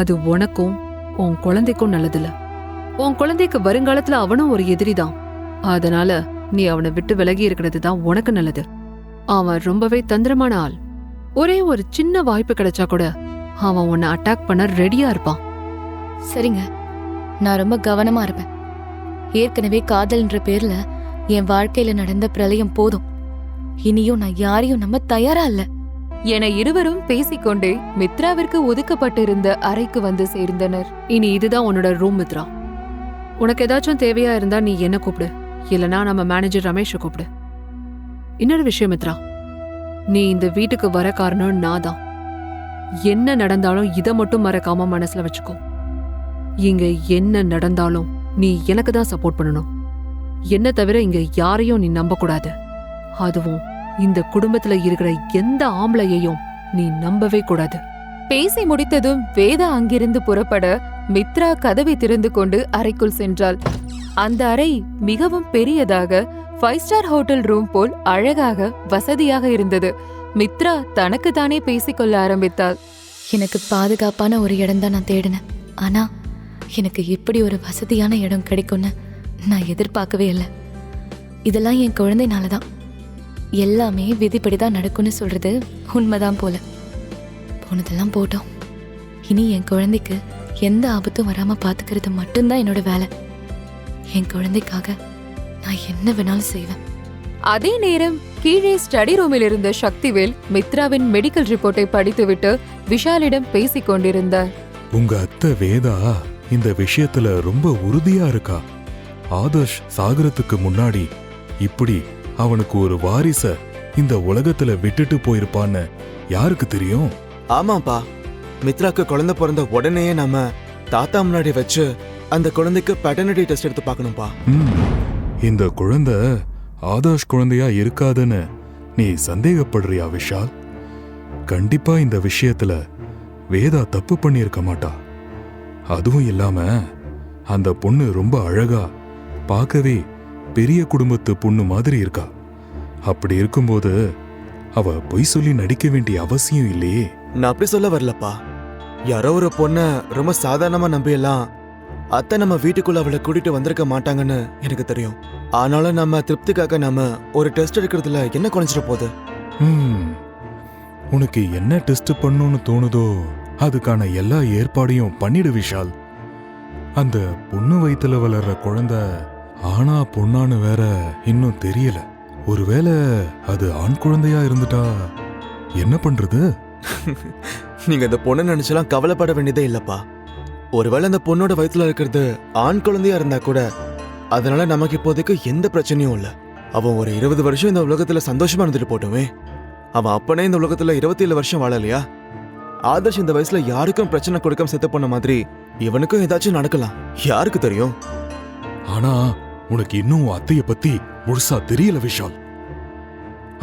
N: அது உனக்கும் உன் குழந்தைக்கும் நல்லதில்ல. உன் குழந்தைக்கு வருங்காலத்துல அவனும் ஒரு எதிரிதான். அதனால நீ அவனை விட்டு விலகி இருக்கிறது தான் உனக்கு நல்லது. அவன் ரொம்பவே தந்திரமான ஆள். ஒரே ஒரு சின்ன வாய்ப்பு கிடைச்சா கூட அவன் உன்னை அட்டாக் பண்ண ரெடியா இருப்பான்.
H: சரிங்க, நான் ரொம்ப கவனமா இருப்பேன். ஏற்கனவே காதல்ன்ற பேர்ல என் வாழ்க்கையில நடந்த பிரளயம் போதும். இனியும் நான் யாரையும் நம்ப தயாரா இல்ல
F: என இருவரும் பேசிக்கொண்டே மித்ராவிற்கு ஒதுக்கப்பட்டிருந்த அறைக்கு வந்து சேர்ந்தனர்.
N: இனி இதுதான் உன்னோட ரூம் மித்ரா. உனக்கு ஏதாச்சும் தேவையா இருந்தா நீ என்ன கூப்பிடு, இல்லனா நம்ம மேனேஜர் ரமேஷை கூப்பிடு. இன்னொரு விஷயம் மித்ரா, நீ இந்த வீட்டுக்கு வர காரணம் நான் தான். என்ன நடந்தாலும் இதை மட்டும் மறக்காம மனசுல வச்சுக்கோ. இங்க என்ன நடந்தாலும் நீ எனக்கு தான் சப்போர்ட் பண்ணணும். என்ன தவிர இங்க யாரையும் நீ நம்ப கூடாது. அதுவும் இந்த குடும்பத்துல இருக்கிற எந்த ஆம்பளையையும் நீ நம்பவே கூடாது.
F: பேசி முடித்ததும் வேதா அங்கிருந்து புறப்பட மித்ரா கதவை திறந்து கொண்டு அறைக்குள் சென்றாள். அந்த அறை மிகவும் பெரியதாக 5 ஸ்டார் ஹோட்டல் ரூம் போல் அழகாக வசதியாக இருந்தது. மித்ரா தனக்கு தானே பேசிக்கொள்ள ஆரம்பித்தாள்.
H: எனக்கு பாதுகாப்பான ஒரு இடம் தான் நான் தேடினேன். ஆனா எனக்கு இப்படி ஒரு வசதியான இடம் கிடைக்கும்னு நான் எதிர்பார்க்கவே இல்லை. இதெல்லாம் என் குழந்தைனாலதான். எல்லாமே விதிப்படிதான் நடக்கும்னு சொல்றது உண்மைதான் போல. போனதெல்லாம் போட்டோம். இனி என் குழந்தைக்கு எந்த ஆபத்தும் வராம பாத்துக்கிறது மட்டும்தான் என்னோட வேலை. என் குழந்தைக்காக நான் என்ன வேணாலும் செய்வேன்.
F: அதே நேரம் கீழே ஸ்டடி ரூமில் இருந்த சக்திவேல் மித்ராவின் மெடிக்கல் ரிப்போர்ட்டை படித்துவிட்டு விஷாலிடம் பேசிக் கொண்டிருந்தார்.
Q: உங்க அத்தை வேதா இந்த விஷயத்துல ரொம்ப உறுதியா இருக்கா. ஆதர்ஷ் சாகரத்துக்கு முன்னாடி இப்படி அவனுக்கு ஒரு வாரிச இந்த உலகத்துல விட்டுட்டு போயிருப்பான்னு யாருக்கு தெரியும்?
L: ஆமாப்பா, மித்ராக்கு குழந்தை பிறந்த உடனேயே நம்ம தாத்தா முன்னாடி வச்சு அந்த குழந்தைக்கு பேட்டர்னிட்டி டெஸ்ட் எடுத்து பார்க்கணும்பா.
Q: இந்த குழந்தை ஆதர்ஷ் குழந்தையா இருக்காதுன்னு நீ சந்தேகப்படுறியா விஷால்? கண்டிப்பா இந்த விஷயத்துல வேதா தப்பு பண்ணியிருக்க மாட்டா. அதுவும் இல்லாம அந்த பொண்ணு ரொம்ப அழகா, பார்க்கவே பெரிய குடும்பத்து பொண்ணு மாதிரி இருக்கா. அப்படி இருக்கும்போது அவ பொய் சொல்லி நடிக்க வேண்டிய அவசியம் இல்லையே.
L: நான் அப்படி சொல்ல வரலப்பா. யாரோ ஒரு பொண்ண ரொம்ப சாதாரணமா நம்பியெல்லாம் அத்தை நம்ம வீட்டுக்குள்ள அவளை கூட்டிட்டு வந்திருக்க மாட்டாங்கன்னு எனக்கு தெரியும். ஆனாலும் நம்ம திருப்திக்காக நம்ம ஒரு டெஸ்ட் எடுக்கிறதுல என்ன குறைஞ்சிட போகுது?
Q: உனக்கு என்ன டெஸ்ட் பண்ணணும்னு தோணுதோ அதுக்கான எல்லா ஏற்பாடையும் பண்ணிடு விஷால். அந்த பொண்ணு வயித்துல வளர்ற குழந்தை ஆனா பொண்ணான்னு வேற இன்னும் தெரியல. ஒருவேளை அது ஆண் குழந்தையா இருந்துட்டா என்ன பண்றது?
L: நீங்க இந்த பொண்ணை நினைச்செல்லாம் கவலைப்பட வேண்டியதே இல்லப்பா. ஒருவேளை அந்த பொண்ணோட வயித்துல இருக்கிறது ஆண் குழந்தையா இருந்தா கூட அதனால நமக்கு இப்போதைக்கு எந்த பிரச்சனையும் இல்ல. அவன் ஒரு 20 வருஷம் இந்த உலகத்துல சந்தோஷமா இருந்துட்டு போட்டுமே. அவன் அப்பனே இந்த உலகத்துல 27 வருஷம் வாழலையா? ஆதர்ஷ் இந்த வயசுல யாருக்கும் பிரச்சனை கொடுக்காம செத்து போன மாதிரி இவனுக்கும் ஏதாச்சும் நடக்கலாம், யாருக்கு தெரியும்?
Q: ஆனா உனக்கு இன்னும் அத்தைய பத்தி முழுசா தெரியல விஷால்.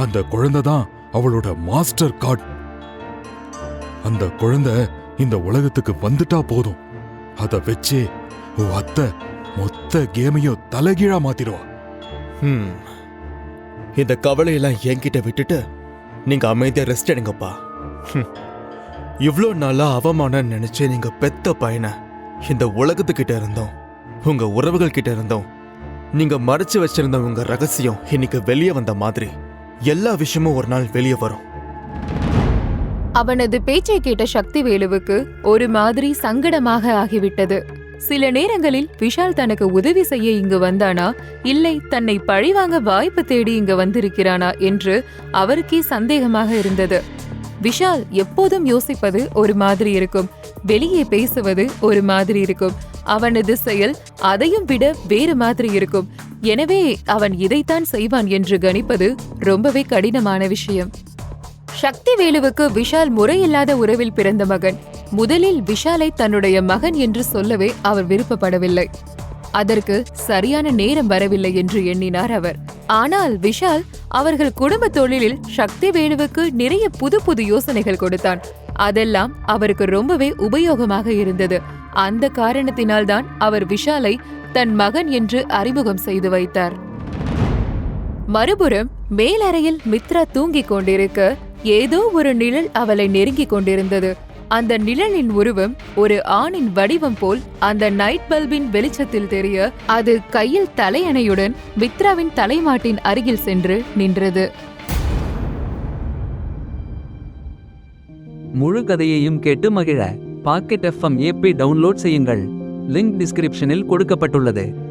Q: அந்த குழந்தை தான் அவளோட மாஸ்டர் கார்டு. அந்த குழந்தை இந்த உலகத்துக்கு வந்துட்டா போதும், அத வச்சே உன் அத்தை மொத்த கேமையும் தலைகீழா மாத்திடுவா.
L: இந்த கவலையெல்லாம் என்கிட்ட விட்டுட்டு நீங்க அமைதியா ரெஸ்ட் எடுங்கப்பா. இவ்ளோ நாளா அவமானம் நினைச்சு நீங்க பெத்த பையனை இந்த உலகத்துக்கிட்ட இருந்தோம், உங்க உறவுகள் கிட்ட இருந்தோம் நீங்க மறைச்சு வச்சிருந்த உங்க ரகசியம் இன்னைக்கு வெளியே வந்த மாதிரி எல்லா விஷயமும் ஒரு நாள் வெளியே வரும்.
F: அவனது பேச்சை கேட்ட சக்திவேலுவுக்கு ஒரு மாதிரி சங்கடமாக ஆகிவிட்டது. சில நேரங்களில் விஷால் தனக்கு உதவி செய்ய இங்கு வந்தானா, இல்லை தன்னை பழிவாங்க வாய்ப்பு தேடி இங்கு வந்திருக்கிறானா என்று அவருக்கே சந்தேகமாக இருந்தது. விஷால் எப்போதும் யோசிப்பது ஒரு மாதிரி இருக்கும், வெளியே பேசுவது ஒரு மாதிரி இருக்கும். அவனது செயல் அதையும் விட வேறு மாதிரி இருக்கும். எனவே அவன் இதைத்தான் செய்வான் என்று கணிப்பது ரொம்பவே கடினமான விஷயம். சக்தி வேலுவுக்கு விஷால் முறையில்லாத உறவில் பிறந்த மகன். முதலில் விஷாலை தன்னுடைய மகன் என்று சொல்லவே அவர் விருப்பப்படவில்லை. அதற்கு சரியான நேரம் வரவில்லை என்று எண்ணினார் அவர். ஆனால் விஷால் அவர்கள் குடும்ப தொழிலில் சக்தி வேலுவுக்கு நிறைய புது புது யோசனைகள் கொடுத்தான். அதெல்லாம் அவருக்கு ரொம்பவே உபயோகமாக இருந்தது. அந்த காரணத்தினால்தான் அவர் விஷாலை தன் மகன் என்று அறிமுகம் செய்து வைத்தார். மறுபுறம் மேலறையில் மித்ரா தூங்கிக் கொண்டிருக்க ஏதோ ஒரு நிழல் அவளை நெருங்கிக் கொண்டிருந்தது. அந்த நிழலின் உருவம் ஒரு ஆணின் வடிவம் போல் அந்த நைட் பல்பின் வெளிச்சத்தில் தெரிய அது கையில் தலையணையுடன் மித்ராவின் தலைமாட்டின் அருகில் சென்று நின்றது.
R: முழு கதையையும் கேட்டு மகிழ பாக்கெட் FM ஆப்பை டவுன்லோட் செய்யுங்கள். லிங்க் டிஸ்கிரிப்ஷனில் கொடுக்கப்பட்டுள்ளது.